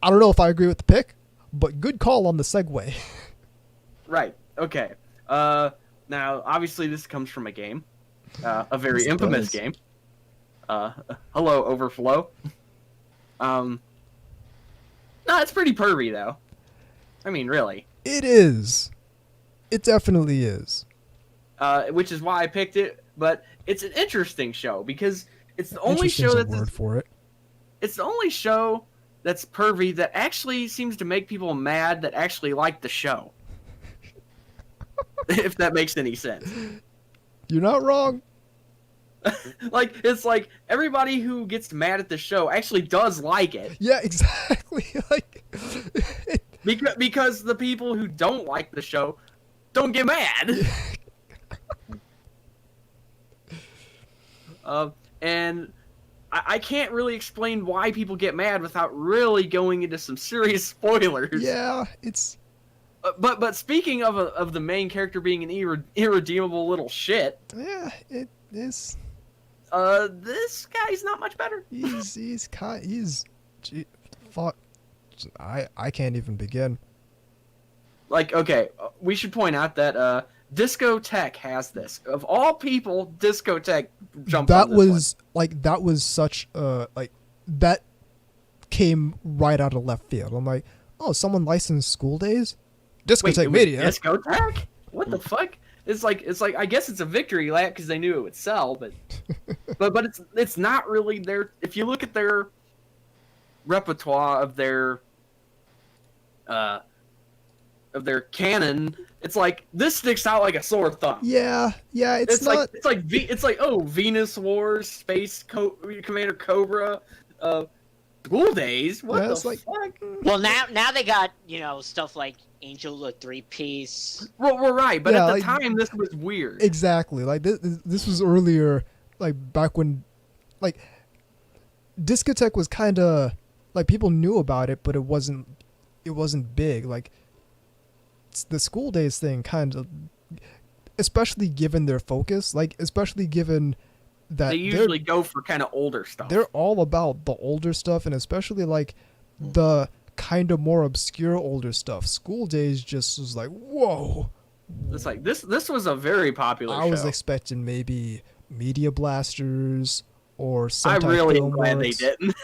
don't know if I agree with the pick, but good call on the segue.
Right. Okay. Now, obviously, this comes from a game, a very infamous game. Hello, Overflow. No, it's pretty pervy, though. I mean, really.
It is. It definitely is.
Which is why I picked it. But it's an interesting show because it's the only show that's
word for it.
It's the only show that's pervy that actually seems to make people mad that actually like the show. If that makes any sense.
You're not wrong.
Like, it's like everybody who gets mad at the show actually does like it.
Yeah, exactly. Like
because the people who don't like the show don't get mad. And I can't really explain why people get mad without really going into some serious spoilers.
Yeah, it's.
But speaking of the main character being an irredeemable little shit.
Yeah, it is.
This guy's not much better.
Fuck. I can't even begin.
Like, okay, we should point out that Discotech has this. Of all people, Discotech jumped on this one.
That was such that came right out of left field. I'm like, oh, someone licensed School Days? Discotech Media.
Discotech? What the fuck? It's like I guess it's a victory lap because they knew it would sell, but but it's not really their. If you look at their repertoire of their of their canon, it's like this sticks out like a sore thumb.
Yeah, it's not.
It's like oh, Venus Wars, Commander Cobra, School Days. What the fuck?
Well, now they got stuff like Angel of 3-Piece.
Well, we're right, but at the time this was weird.
Exactly, like this was earlier, like back when, like, Discotheque was kind of like people knew about it, but it wasn't big. Like the School Days thing, kind of, especially given their focus, like especially given that
they usually go for kind of older stuff.
They're all about the older stuff, and especially like the kind of more obscure older stuff. School Days just was like, whoa.
It's like this was a very popular show.
I was expecting maybe Media Blasters or Sentai
I'm really
Film
glad
Works.
they didn't.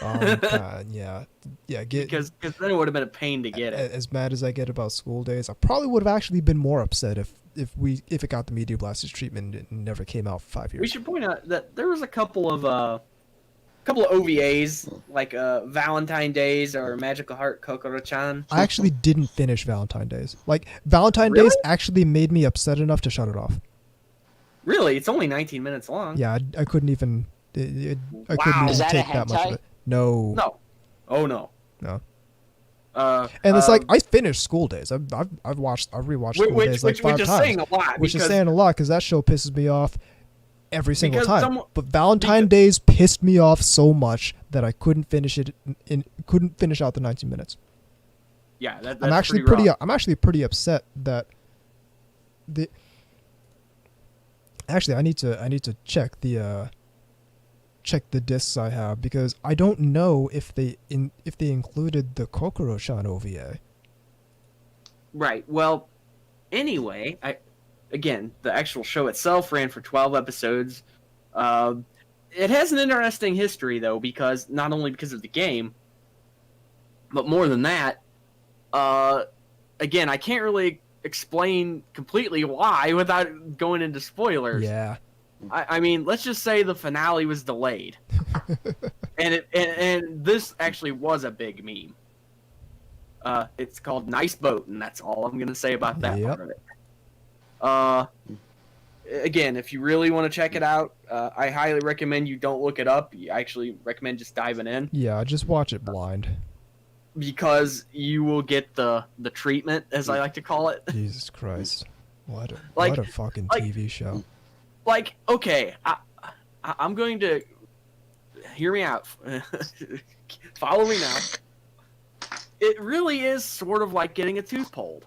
Because
then it would have been a pain to get it.
As mad as I get about School Days, I probably would have actually been more upset if it got the Media Blasters treatment and it never came out for 5 years.
We should point out that there was a couple of OVAs like Valentine Days or Magical Heart Kokoro-chan.
I actually didn't finish Valentine Days. Like Valentine
Really?
Days actually made me upset enough to shut it off.
Really, it's only 19 minutes long.
Yeah, I couldn't even. I couldn't
Wow.
even
Is that
take
a
that much of
hentai?
it. No.
No. Oh no.
No.
And
it's like I finished School Days. I've rewatched School Days like 5
which is
times.
saying a lot.
Which is saying a lot because that show pisses me off every single
Because
time. But Valentine Days pissed me off so much that I couldn't finish it. Couldn't finish out the 19 minutes.
Yeah, that's
I'm actually
pretty rough.
I'm actually pretty upset that the. Actually, I need to check the discs I have because I don't know if they included the Kokoro-chan OVA.
Right. Well, anyway, the actual show itself ran for 12 episodes. It has an interesting history though, because not only because of the game, but more than that. Again, I can't really explain completely why without going into spoilers.
Yeah.
I mean, let's just say the finale was delayed, and this actually was a big meme. It's called Nice Boat, and that's all I'm gonna say about that part of it. Again, if you really want to check it out, I highly recommend you don't look it up. I actually recommend just diving in.
Yeah, just watch it blind.
Because you will get the treatment, as I like to call it.
Jesus Christ. What a fucking
like,
TV show.
Like, okay, I'm going to... Hear me out. Follow me now. It really is sort of like getting a tooth pulled.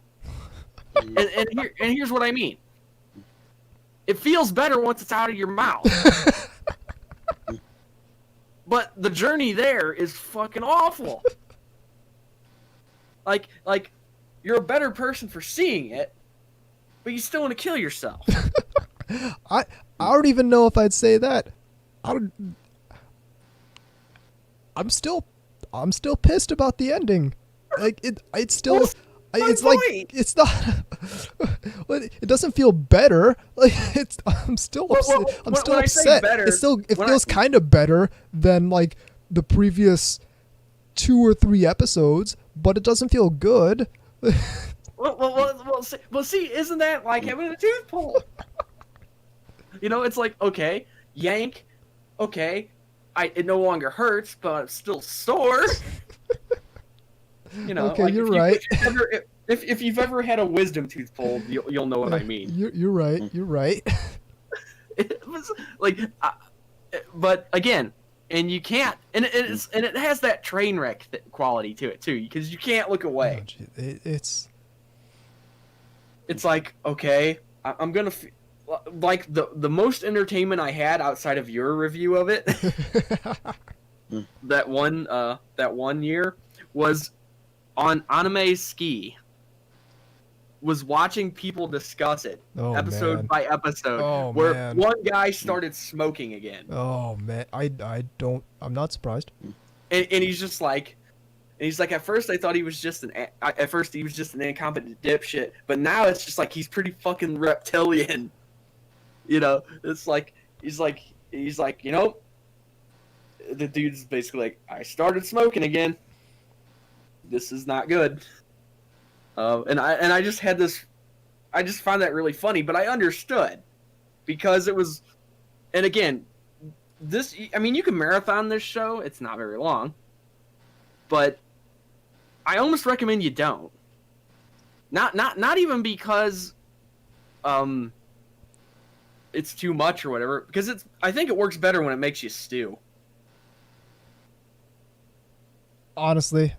and here's what I mean. It feels better once it's out of your mouth. But the journey there is fucking awful. Like, you're a better person for seeing it, but you still want to kill yourself.
I don't even know if I'd say that. I'm still pissed about the ending. Like it's still it's like it's not it doesn't feel better. Like I'm still upset. I'm still upset. It feels kind of better than like the previous 2 or 3 episodes, but it doesn't feel good.
Well, see, isn't that like having a tooth pulled? It's like, okay, yank, okay, it no longer hurts, but it's still sore.
Okay,
like
you're right.
If you've ever had a wisdom tooth pulled, you'll know what I mean.
You're right. You're right.
It was like, but again, and you can't, and it has that train wreck quality to it too, because you can't look away.
Oh, it's
like, okay, I'm gonna like the most entertainment I had outside of your review of it. that one year was on Anime Ski. Was watching people discuss it episode by episode, where one guy started smoking again.
Oh man, I'm not surprised.
And he's just like, at first I thought he was just an incompetent dipshit, but now it's just like he's pretty fucking reptilian. It's like he's like the dude's basically like, I started smoking again. This is not good. And I just had this. I just found that really funny, but I understood because it was. And again, this. I mean, you can marathon this show. It's not very long, but I almost recommend you don't. Not even because, it's too much or whatever. Because I think it works better when it makes you stew.
Honestly,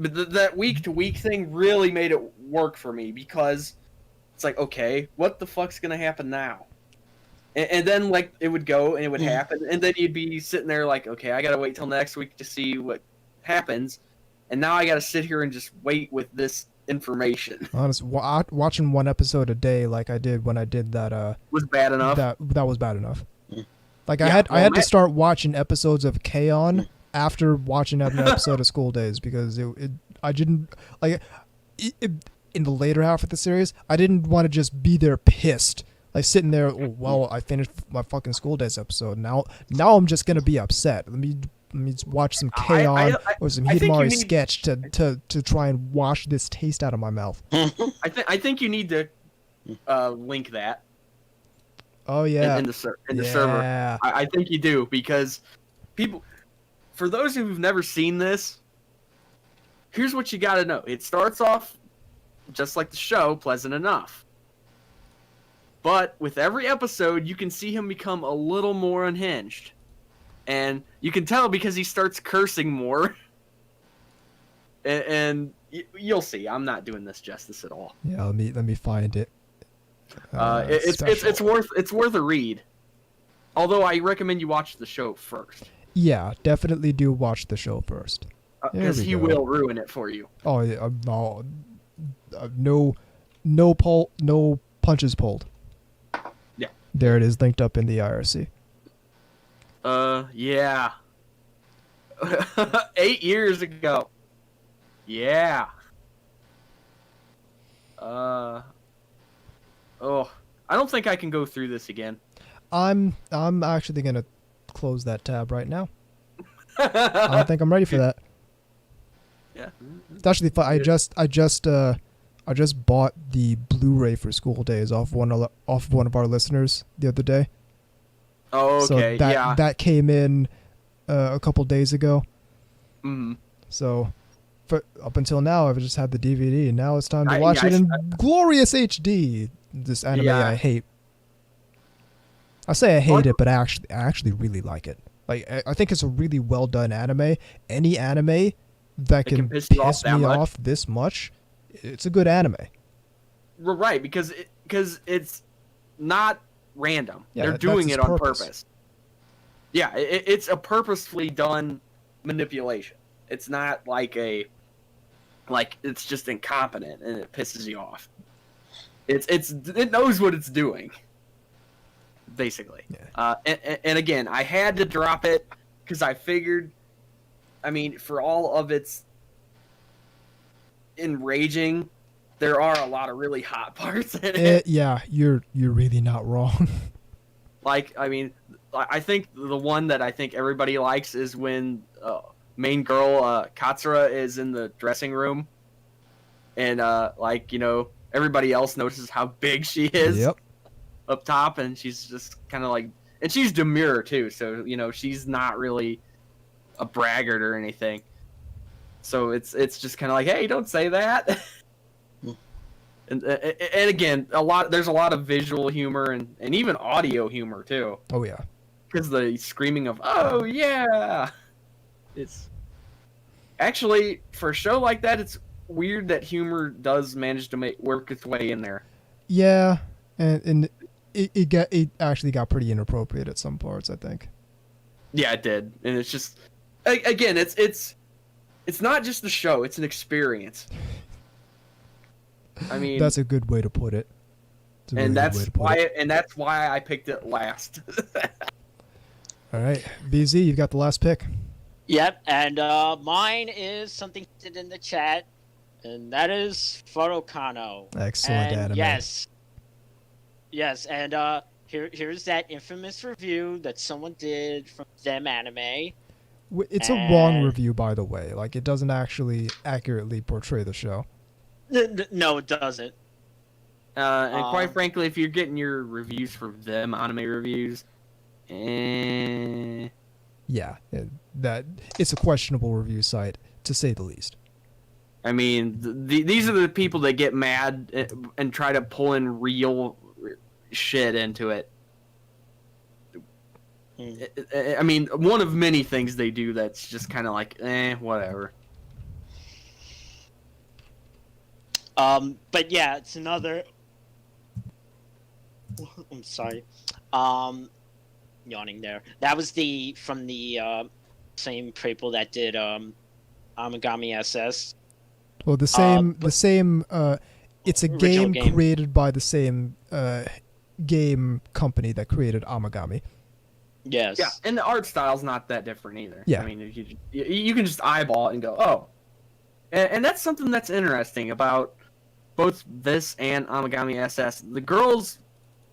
but that week-to-week thing really made it work for me because it's like, okay, what the fuck's gonna happen now? And then like it would go and it would happen, and then you'd be sitting there like, okay, I gotta wait till next week to see what happens, and now I gotta sit here and just wait with this information.
honestly, watching one episode a day like I did when I did that
Was bad enough.
That was bad enough. Like
Yeah,
I had to start watching episodes of K-On! After watching an episode of School Days because I didn't like in the later half of the series I didn't want to just be there pissed like sitting there, oh, well, I finished my fucking School Days episode, now I'm just gonna be upset. Let me watch some K-On! Or some Hidamari sketch to try and wash this taste out of my mouth.
I think you need to link that.
Oh yeah,
in the server. I think you do because people. For those who've never seen this, here's what you got to know. It starts off just like the show, pleasant enough. But with every episode, you can see him become a little more unhinged. And you can tell because he starts cursing more. And you'll see. I'm not doing this justice at all.
Yeah, let me find it.
It's worth a read. Although I recommend you watch the show first.
Yeah, definitely do watch the show first.
Because he will ruin it for you.
Oh yeah, no punches pulled.
Yeah.
There it is, linked up in the IRC.
Yeah. 8 years ago. Yeah. Oh, I don't think I can go through this again.
I'm actually gonna close that tab right now. I don't think I'm ready for that.
Yeah.
It's actually fun. I just bought the Blu-ray for School Days off one of our listeners the other day.
Oh, okay.
So
yeah.
That came in a couple days ago.
Mm-hmm.
So up until now, I've just had the DVD, and now it's time to watch it in glorious HD. This anime I hate. I say I hate it, but I actually really like it. Like I think it's a really well done anime. Any anime that can piss me off this much, it's a good anime.
Right, because it's not random.
Yeah,
they're doing it on purpose. Yeah, it's a purposefully done manipulation. It's not like it's just incompetent and it pisses you off. It knows what it's doing. Basically. Yeah. And again, I had to drop it because I figured, I mean, for all of its enraging, there are a lot of really hot parts in it.
Yeah, you're really not wrong.
Like, I mean, I think the one that I think everybody likes is when main girl Katsura is in the dressing room, and everybody else notices how big she is.
Yep.
Up top, and she's just kind of like, and she's demure too, so she's not really a braggart or anything. So it's just kind of like, hey, don't say that. and again, there's a lot of visual humor and even audio humor too.
Oh yeah,
because the screaming of "oh yeah," it's actually for a show like that, it's weird that humor does manage to work its way in there.
Yeah, and it actually got pretty inappropriate at some parts, I think.
Yeah, it did, and it's just again, it's not just the show; it's an experience. I mean,
that's a good way to put it.
And that's why I picked it last.
All right, BZ, you've got the last pick.
Yep, and mine is something in the chat, and that is Furokano.
Excellent anime.
Yes, and here's that infamous review that someone did from Them Anime.
It's a wrong review, by the way. Like, it doesn't actually accurately portray the show.
No, it doesn't.
And quite frankly, if you're getting your reviews from them, anime reviews,
yeah, that it's a questionable review site, to say the least.
I mean, these are the people that get mad and try to pull in real shit into it. I mean, one of many things they do that's just kind of like, whatever.
But yeah, it's another. I'm sorry. Yawning there. That was from the same people that did Amagami SS.
Well, the same. It's a game created by the same game company that created Amagami.
Yes.
Yeah, and the art style's not that different either.
Yeah.
I mean, you can just eyeball it and go, oh. And that's something that's interesting about both this and Amagami SS. The girls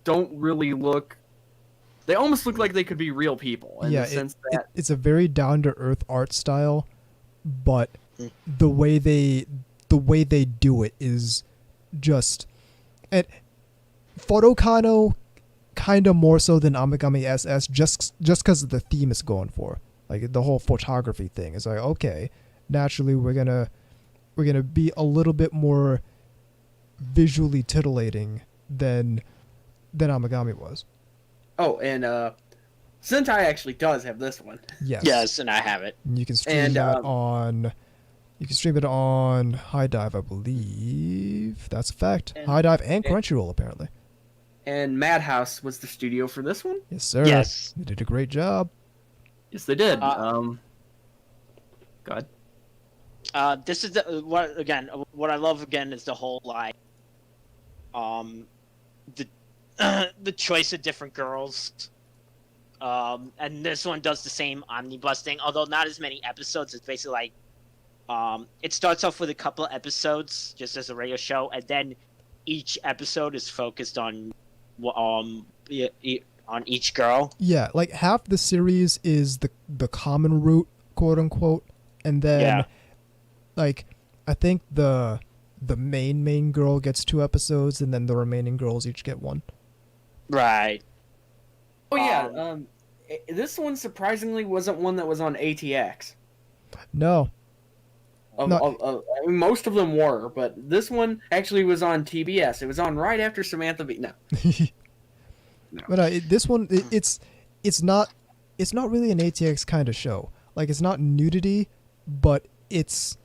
don't really look... They almost look like they could be real people. In the sense that
it's a very down-to-earth art style, but the way they do it is just... And Photokano kind of more so than Amagami SS, just because of the theme it's going for. Like, the whole photography thing. It's like, okay, naturally we're gonna be a little bit more visually titillating than Amagami was.
Oh, and Sentai actually does have this one.
Yes.
Yes, and I have it.
And you can stream that on... You can stream it on High Dive, I believe. That's a fact. High Dive and Crunchyroll, apparently.
And Madhouse was the studio for this one.
Yes, sir.
Yes.
They did a great job.
Yes, they did. Go ahead.
This is what I love again is the whole the choice of different girls. And this one does the same omnibus thing, although not as many episodes. It's basically like, it starts off with a couple of episodes just as a radio show, and then each episode is focused on each girl.
Yeah, like half the series is the common route, quote unquote, and then like I think the main girl gets 2 episodes, and then the remaining girls each get 1.
Right.
Oh yeah. This one surprisingly wasn't one that was on ATX.
No.
I mean, most of them were, but this one actually was on TBS. It was on right after Samantha Bee. No. No.
But this one, it's not really an ATX kind of show. Like, it's not nudity, but it's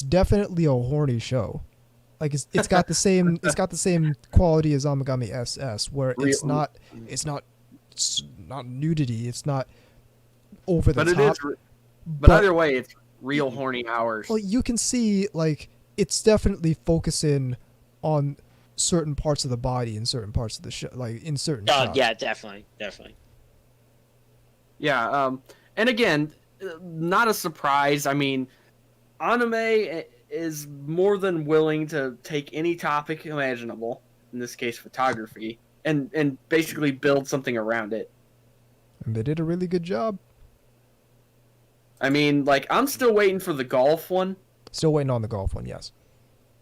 definitely a horny show. Like, it's got the same quality as Amagami SS, where it's not nudity, it's not over the top.
But either way, it's real horny hours.
Well, you can see, like, it's definitely focusing on certain parts of the body in certain parts of the show, like in certain shots.
Yeah, definitely.
Yeah, and again, not a surprise. I mean, anime is more than willing to take any topic imaginable, in this case photography, and basically build something around it.
And they did a really good job.
I mean, like, I'm still waiting for the golf one.
Still waiting on the golf one, yes.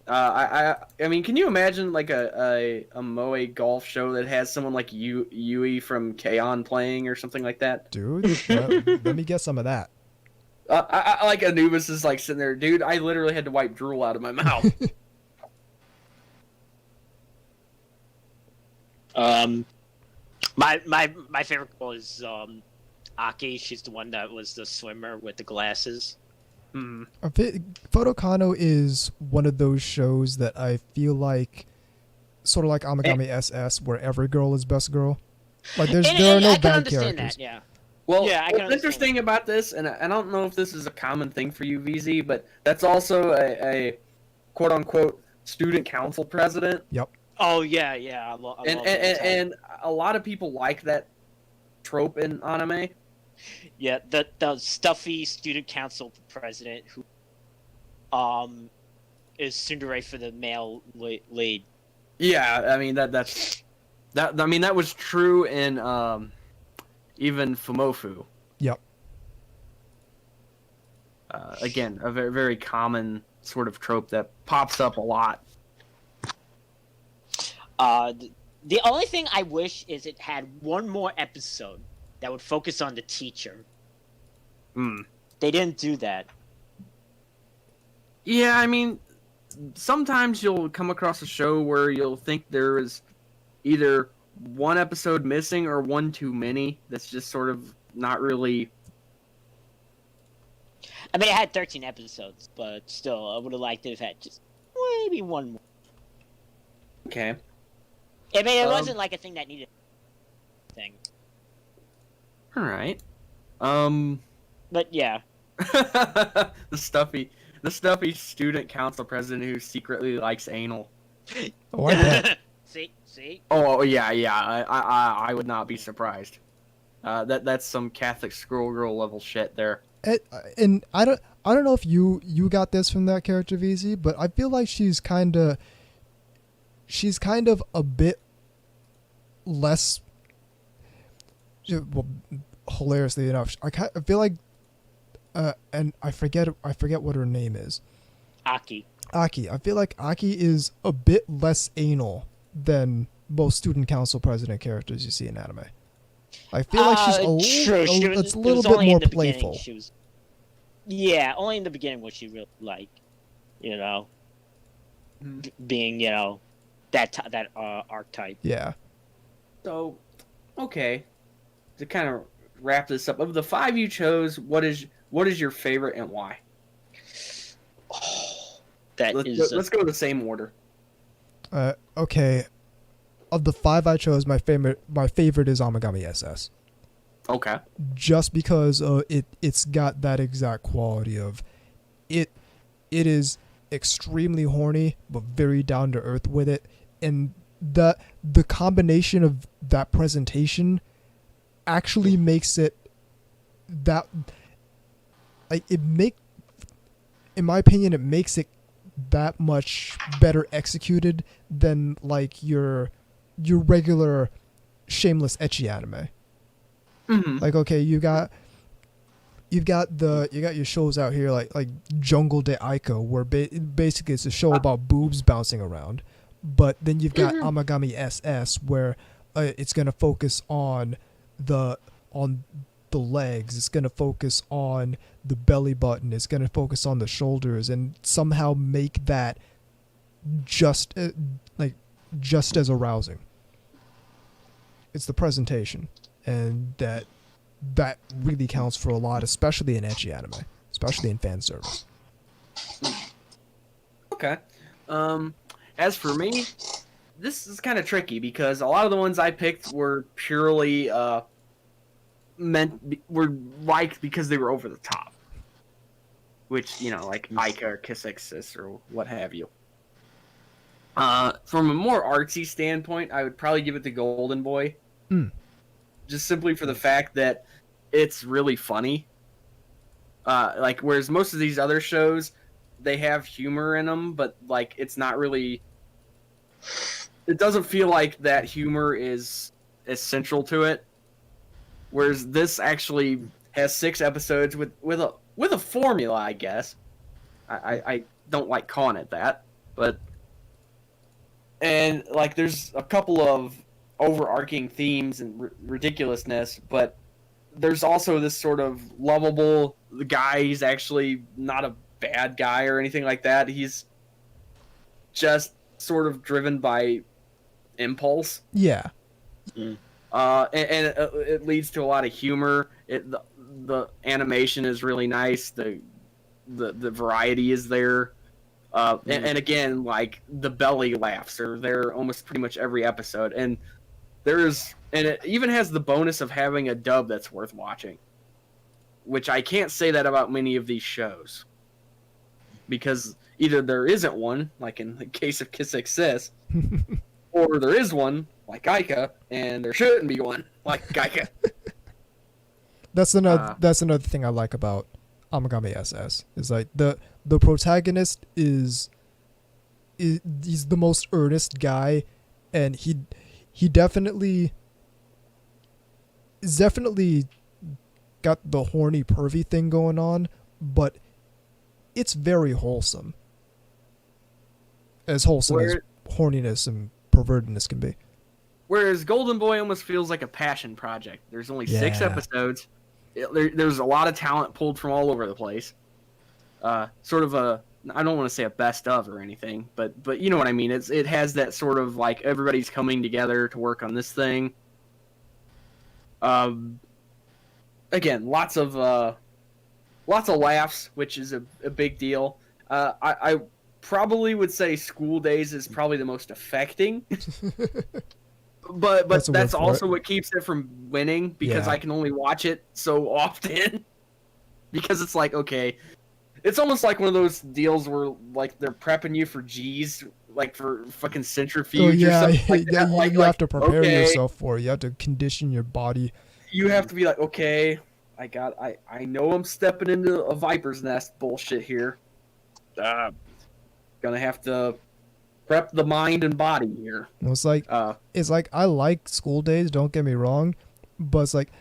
I mean, can you imagine like a moe golf show that has someone like Yui from K-On! Playing or something like that?
Dude, let me get some of that.
I like Anubis is like sitting there, dude. I literally had to wipe drool out of my mouth.
My favorite girl is Aki. She's the one that was the swimmer with the glasses.
Photokano is one of those shows that I feel like, sort of like Amagami SS, where every girl is best girl. Like, there are no bad characters.
That, yeah.
Well,
yeah,
what's interesting about this, and I don't know if this is a common thing for you, VZ, but that's also a quote-unquote student council president.
Yep.
Oh, yeah. I love
and a lot of people like that trope in anime.
Yeah, the stuffy student council president who is tsundere for the male lead.
Yeah, I mean that was true in even Fumofu.
Yep.
Again, a very, very common sort of trope that pops up a lot.
The only thing I wish is it had one more episode that would focus on the teacher. They didn't do that.
Yeah, I mean, sometimes you'll come across a show where you'll think there is either one episode missing or one too many. That's just sort of not really...
I mean, it had 13 episodes, but still, I would have liked it if it had just maybe one more.
Okay.
I mean, it wasn't like a thing that needed thing.
All right.
But yeah.
the stuffy student council president who secretly likes anal.
Oh, I bet.
See.
Oh yeah. I would not be surprised. That's some Catholic schoolgirl level shit there.
And I don't know if you got this from that character, VZ, but I feel like she's kind of a bit less. Well, hilariously enough, I feel like, and I forget what her name is.
Aki.
I feel like Aki is a bit less anal than most student council president characters you see in anime. I feel like she's a little bit more playful.
Yeah, only in the beginning was she really like, being that archetype.
Yeah.
So, okay, to kind of wrap this up, of the 5 you chose, what is your favorite and why? Let's go the same order.
Okay. Of the 5 I chose, my favorite is Amagami SS.
Okay.
Just because it's got that exact quality of it is extremely horny but very down to earth with it, and the combination of that presentation actually makes it that, like, in my opinion, it makes it that much better executed than like your regular shameless ecchi anime.
Mm-hmm.
Like, okay, you've got your shows out here like Jungle de Aiko, where basically it's a show about boobs bouncing around, but then you've got Amagami SS, where it's gonna focus on the legs, it's gonna focus on the belly button, it's gonna focus on the shoulders, and somehow make that just as arousing. It's the presentation, and that really counts for a lot, especially in ecchi anime, especially in fan service.
Okay. As for me, this is kind of tricky because a lot of the ones I picked were purely were liked because they were over the top, which, like Aika or Kisexis or what have you. From a more artsy standpoint, I would probably give it to Golden Boy. Just simply for the fact that it's really funny. Whereas most of these other shows, they have humor in them, but like it's not really. It doesn't feel like that humor is essential to it. Whereas this actually has 6 episodes with a formula, I guess. I don't like calling it that, but. And, like, there's a couple of overarching themes and ridiculousness, but there's also this sort of lovable guy. He's actually not a bad guy or anything like that. He's just sort of driven by impulse.
Yeah.
And it leads to a lot of humor. The animation is really nice. The variety is there. And again, like, the belly laughs are there almost pretty much every episode, and it even has the bonus of having a dub that's worth watching, which I can't say that about many of these shows, because either there isn't one, like in the case of Kiss Exist, or there is one, like Aika, and there shouldn't be one, like Aika.
That's another thing I like about Amagami SS, is like the protagonist is he's the most earnest guy, and he definitely got the horny pervy thing going on, but it's very wholesome. As wholesome as horniness and pervertedness can be.
Whereas Golden Boy almost feels like a passion project. There's only 6
Yeah.
episodes. There's a lot of talent pulled from all over the place. Sort of a, I don't want to say a best of or anything, but you know what I mean. It has that sort of like everybody's coming together to work on this thing. Again, lots of laughs, which is a big deal. I probably would say School Days is probably the most affecting. But that's also what keeps it from winning, because I can only watch it so often. Because it's like, okay, it's almost like one of those deals where like they're prepping you for G's, like for fucking centrifuge or something like that.
You have to prepare yourself for it. You have to condition your body.
You have to be like, okay, I know I'm stepping into a viper's nest bullshit here. Gonna have to prep the mind and body here.
It's like I like School Days, don't get me wrong, but it's like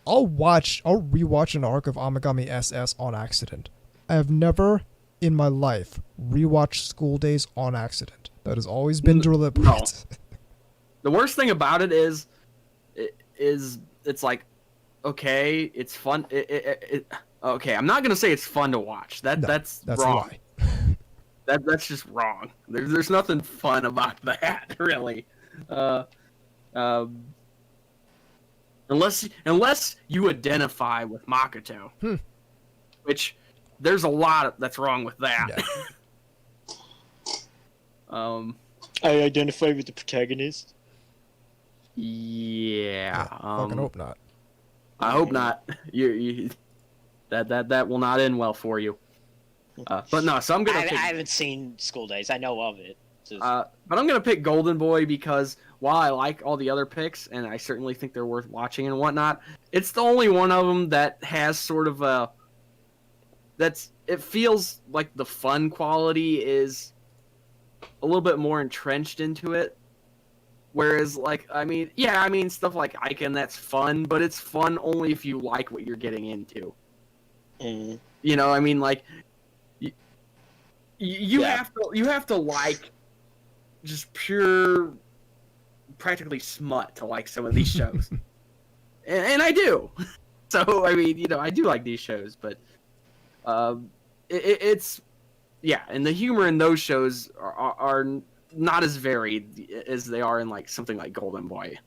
I'll rewatch an arc of Amagami SS on accident. I have never in my life rewatched School Days on accident. That has always been deliberate.
No. The worst thing about it is it's like, okay, it's fun. Okay, I'm not gonna say it's fun to watch. That's wrong.
A lie.
That's just wrong. There's nothing fun about that, really. Unless you identify with Makoto, which there's a lot that's wrong with that.
Yeah. I identify with the protagonist.
Yeah.
Fucking hope not.
I hope not. You that will not end well for you. But no, so I'm gonna.
I haven't seen School Days. I know of it.
But I'm gonna pick Golden Boy because while I like all the other picks and I certainly think they're worth watching and whatnot, it's the only one of them that has sort of a. It feels like the fun quality is a little bit more entrenched into it. Whereas, like, I mean, stuff like Icon, that's fun, but it's fun only if you like what you're getting into.
Mm.
You know, I mean, like, you have to like just pure, practically smut to like some of these shows, and I do. So I mean, you know, I do like these shows, but it's and the humor in those shows are not as varied as they are in like something like Golden Boy.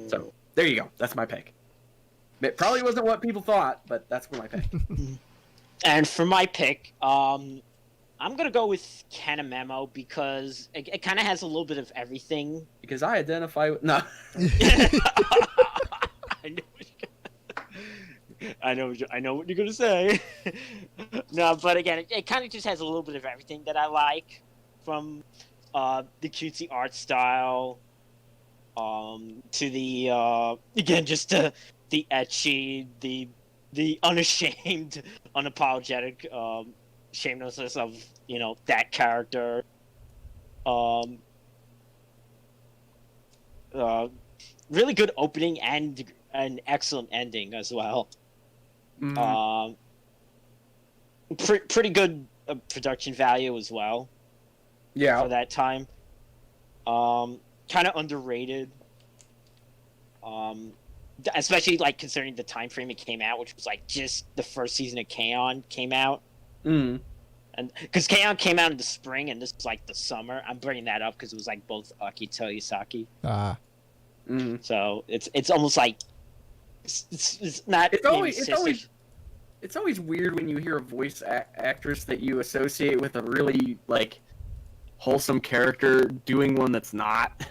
So there you go. That's my pick. It probably wasn't what people thought, but that's my pick.
And for my pick, I'm gonna go with Kanamemo because it kind of has a little bit of everything.
Because I identify with
I know what you're gonna say. No, but again, it kind of just has a little bit of everything that I like, from the cutesy art style, to the again just the ecchi, the unashamed, unapologetic shamelessness of, you know, that character. Really good opening and an excellent ending as well.
Mm-hmm.
Pretty good production value as well.
Yeah.
For that time. Kind of underrated. Especially like considering the time frame it came out, which was like just the first season of K-On! Came out.
Mm.
And because K-On! Came out in the spring and this was like the summer. I'm bringing that up because it was like both Akito Yusaki.
Mm.
So it's almost like it's not.
It's always weird when you hear a voice actress that you associate with a really like wholesome character doing one that's not.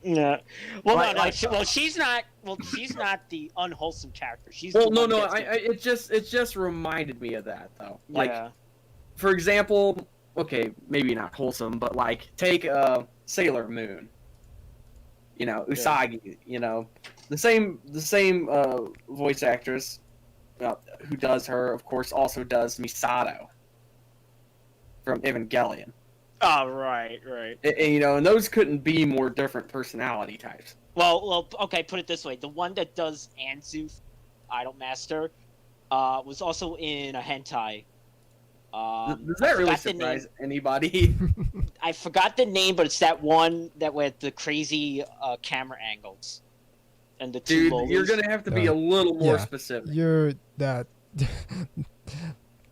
Yeah. Well,
Like,
she's not. Well, she's not the unwholesome character. She's
it just reminded me of that though. Like,
yeah.
For example, okay, maybe not wholesome, but like take Sailor Moon. You know, Usagi. You know, the same voice actress who does her, of course, also does Misato from Evangelion.
Oh, right.
And, you know, and those couldn't be more different personality types.
Well, okay. Put it this way: the one that does Anzu, Idolmaster, Was also in a hentai.
Does that really surprise anybody?
I forgot the name, but it's that one that with the crazy camera angles and the two
Dude,
lolis.
you're gonna have to be a little more specific.
You're that.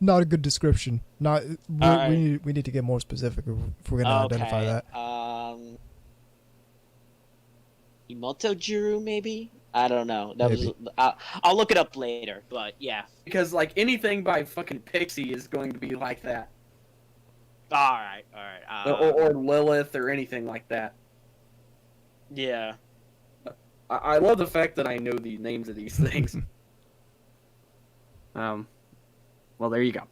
Not a good description. Not. We need to get more specific if we're gonna identify that.
Imoto Juru, maybe. I don't know. I'll look it up later. But yeah.
Because like anything by fucking Pixie is going to be like that.
All right.
Or Lilith or anything like that.
Yeah.
I love the fact that I know the names of these things. Well, there you go.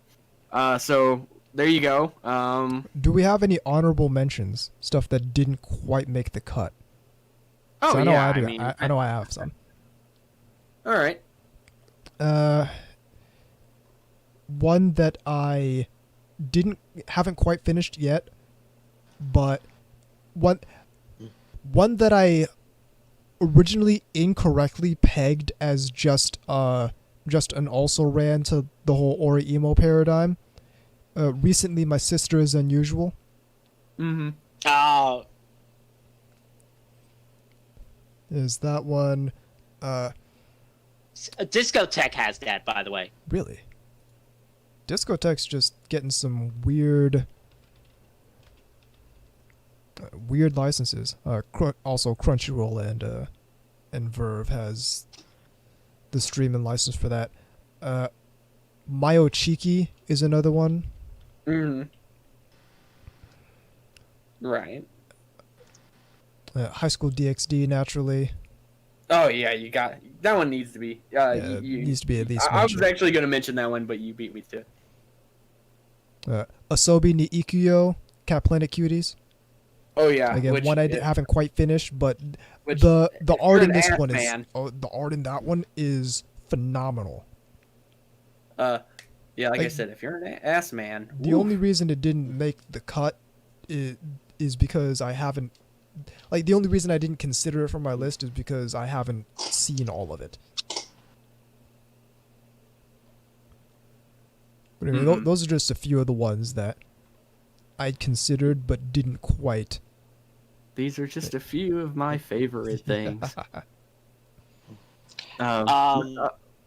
So there you go.
Do we have any honorable mentions? Stuff that didn't quite make the cut.
Oh,
I know
yeah.
I do. I know I have some.
All right.
One that I haven't quite finished yet, but one that I originally incorrectly pegged as just an also ran to the whole Ori emo paradigm. Recently, My Sister Is Unusual.
Mm-hmm.
Oh.
Is that one?
Discotheque has that, by the way.
Really? Discotheque's just getting some weird licenses. Also, Crunchyroll and Verve has the streaming license for that. Mayo Chiki is another one.
Mm-hmm. Right.
High School DxD, naturally.
Oh yeah, you got that one. Needs to be.
Needs to be at least.
I was actually going to mention that one, but you beat me to it.
Asobi ni Ikuyo, Cat Planet Cuties.
Oh yeah.
Again, one I haven't quite finished, but the art in this one is the art in that one is phenomenal.
Yeah, like I said, if you're an ass man,
the only reason it didn't make the cut is because I haven't. Like, the only reason I didn't consider it for my list is because I haven't seen all of it. But anyway, those are just a few of the ones that I'd considered but didn't quite.
These are just a few of my favorite things.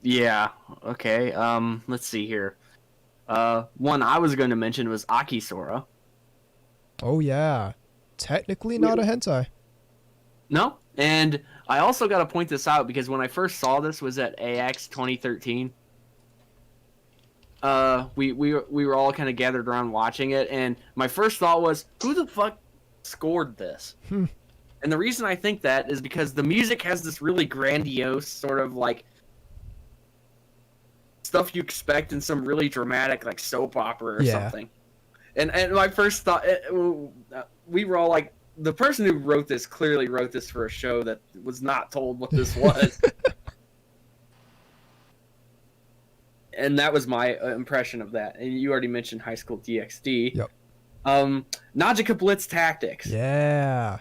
Yeah, okay. Let's see here. One I was going to mention was Akisora.
Oh, yeah. Technically not a hentai.
No, and I also got to point this out because when I first saw this was at AX 2013. We were all kind of gathered around watching it, and my first thought was, who the fuck scored this? And the reason I think that is because the music has this really grandiose sort of like stuff you expect in some really dramatic like soap opera or something. And my first thought, we were all like, the person who wrote this clearly wrote this for a show that was not told what this was. And that was my impression of that. And you already mentioned High School DxD.
Yep.
Najika Blitz Tactics.
Yeah.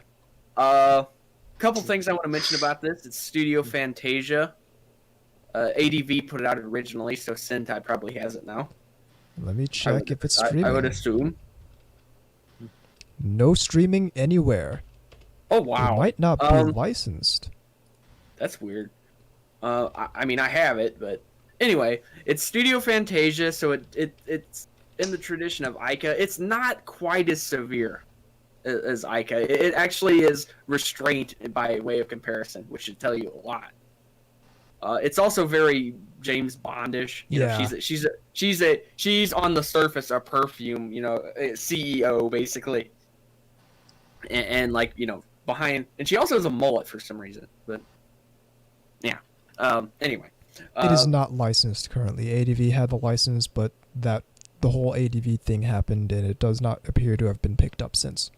Couple things I want to mention about this. It's Studio Fantasia. ADV put it out originally, so Sentai probably has it now.
Let me check if it's streaming.
I would assume.
No streaming anywhere.
Oh, wow.
It might not be licensed.
That's weird. I mean, I have it, but anyway, it's Studio Fantasia, so it's in the tradition of Ica. It's not quite as severe as Ica. It actually is restraint by way of comparison, which should tell you a lot. It's also very James Bondish. You know, she's on the surface a perfume, you know, CEO basically, and like, you know, behind, and she also has a mullet for some reason. But yeah. Anyway,
it is not licensed currently. ADV had the license, but the whole ADV thing happened, and it does not appear to have been picked up since.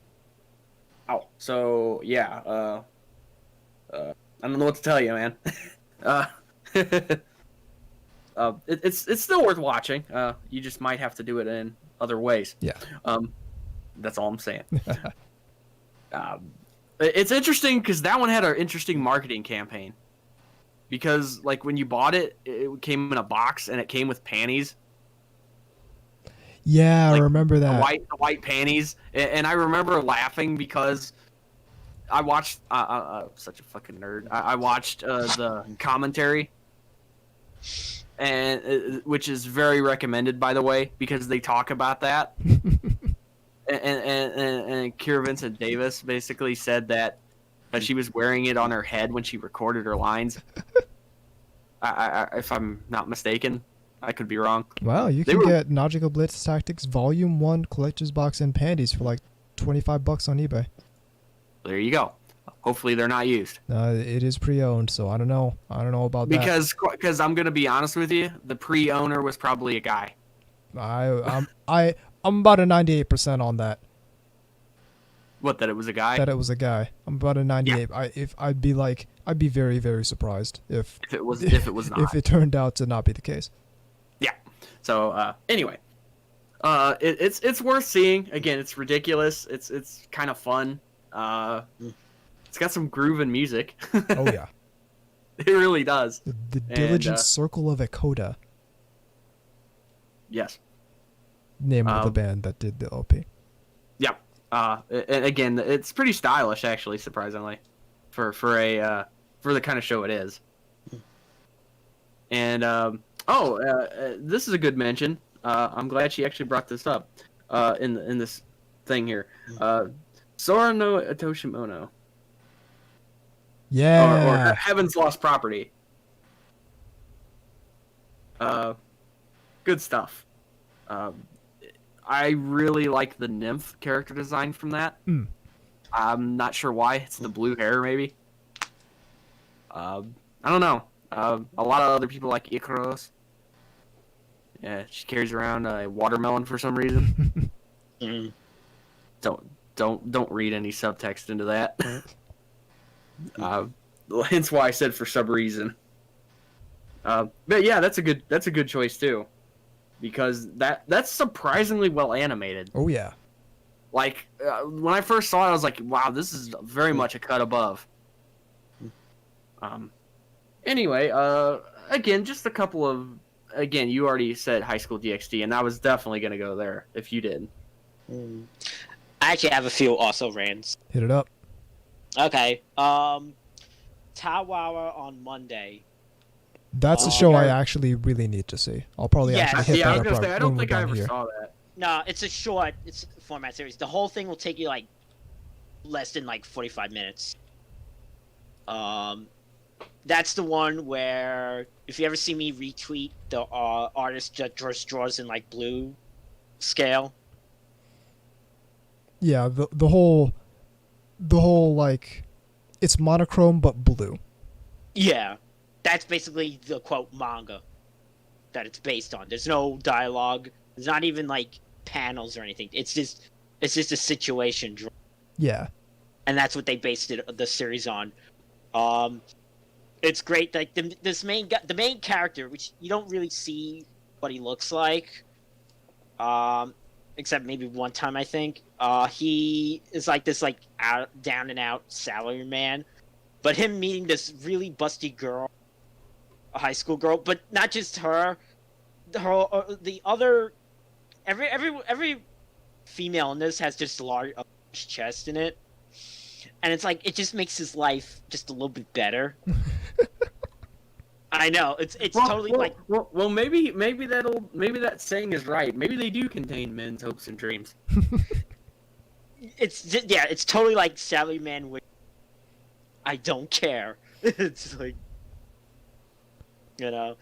Oh, so yeah. I don't know what to tell you, man. It's still worth watching. You just might have to do it in other ways.
Yeah.
That's all I'm saying. It's interesting because that one had an interesting marketing campaign. because like when you bought it, it came in a box and it came with panties.
Yeah,
Like,
I remember that.
The white panties, and I remember laughing because I watched. Such a fucking nerd. I watched the commentary, and which is very recommended, by the way, because they talk about that. and Keira Vincent Davis basically said that she was wearing it on her head when she recorded her lines. If I'm not mistaken, I could be wrong.
Wow, you can get Nautical Blitz Tactics Volume 1 Collector's Box and Panties for like $25 on eBay.
There you go. Hopefully they're not used.
It is pre-owned, so I don't know. I don't know about that.
Because I'm gonna be honest with you, the pre-owner was probably a guy.
I'm about a 98% on that.
What, that it was a guy?
That it was a guy. I'm about a 98. Yeah. I'd be very, very surprised if
it was not.
If it turned out to not be the case.
Yeah. So anyway, it's worth seeing. Again, it's ridiculous. It's kind of fun. It's got some groove and music.
Oh yeah.
It really does.
The Diligent Circle of Ekota.
Yes.
Name of the band that did the OP.
Yeah. And again, it's pretty stylish, actually, surprisingly, for the kind of show it is. And this is a good mention. I'm glad she actually brought this up in this thing here. Sora no Itoshimono.
Yeah.
Or Heaven's Lost Property. Good stuff. I really like the nymph character design from that. I'm not sure why. It's the blue hair, maybe. I don't know. A lot of other people like Ikaros. Yeah, she carries around a watermelon for some reason. Don't read any subtext into that. Hence why I said for some reason. But yeah, that's a good choice too, because that's surprisingly well animated.
Oh yeah.
Like when I first saw it, I was like, wow, this is very much a cut above. Anyway, again, just a couple of. Again, you already said High School DxD, and I was definitely gonna go there if you did.
I actually have a few also rants.
Hit it up.
Okay. Tawawa on Monday.
That's a show I actually really need to see. I'll probably actually hit that up.
I was gonna say, I don't think I ever
here.
saw that.
No, it's a short. It's a format series. The whole thing will take you like less than like 45 minutes. That's the one where if you ever see me retweet the artist that draws in like blue scale.
Yeah, the whole like it's monochrome but blue.
Yeah, that's basically the quote manga that it's based on. There's no dialogue. There's not even like panels or anything. It's just a situation drawn.
Yeah,
and that's what they based the series on. It's great. Like the main character, which you don't really see what he looks like, except maybe one time I think. He is like this like down and out salary man, but him meeting this really busty girl, a high school girl, but not just her, the other, every female in this has just a large chest in it. And it's like it just makes his life just a little bit better. I know it's totally like.
Well, maybe that saying is right. Maybe they do contain men's hopes and dreams.
It's totally like Salaryman with. I don't care. It's like, you know.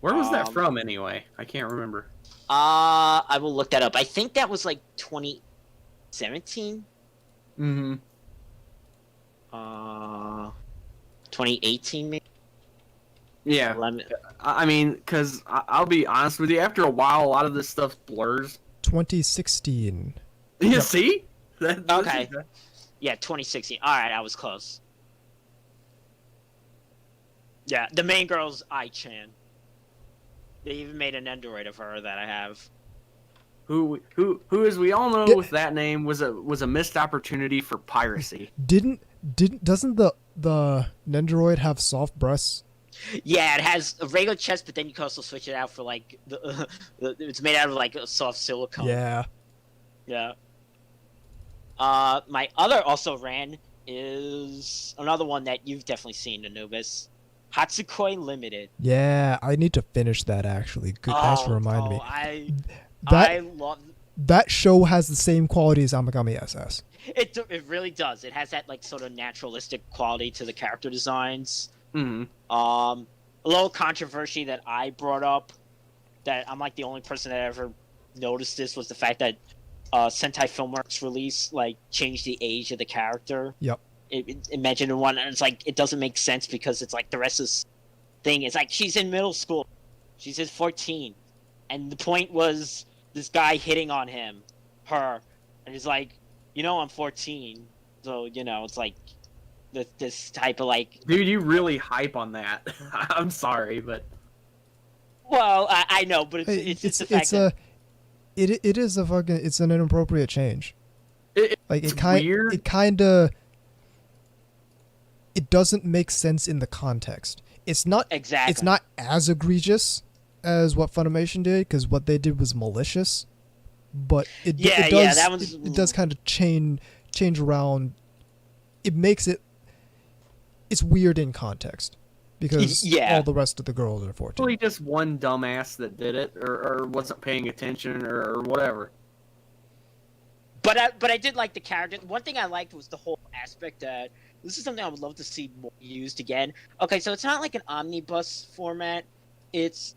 Where was that from anyway? I can't remember.
I will look that up. I think that was like 2017. 2018 maybe.
Yeah, I mean, because I'll be honest with you, after a while, a lot of this stuff blurs.
2016.
You
Yep.
see?
Okay. Yeah, 2016. All right, I was close. Yeah, the main girl's Ai-chan. They even made an Android of her that I have.
Who, as we all know, with that name was a missed opportunity for piracy.
Doesn't the Nendoroid have soft breasts?
Yeah, it has a regular chest, but then you can also switch it out for like it's made out of like a soft silicone.
Yeah.
Yeah. My other also ran is another one that you've definitely seen, Anubis. Hatsukoi Limited.
Yeah, I need to finish that actually. Good, thanks for reminding me.
I love
that show has the same quality as Amagami SS.
it. It really does. It has that like sort of naturalistic quality to the character designs.
Mm-hmm.
A little controversy that I brought up, that I'm like the only person that ever noticed this, was the fact that Sentai Filmworks release like changed the age of the character.
Yep.
Imagine the one, and it's like it doesn't make sense because it's like the rest of this thing. It's like she's in middle school, she's at 14, and the point was this guy hitting on her, and he's like, I'm 14, so it's like this type of like.
Dude, you really hype on that. I'm sorry, but.
Well, I know, but it's just the fact that
it is a fucking, it's an inappropriate change.
It's
weird. It doesn't make sense in the context. It's not
exactly.
It's not as egregious as what Funimation did, because what they did was malicious. But it does kind of change around. It makes it. It's weird in context, because all the rest of the girls are 14.
Probably just one dumbass that did it, or wasn't paying attention, or whatever.
But I did like the character. One thing I liked was the whole aspect that this is something I would love to see more used again. Okay, so it's not like an omnibus format. It's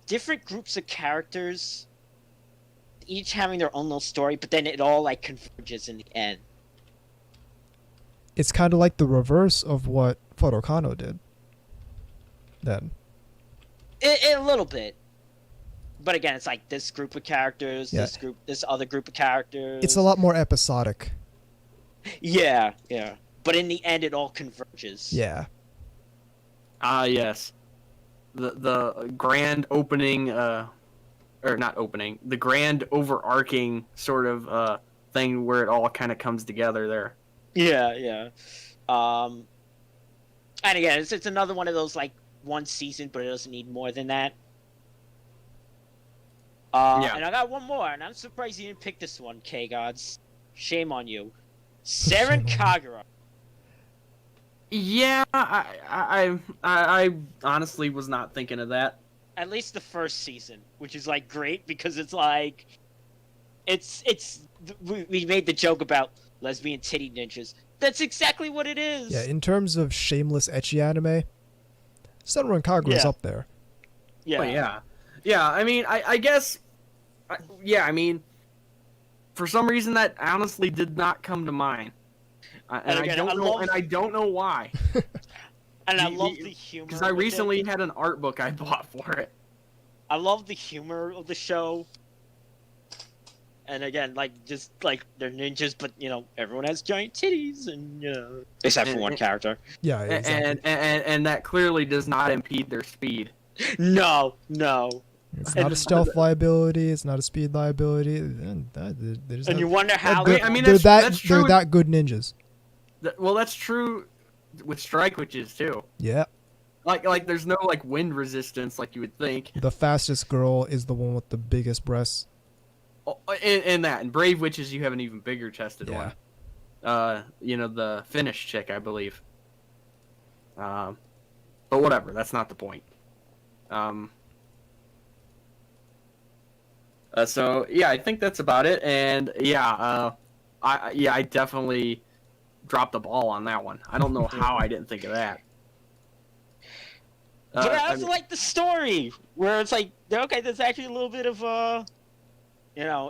different groups of characters, each having their own little story, but then it all like converges in the end.
It's kind of like the reverse of what Photokano did. Then.
A little bit. But again, it's like this group of characters, this other group of characters.
It's a lot more episodic.
Yeah. But in the end, it all converges.
Yeah.
Yes. The grand opening, or not opening, the grand overarching sort of thing where it all kind of comes together there.
Yeah. And again, it's another one of those like one season, but it doesn't need more than that. And I got one more, and I'm surprised you didn't pick this one, K-Gods. Shame on you. Seren Kagura.
Yeah, I honestly was not thinking of that.
At least the first season, which is like great because it's like, we made the joke about lesbian titty ninjas. That's exactly what it is.
Yeah, in terms of shameless ecchi anime, Senran Kagura is up there.
Yeah. Oh, yeah. Yeah, I mean, I guess, I mean, for some reason that honestly did not come to mind, and I don't know why.
And I love the humor.
Because I recently had an art book I bought for it.
I love the humor of the show. And again, like, just like they're ninjas, but everyone has giant titties, and except for one character.
Yeah, exactly.
And that clearly does not impede their speed.
No.
It's not a stealth liability. It's not a speed liability. And
you wonder how.
They're that good ninjas.
Well, that's true with strike witches too.
Yeah.
Like there's no like wind resistance like you would think.
The fastest girl is the one with the biggest breasts.
In Brave Witches, you have an even bigger chested one. The Finnish chick, I believe. But whatever, that's not the point. So yeah, I think that's about it. And I definitely dropped the ball on that one. I don't know how I didn't think of that.
But I also like the story where it's like, okay, there's actually a little bit of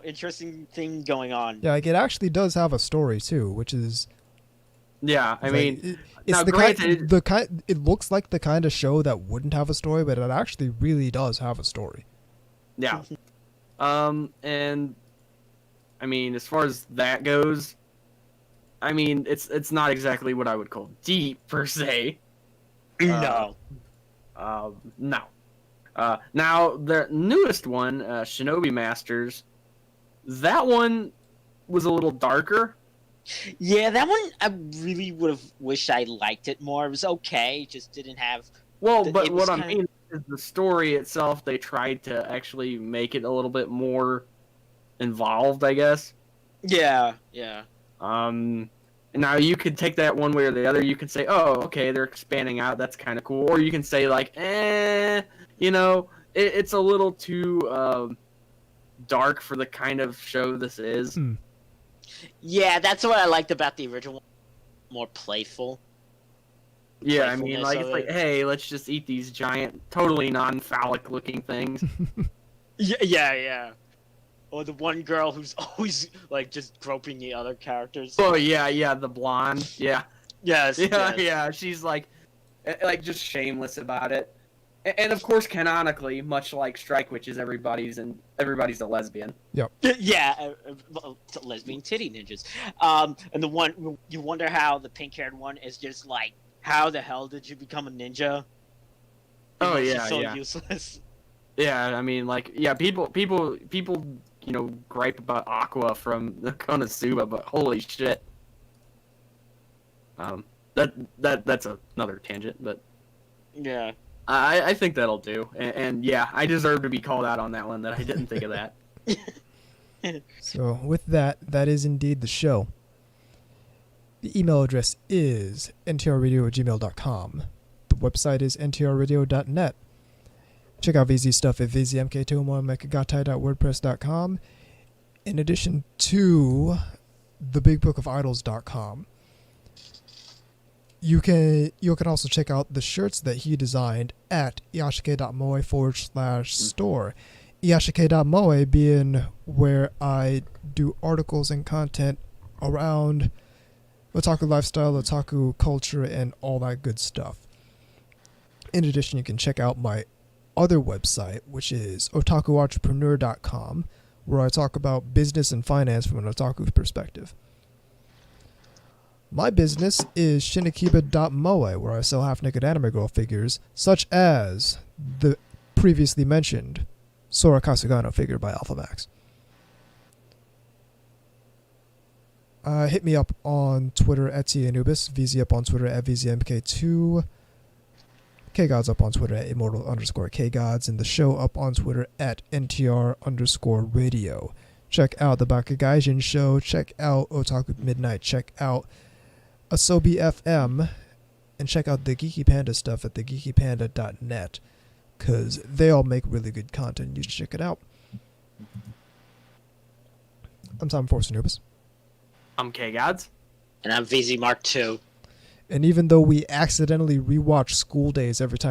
interesting thing going on.
Yeah, like it actually does have a story too, which is.
Yeah, I mean,
it's it looks like the kind of show that wouldn't have a story, but it actually really does have a story.
Yeah. And I mean, as far as that goes, I mean, it's not exactly what I would call deep per se.
No.
No. Now the newest one, Shinobi Masters, that one was a little darker.
Yeah, that one I really would have wished I liked it more. It was okay, just didn't have.
Well,
It
but
was
what I
kinda-
mean is the story itself. They tried to actually make it a little bit more involved, I guess.
Yeah, yeah.
Now you could take that one way or the other. You could say, "Oh, okay, they're expanding out. That's kind of cool," or you can say like, it's a little too dark for the kind of show this is.
Yeah, that's what I liked about the original one. More playful.
Yeah, I mean,
Playfulness
like
of
it's like,
it.
hey, let's just eat these giant, totally non-phallic looking things.
Yeah. Or the one girl who's always like just groping the other characters.
Oh yeah, the blonde. Yeah,
Yes.
yeah. She's like just shameless about it. And of course, canonically, much like Strike Witches, everybody's a lesbian.
Yeah, lesbian titty ninjas. And the one you wonder how the pink-haired one is just like, how the hell did you become a ninja?
Oh,
She's
yeah,
so
yeah.
useless.
Yeah, I mean, like, yeah, people, gripe about Aqua from the Konosuba, but holy shit. That's another tangent, but
Yeah.
I think that'll do. And yeah, I deserve to be called out on that one. That I didn't think of that.
So with that is indeed the show. The email address is ntrradio@gmail.com. The website is ntrradio.net. Check out VZ stuff at vzmk2omekagatai.wordpress.com, in addition to thebigbookofIdols.com. You can also check out the shirts that he designed at iyashike.moe/store. iyashike.moe being where I do articles and content around otaku lifestyle, otaku culture, and all that good stuff. In addition, you can check out my other website, which is otakuentrepreneur.com, where I talk about business and finance from an otaku perspective. My business is shinikiba.moe, where I sell half-naked anime girl figures, such as the previously mentioned Sora Kasugano figure by Alphamax. Hit me up on Twitter at TAnubis, VZ up on Twitter at VZMK2, KGods up on Twitter at immortal_KGods, and the show up on Twitter at NTR_radio. Check out the Bakugaijin show, check out Otaku Midnight, check out Asobi FM, and check out the Geeky Panda stuff at thegeekypanda.net, because they all make really good content. You should check it out. I'm Tom Force Anubis.
I'm KGods.
And I'm VZ Mark II.
And even though we accidentally rewatch School Days every time